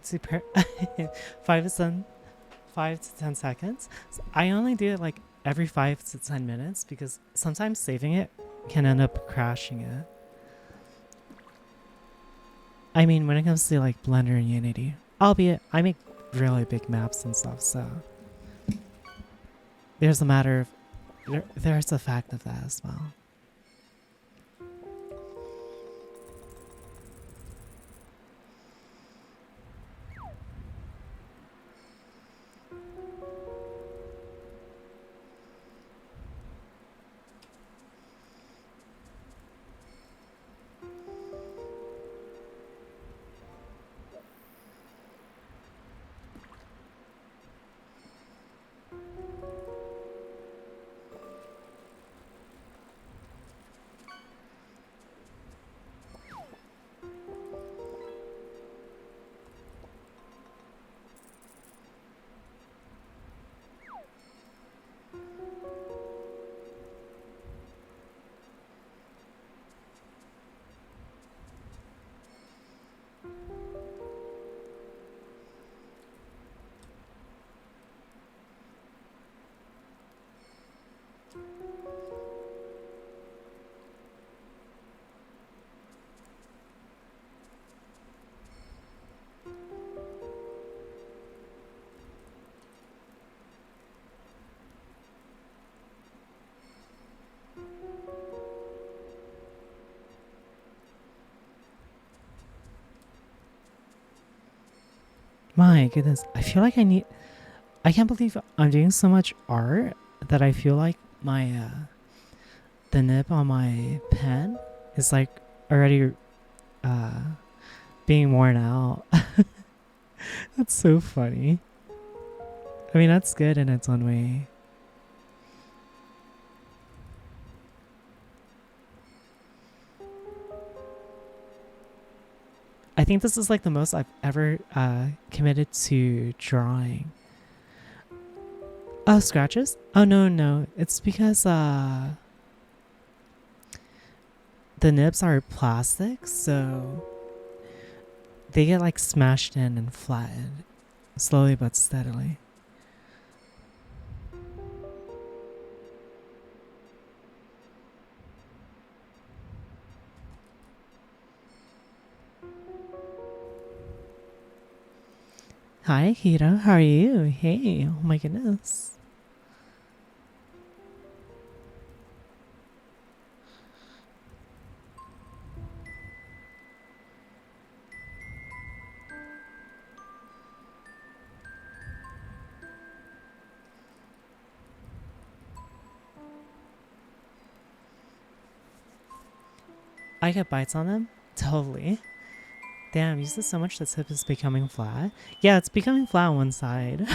to 5 to 10 seconds. So I only do it like every 5 to 10 minutes because sometimes saving it can end up crashing it. I mean, when it comes to like Blender and Unity, albeit I make really big maps and stuff, so there's a matter of there's a fact of that as well. My goodness, I feel like I can't believe I'm doing so much art that I feel like my the nib on my pen is like already being worn out. That's so funny. I mean, that's good in its own way. I think this is like the most I've ever committed to drawing. Oh, scratches? Oh, no. It's because the nibs are plastic, so they get like smashed in and flattened slowly but steadily. Hi, Kira. How are you? Hey, oh my goodness. I get bites on them? Totally. Damn, use this so much the tip is becoming flat. Yeah, it's becoming flat on one side.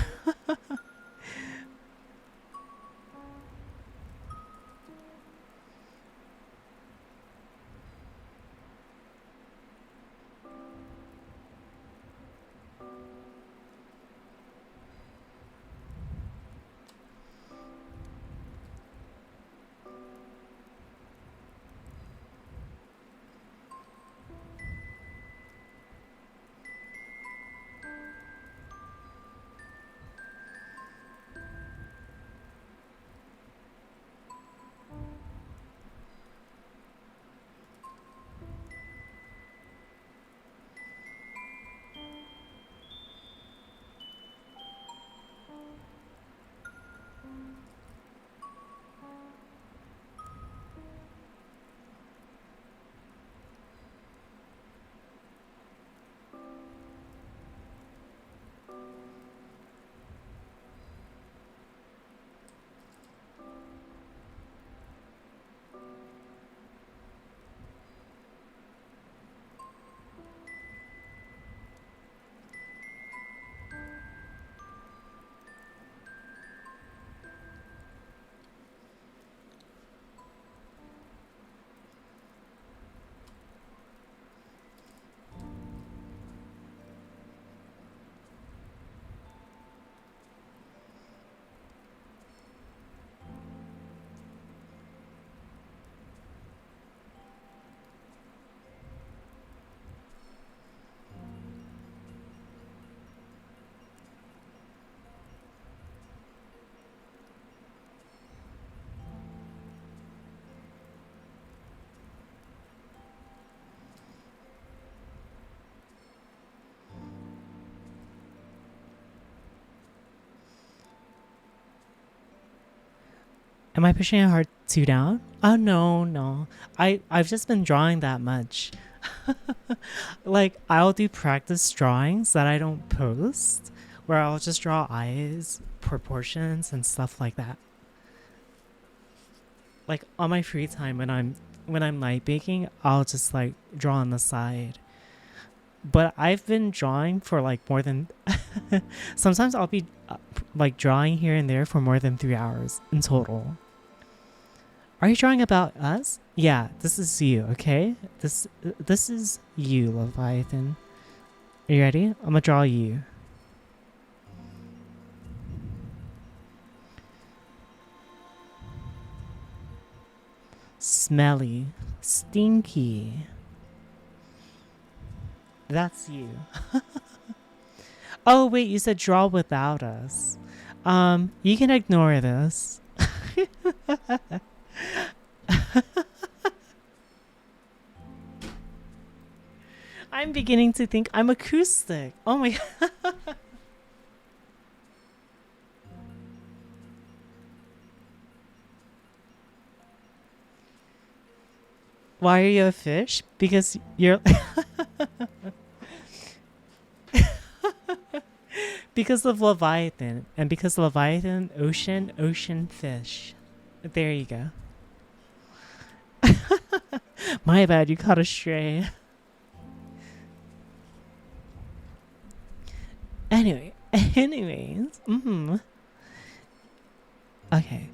Am I pushing it hard too down? Oh no, no. I've just been drawing that much. Like I'll do practice drawings that I don't post, where I'll just draw eyes, proportions, and stuff like that. Like on my free time when I'm light baking, I'll just like draw on the side. But I've been drawing for like more than sometimes I'll be like drawing here and there for more than 3 hours in total. Are you drawing about us? Yeah, this is you, okay? This is you, Leviathan. Are you ready? I'm gonna draw you. Smelly. Stinky. That's you. Oh, wait, you said draw without us. You can ignore this. I'm beginning to think I'm acoustic. Oh my god. Why are you a fish? Because you're because of Leviathan, and because Leviathan, ocean fish. There you go. My bad, you caught a stray. Anyways, okay.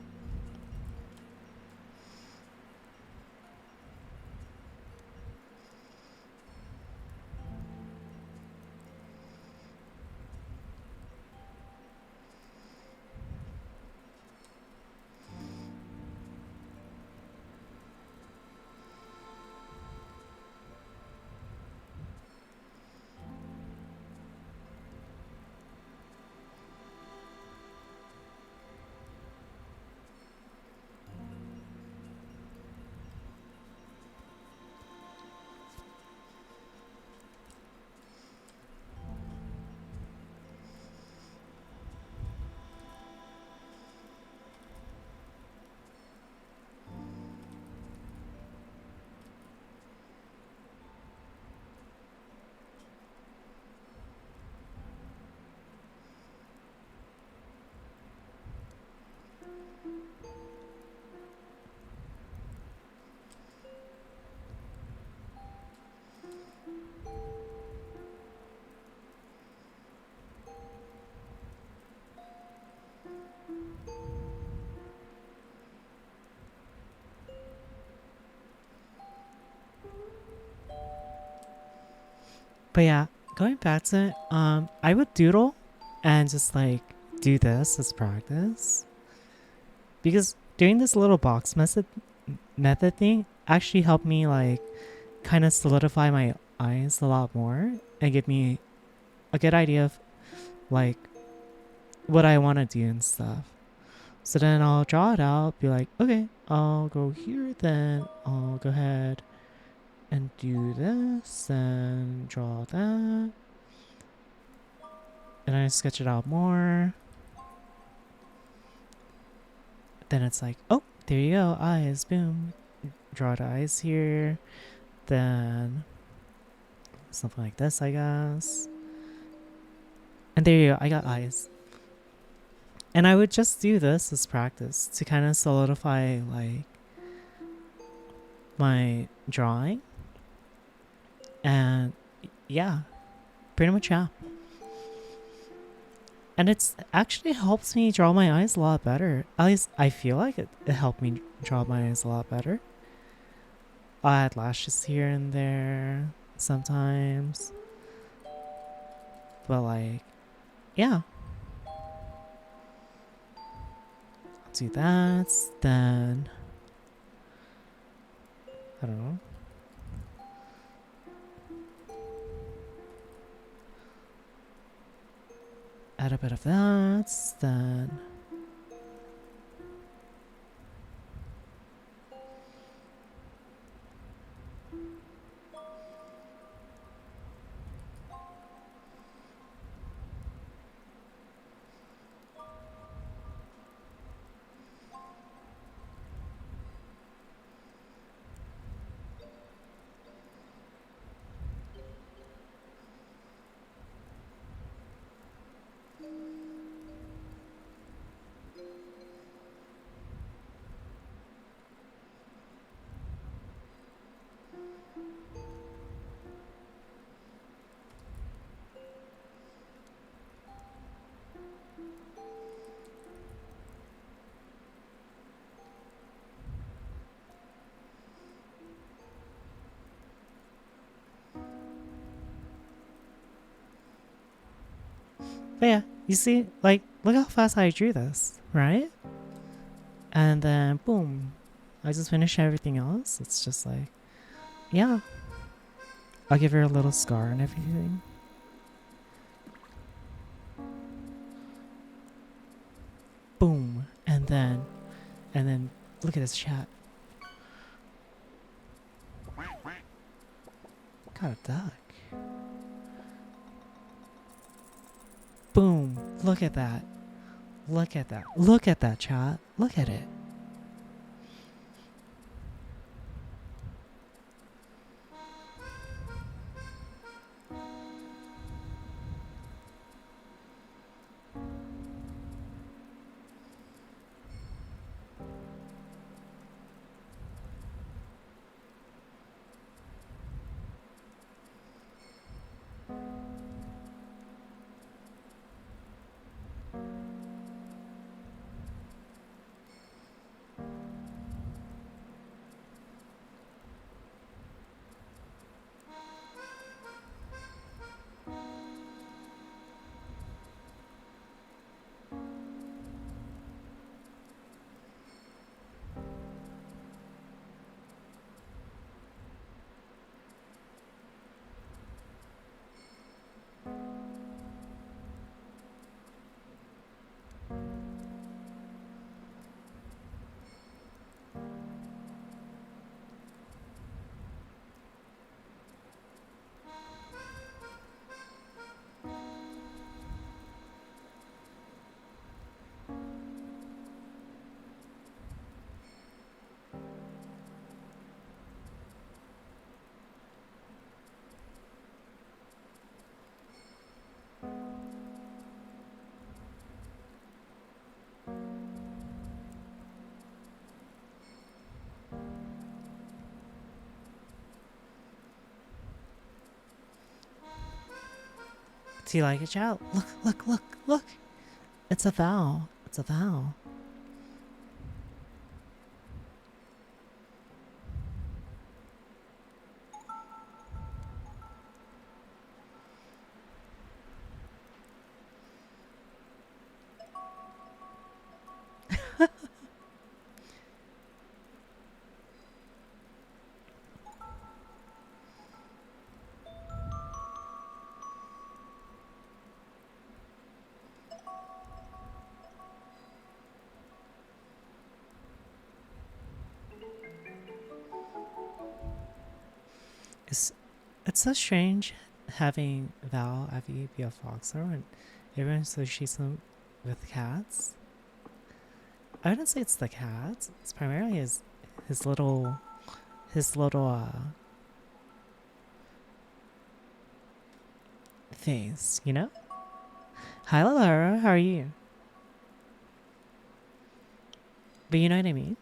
But yeah, going back to it, I would doodle and just like do this as practice. Because doing this little box method thing actually helped me like kind of solidify my eyes a lot more and give me a good idea of like what I want to do and stuff. So then I'll draw it out, be like, okay, I'll go here, then I'll go ahead and do this and draw that. And I sketch it out more. Then it's like, oh, there you go, eyes, boom. Draw the eyes here. Then something like this, I guess. And there you go, I got eyes. And I would just do this as practice to kind of solidify like my drawing. And yeah, pretty much yeah. And it's actually helps me draw my eyes a lot better. At least I feel like it helped me draw my eyes a lot better. I'll add lashes here and there sometimes. But like, yeah. I'll do that, then I don't know. Add a bit of that, then But yeah, you see, like, look how fast I drew this, right? And then, boom. I just finished everything else. It's just like, yeah. I'll give her a little scar and everything. Boom. And then, look at this chat. Got a duck. Boom. Look at that. Look at that. Look at that, chat. Look at it. Do you like it, child? Look, look, look, look. It's a vowel. It's a vowel. It's so strange having Val Avi be a foxer and everyone associates him with cats. I wouldn't say it's the cats. It's primarily his little face, you know? Hi Laura, how are you? But you know what I mean?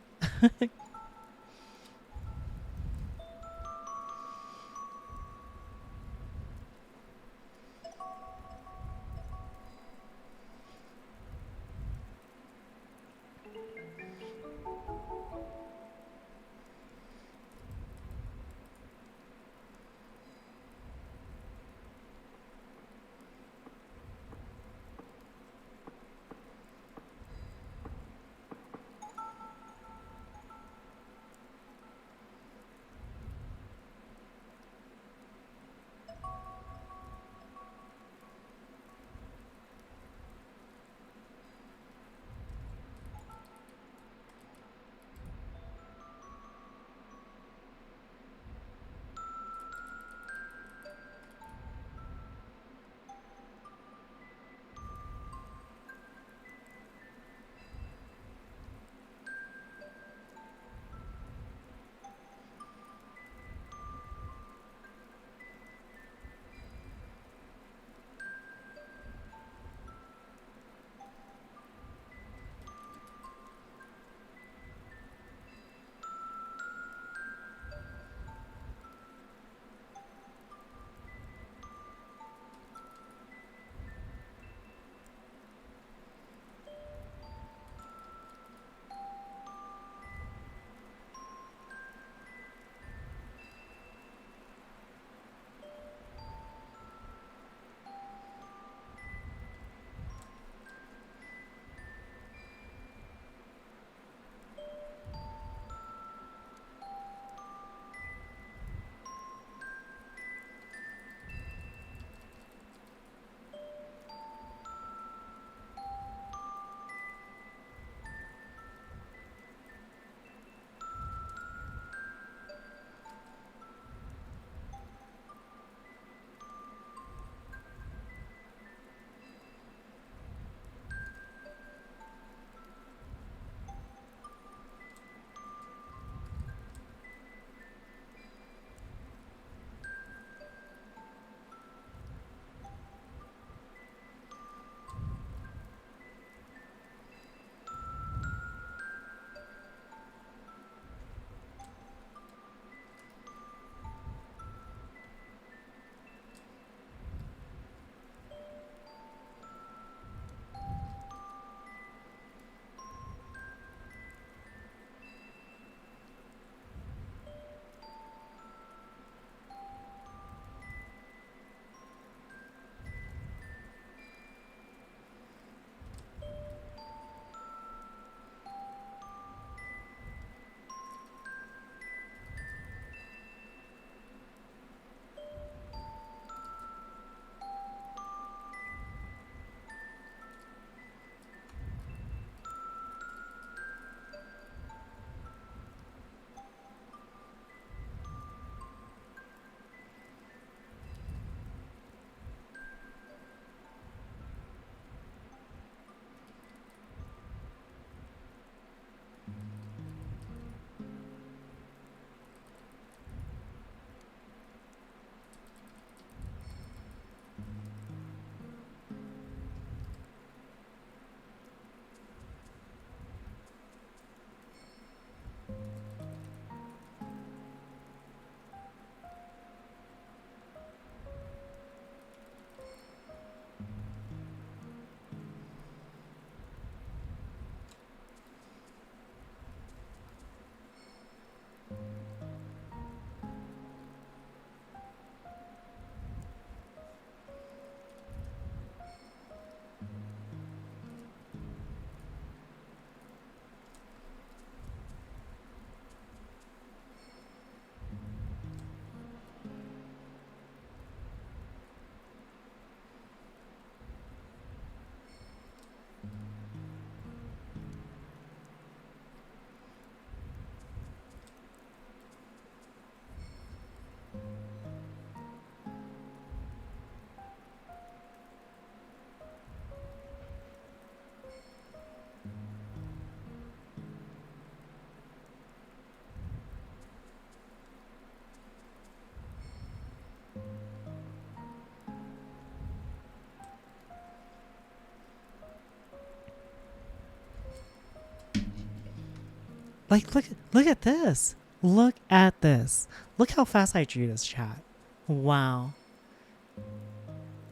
Like, look at this. Look at this. Look how fast I drew this, chat. Wow.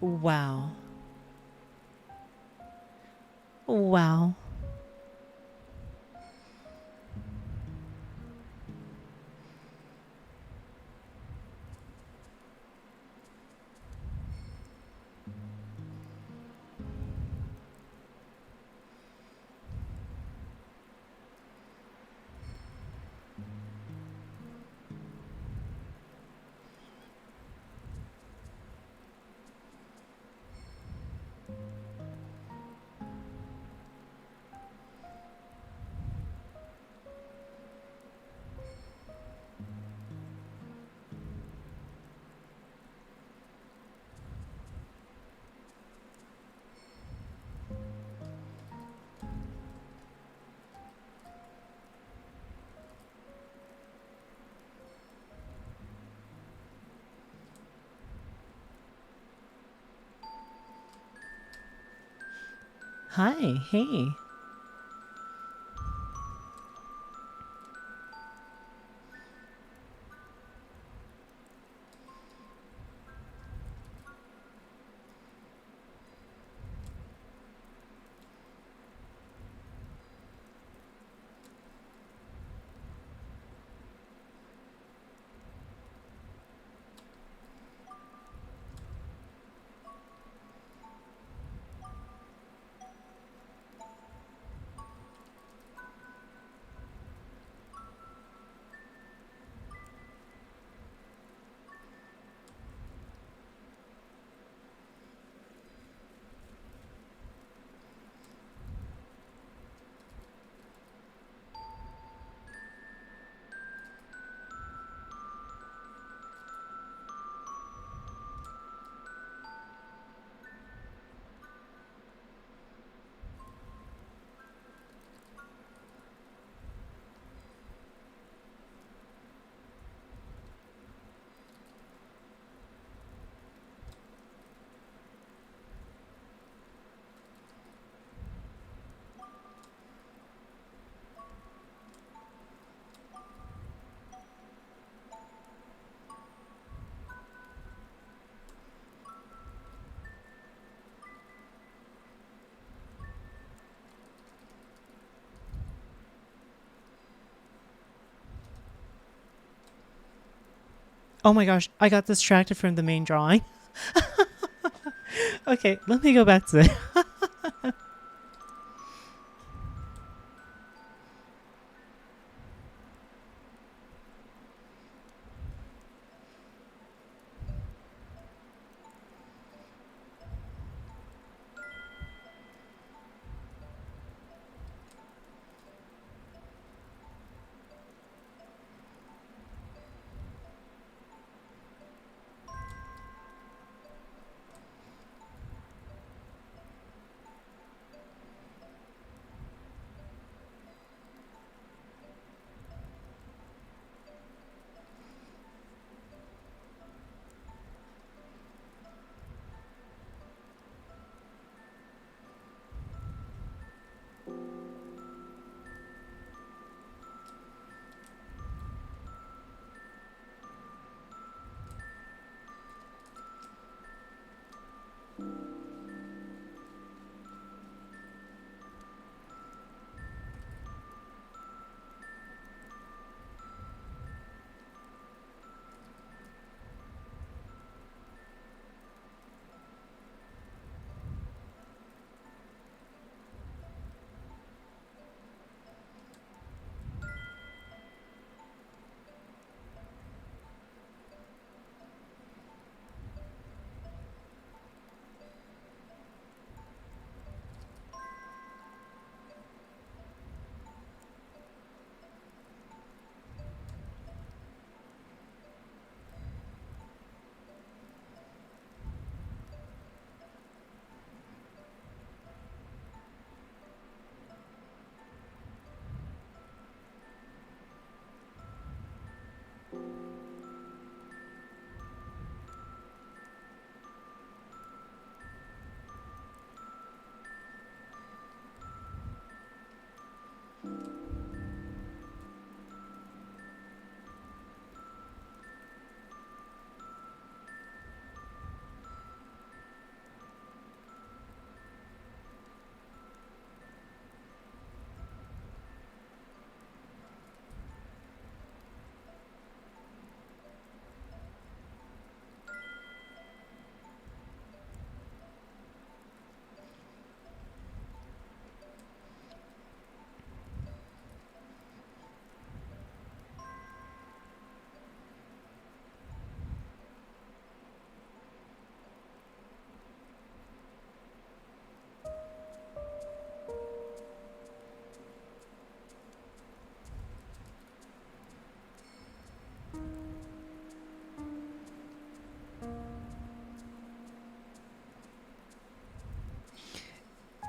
Wow. Wow. Hi, hey. Oh my gosh, I got distracted from the main drawing. Okay, let me go back to it.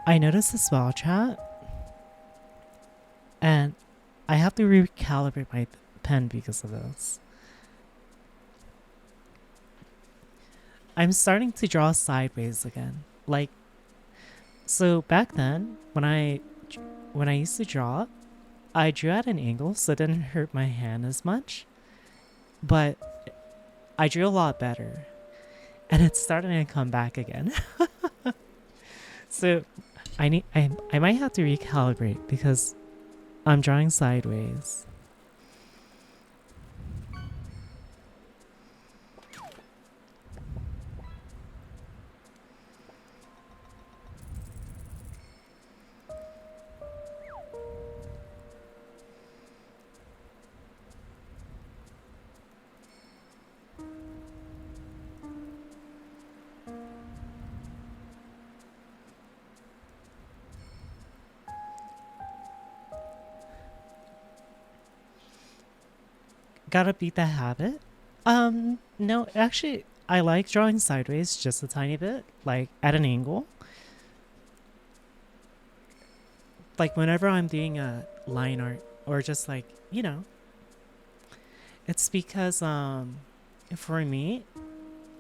I noticed as well, chat, and I have to recalibrate my pen because of this. I'm starting to draw sideways again. Like, so back then, when I used to draw, I drew at an angle so it didn't hurt my hand as much. But I drew a lot better. And it's starting to come back again. So I might have to recalibrate because I'm drawing sideways. Gotta beat the habit. No, actually, I like drawing sideways just a tiny bit, like at an angle. Like whenever I'm doing a line art or just like, it's because for me,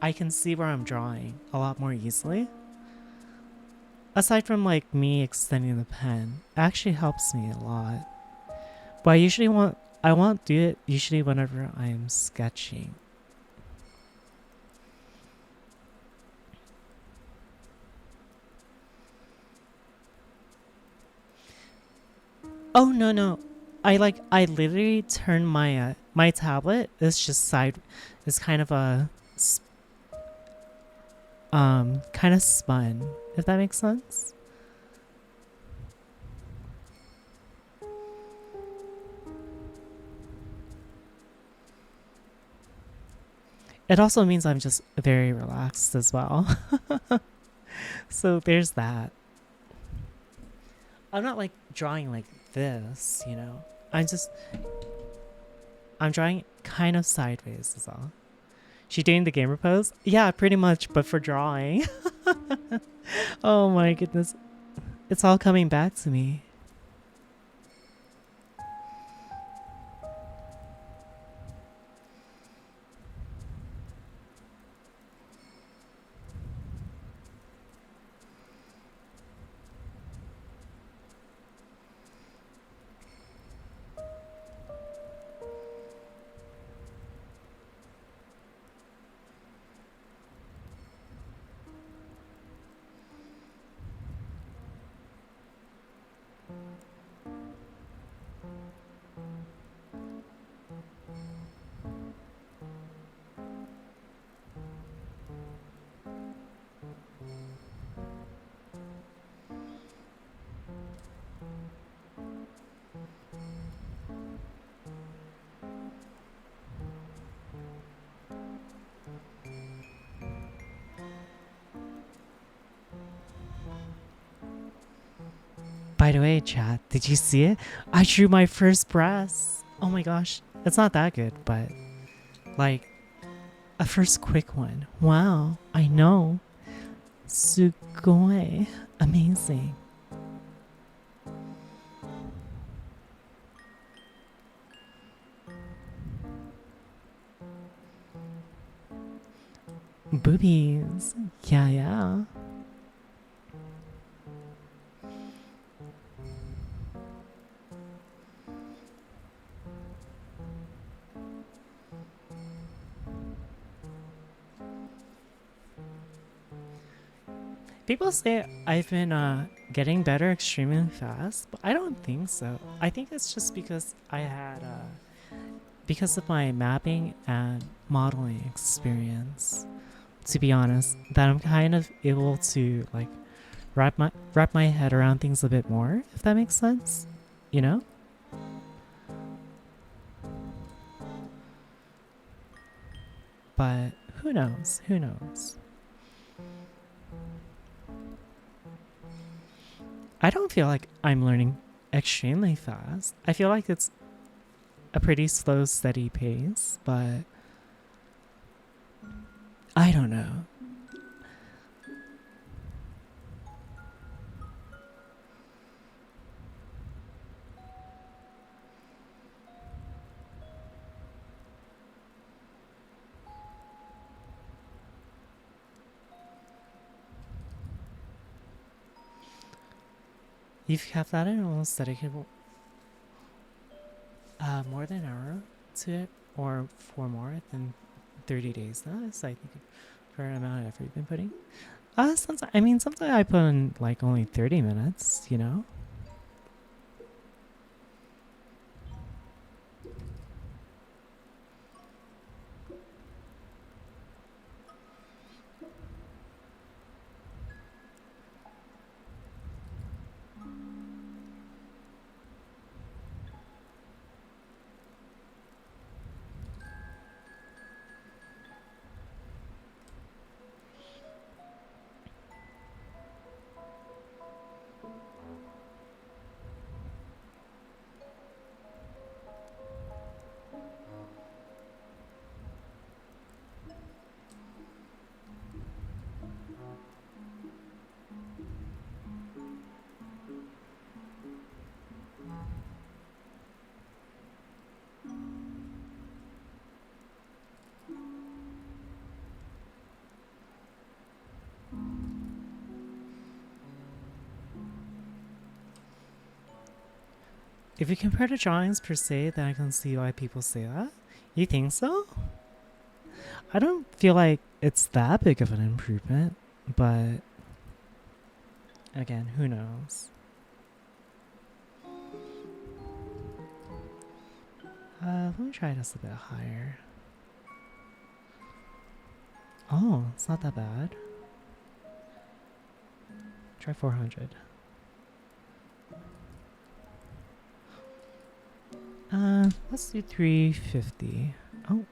I can see where I'm drawing a lot more easily. Aside from like me extending the pen, it actually helps me a lot. But I won't do it usually whenever I'm sketching. Oh no. I literally turn my my tablet. It's just it's kind of a kind of spun, if that makes sense. It also means I'm just very relaxed as well. So there's that. I'm not like drawing like this, I'm drawing kind of sideways is all. She doing the gamer pose? Yeah, pretty much, but for drawing. Oh my goodness. It's all coming back to me. By the way, chat, did you see it? I drew my first breast. Oh my gosh. It's not that good, but like a first quick one. Wow, I know. Sugoi. Amazing. Boobies. Yeah. People say I've been getting better extremely fast, but I don't think so. I think it's just because I had because of my mapping and modeling experience, to be honest, that I'm kind of able to like wrap my head around things a bit more, if that makes sense. You know? But who knows? Who knows? I don't feel like I'm learning extremely fast. I feel like it's a pretty slow, steady pace, but I don't know. You've kept that and almost dedicated more than an hour to it, or for more than 30 days now. That's, I think, a fair amount of effort you've been putting. Sometimes I put in like only 30 minutes, you know? If you compare the drawings per se, then I can see why people say that. You think so? I don't feel like it's that big of an improvement, but again, who knows? Let me try this a bit higher. Oh, it's not that bad. Try 400. Let's do 350. Oh.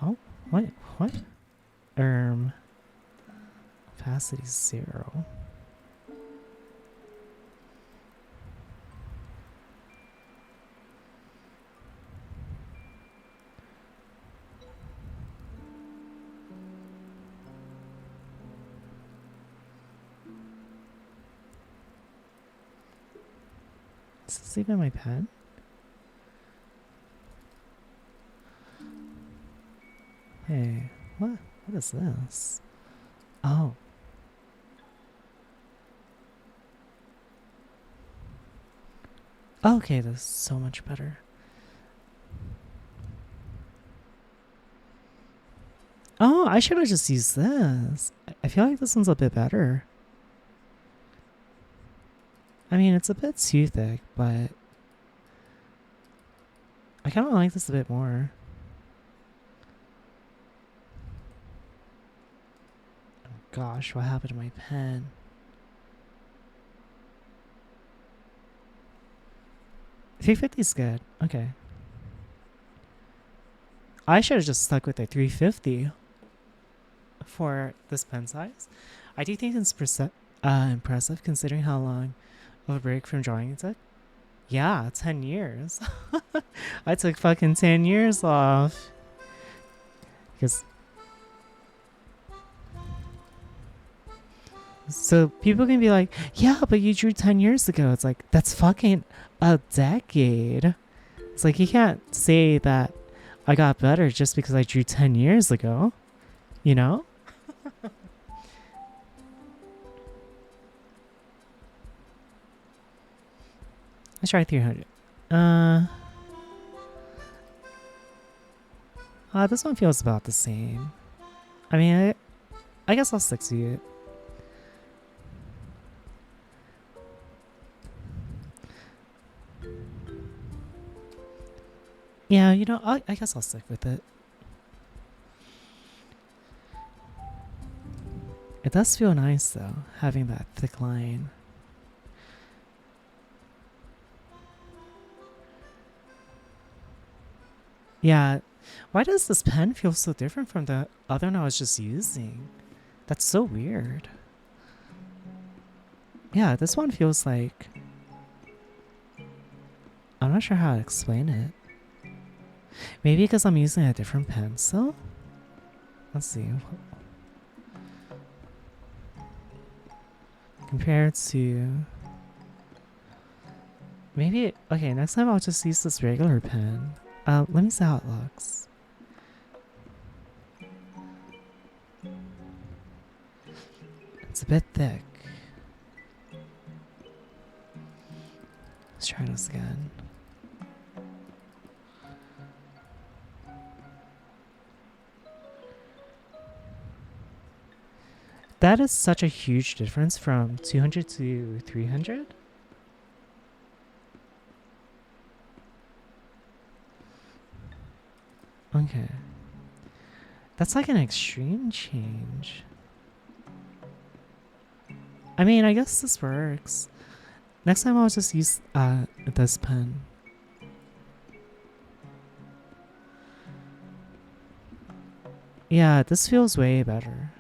Oh, what? What? Opacity 0. Is this even my pen? Hey, what is this? Oh. Okay, this is so much better. Oh, I should have just used this. I feel like this one's a bit better. I mean, it's a bit too thick, but I kind of like this a bit more. Oh gosh, what happened to my pen? $350 is good. Okay. I should have just stuck with the 350 for this pen size. I do think it's impressive considering how long of a break from drawing it took. Yeah, 10 years. I took fucking 10 years off. Because so people can be like, yeah, but you drew 10 years ago. It's like, that's fucking a decade. It's like, you can't say that I got better just because I drew 10 years ago. You know? Let's try 300. This one feels about the same. I mean, I guess I'll stick to it. Yeah, you know, I guess I'll stick with it. It does feel nice, though, having that thick line. Yeah, why does this pen feel so different from the other one I was just using? That's so weird. Yeah, this one feels like... I'm not sure how to explain it. Maybe because I'm using a different pencil? Let's see. Compared to... Maybe... Okay, next time I'll just use this regular pen. Let me see how it looks. It's a bit thick. Let's try this again. That is such a huge difference from 200 to 300. Okay. That's like an extreme change. I mean, I guess this works. Next time I'll just use this pen. Yeah, this feels way better.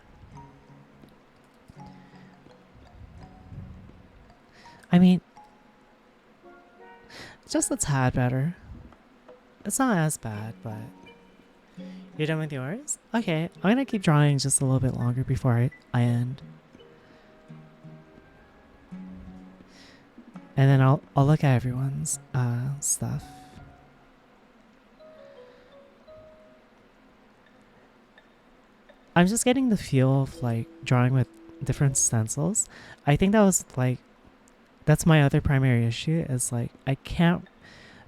I mean, just a tad better. It's not as bad, but... You're done with yours? Okay, I'm gonna keep drawing just a little bit longer before I end. And then I'll look at everyone's stuff. I'm just getting the feel of like drawing with different stencils. I think that was like, that's my other primary issue is like, I can't,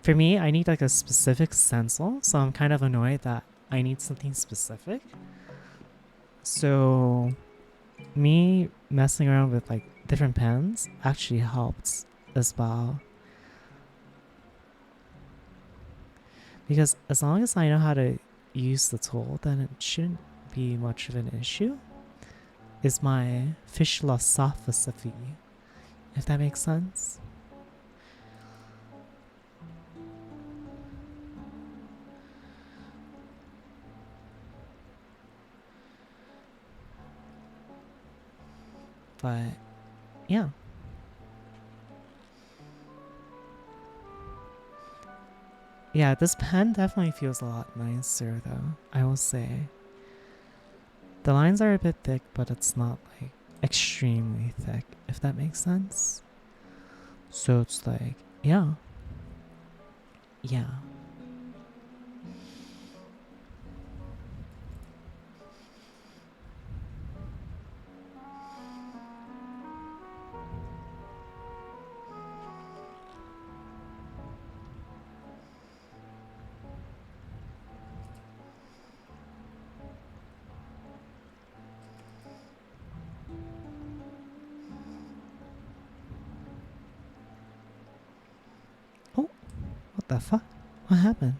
for me, I need like a specific stencil. So I'm kind of annoyed that I need something specific. So me messing around with like different pens actually helped as well. Because as long as I know how to use the tool, then it shouldn't be much of an issue. Is my fish philosophy, if that makes sense. But yeah. Yeah, this pen definitely feels a lot nicer though, I will say. The lines are a bit thick, but it's not like extremely thick, if that makes sense. So it's like, yeah. Yeah. Oh, what the fuck? What happened?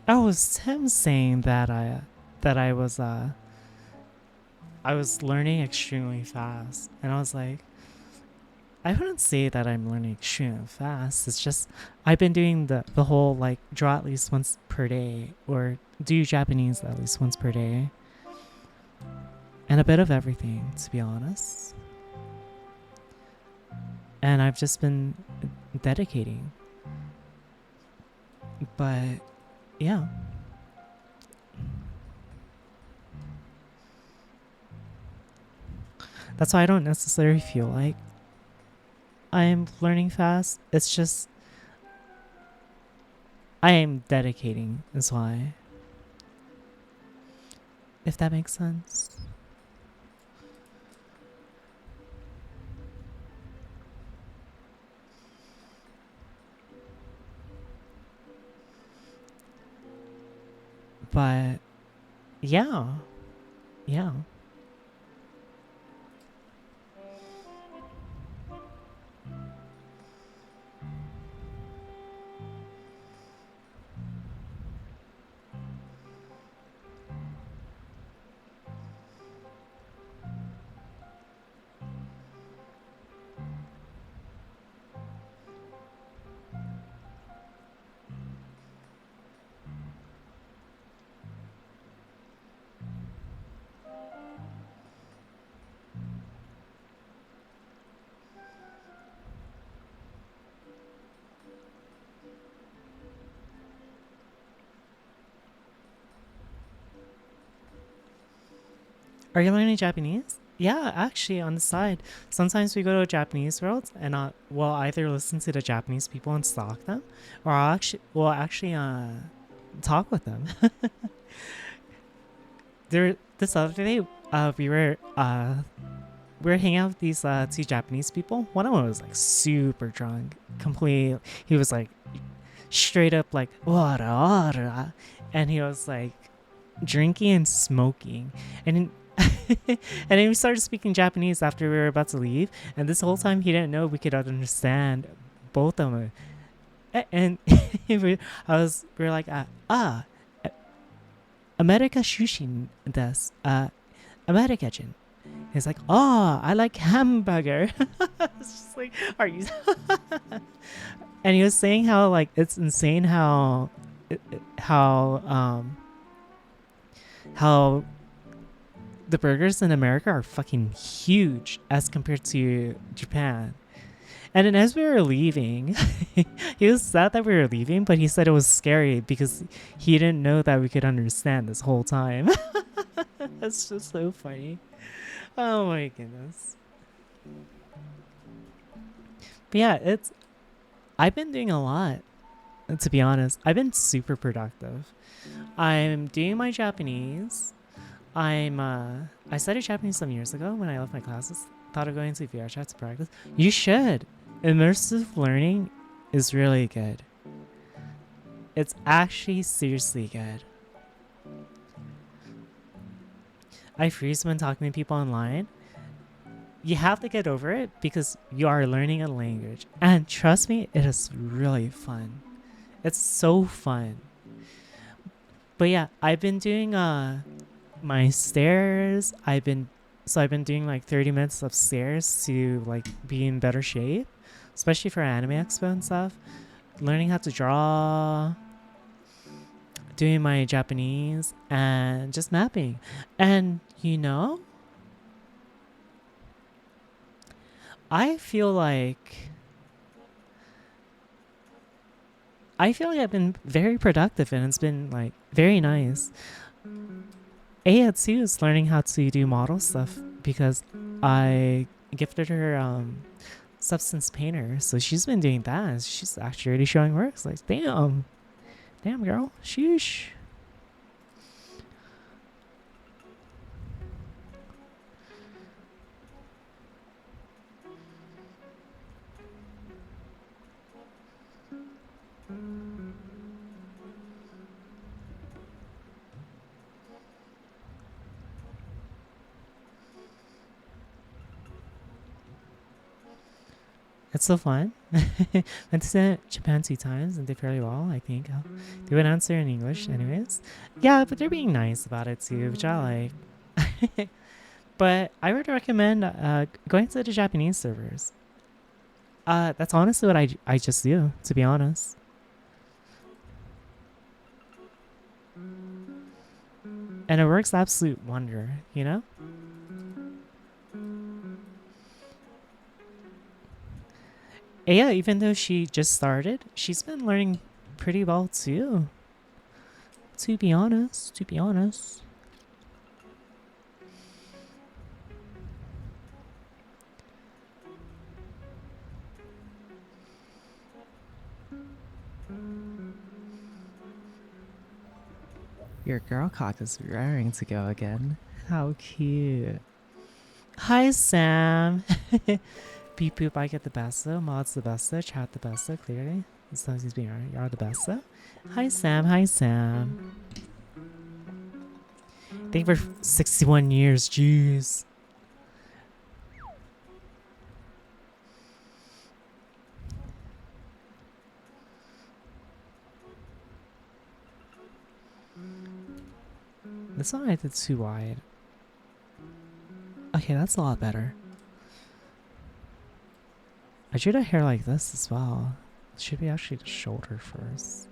Oh, it was Tim saying that I was learning extremely fast, and I was like, I wouldn't say that I'm learning extremely fast. It's just I've been doing the whole like draw at least once per day or do Japanese at least once per day, and a bit of everything, to be honest. And I've just been dedicating. But yeah. That's why I don't necessarily feel like I'm learning fast. It's just I am dedicating is why. If that makes sense. But yeah. Yeah. Are you learning Japanese? Yeah, actually, on the side, sometimes we go to Japanese worlds and we'll either listen to the Japanese people and stalk them, or we'll actually talk with them. This other day, we were hanging out with these two Japanese people. One of them was like super drunk, complete. He was like straight up like "Wara, wara," and he was like drinking and smoking, and and then we started speaking Japanese after we were about to leave. And this whole time he didn't know we could understand both of them. And we were like America Shushin des America-jin. He's like, oh, I like hamburger. It's just like, are you? And he was saying how like it's insane how the burgers in America are fucking huge as compared to Japan. And then as we were leaving, he was sad that we were leaving, but he said it was scary because he didn't know that we could understand this whole time. That's just so funny. Oh my goodness. But yeah, I've been doing a lot, to be honest. I've been super productive. I'm doing my Japanese. I studied Japanese some years ago when I left my classes. Thought of going to VRChat to practice. You should. Immersive learning is really good. It's actually seriously good. I freeze when talking to people online. You have to get over it because you are learning a language. And trust me, it is really fun. It's so fun. But yeah, I've been doing my stairs. I've been doing like 30 minutes of stairs to like be in better shape, especially for Anime Expo and stuff. Learning how to draw, doing my Japanese, and just mapping. And I feel like I've been very productive and it's been like very nice. Aya too is learning how to do model stuff because I gifted her Substance Painter, so she's been doing that. And she's actually already showing works. Like, damn girl, sheesh. It's so fun. Went to Japan 2 times and did fairly well, I think. They would answer in English anyways. Yeah, but they're being nice about it too, which I like. But I would recommend going to the Japanese servers. That's honestly what I just do, to be honest. And it works absolute wonder, you know? Yeah, even though she just started, she's been learning pretty well too. To be honest. Your girl cock is raring to go again. How cute. Hi, Sam. Beep boop, I get the best though. Mod's the best though. Chat the best though, clearly. As long as he's being right. You're the best though. Hi, Sam. Thank you for 61 years. Jeez. This one I did too wide. Okay, that's a lot better. I drew the hair like this as well. It should be actually the shoulder first.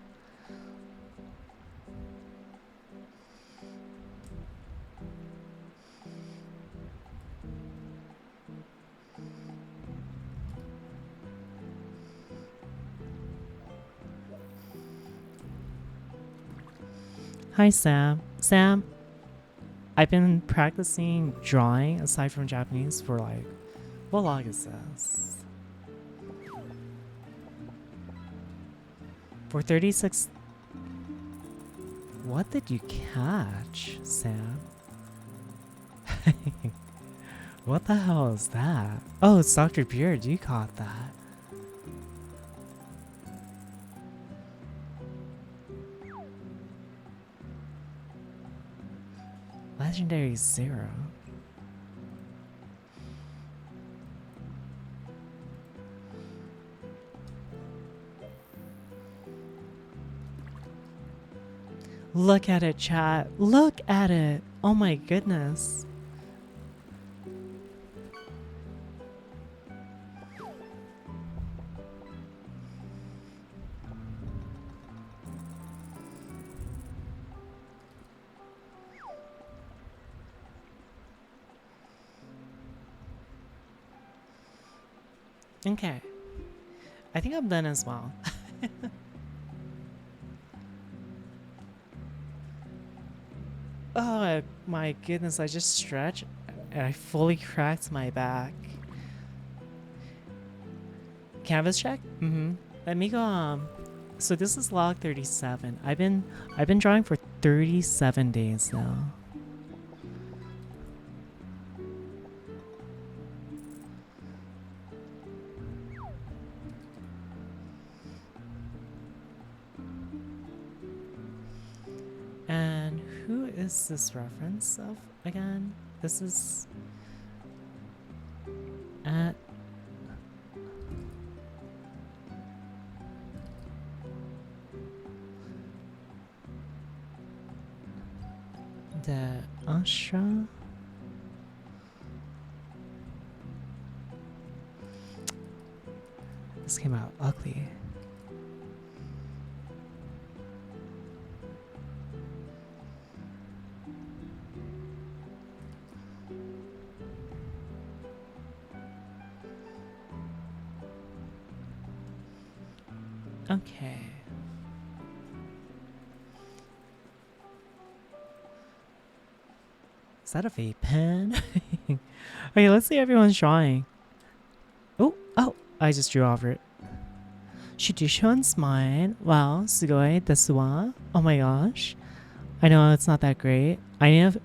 Hi, Sam. Sam, I've been practicing drawing aside from Japanese for like, what log is this? For 36. What did you catch, Sam? What the hell is that? Oh, it's Dr. Beard. You caught that. Legendary Zero. Look at it, chat. Look at it. Oh my goodness. Okay. I think I'm done as well. Oh my goodness, I just stretched and I fully cracked my back. Canvas check? Mm-hmm. Let me go, so this is log 37. I've been drawing for 37 days now. And who is this reference of again? This is at the Ashra. This came out ugly. Okay. Is that a vape pen? Okay, let's see everyone's drawing. Oh, I just drew over it. Shidushuan's mine. Wow, sugoi desu wa. Oh my gosh. I know it's not that great. I need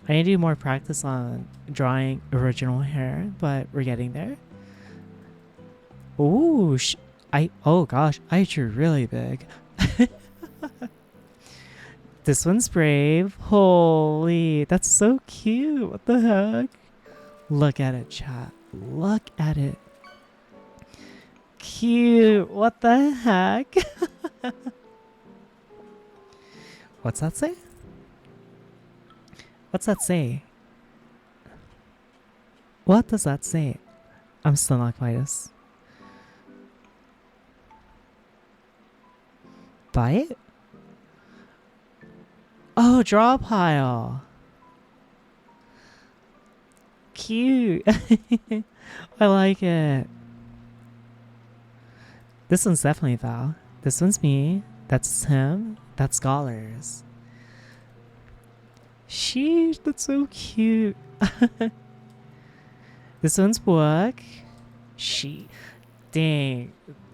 to do more practice on drawing original hair, but we're getting there. Ooh, oh gosh, I drew really big. This one's brave. Holy, that's so cute. What the heck? Look at it, chat. Look at it. Cute. What the heck? What's that say? What's that say? What does that say? I'm still not Midas. Buy it? Oh, Drawpile. Cute. I like it. This one's definitely Val. This one's me. That's him. That's Scholars. Sheesh, that's so cute. This one's Book. Dang.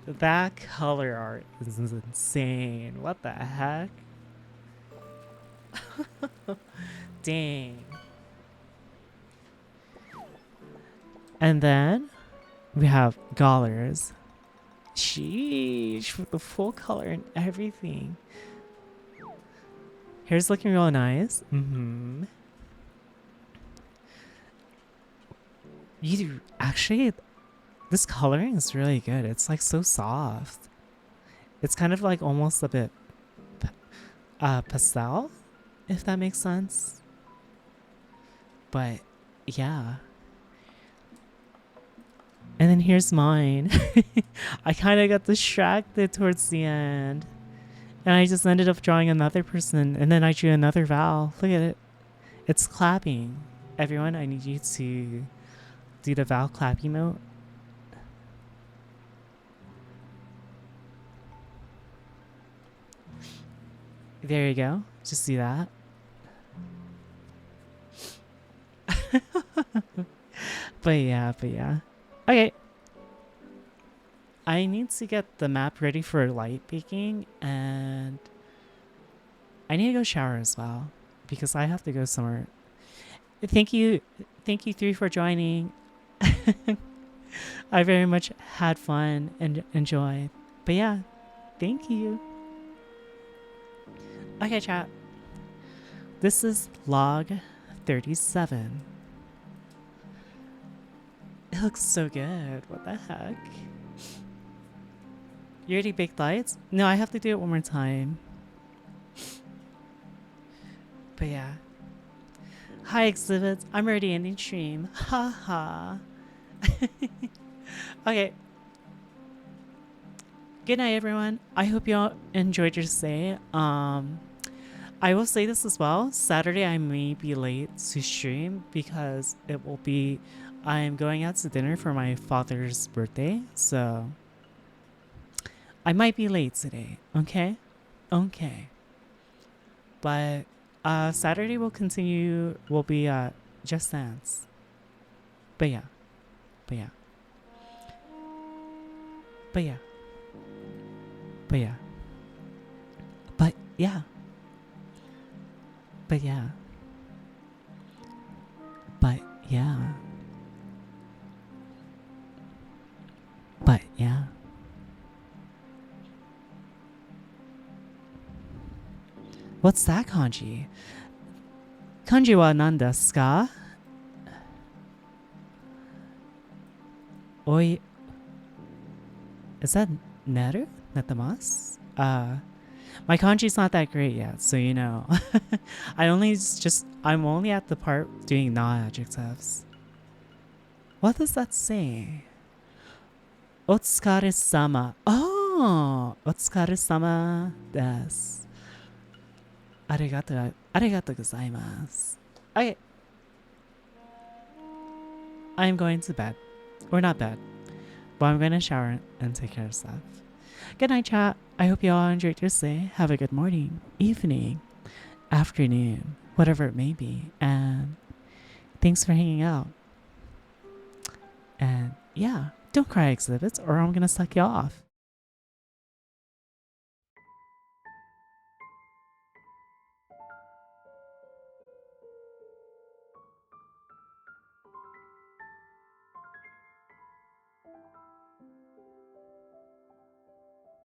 That color art is insane. What the heck? Dang. And then we have Scholars. Sheesh, with the full color and everything. Hair's looking real nice. Mm-hmm. Actually, this coloring is really good. It's like so soft. It's kind of like almost a bit pastel, if that makes sense. But yeah. And then here's mine. I kind of got distracted towards the end. And I just ended up drawing another person. And then I drew another Val. Look at it. It's clapping. Everyone, I need you to do the Val clap emote. There you go. Just do that. But yeah. Okay. I need to get the map ready for light baking, and I need to go shower as well because I have to go somewhere. Thank you 3 for joining. I very much had fun and enjoyed. But yeah, thank you. Okay, chat. This is log 37. It looks so good. What the heck? You already baked lights? No, I have to do it one more time. But yeah. Hi, exhibits. I'm already ending stream. Ha ha. Okay. Good night, everyone. I hope you all enjoyed your stay. I will say this as well. Saturday, I may be late to stream because it will be. I'm going out to dinner for my father's birthday, so I might be late today. Okay. But Saturday will continue. Will be Just Dance. But yeah. But yeah. But yeah. But yeah. But yeah. But yeah. But yeah. What's that kanji? Kanji wa nan desu ka? Oi. Is that neru? Netamasu? My kanji's not that great yet, so you know. I'm only at the part doing non-adjectives. What does that say? Otsukare-sama. Oh! Otsukare-sama desu. Arigato gozaimasu. Okay. I'm going to bed. Or not bed. But I'm going to shower and take care of stuff. Good night, chat. I hope you all enjoyed your stay. Have a good morning, evening, afternoon, whatever it may be. And thanks for hanging out. And yeah, don't cry, exhibits, or I'm going to suck you off.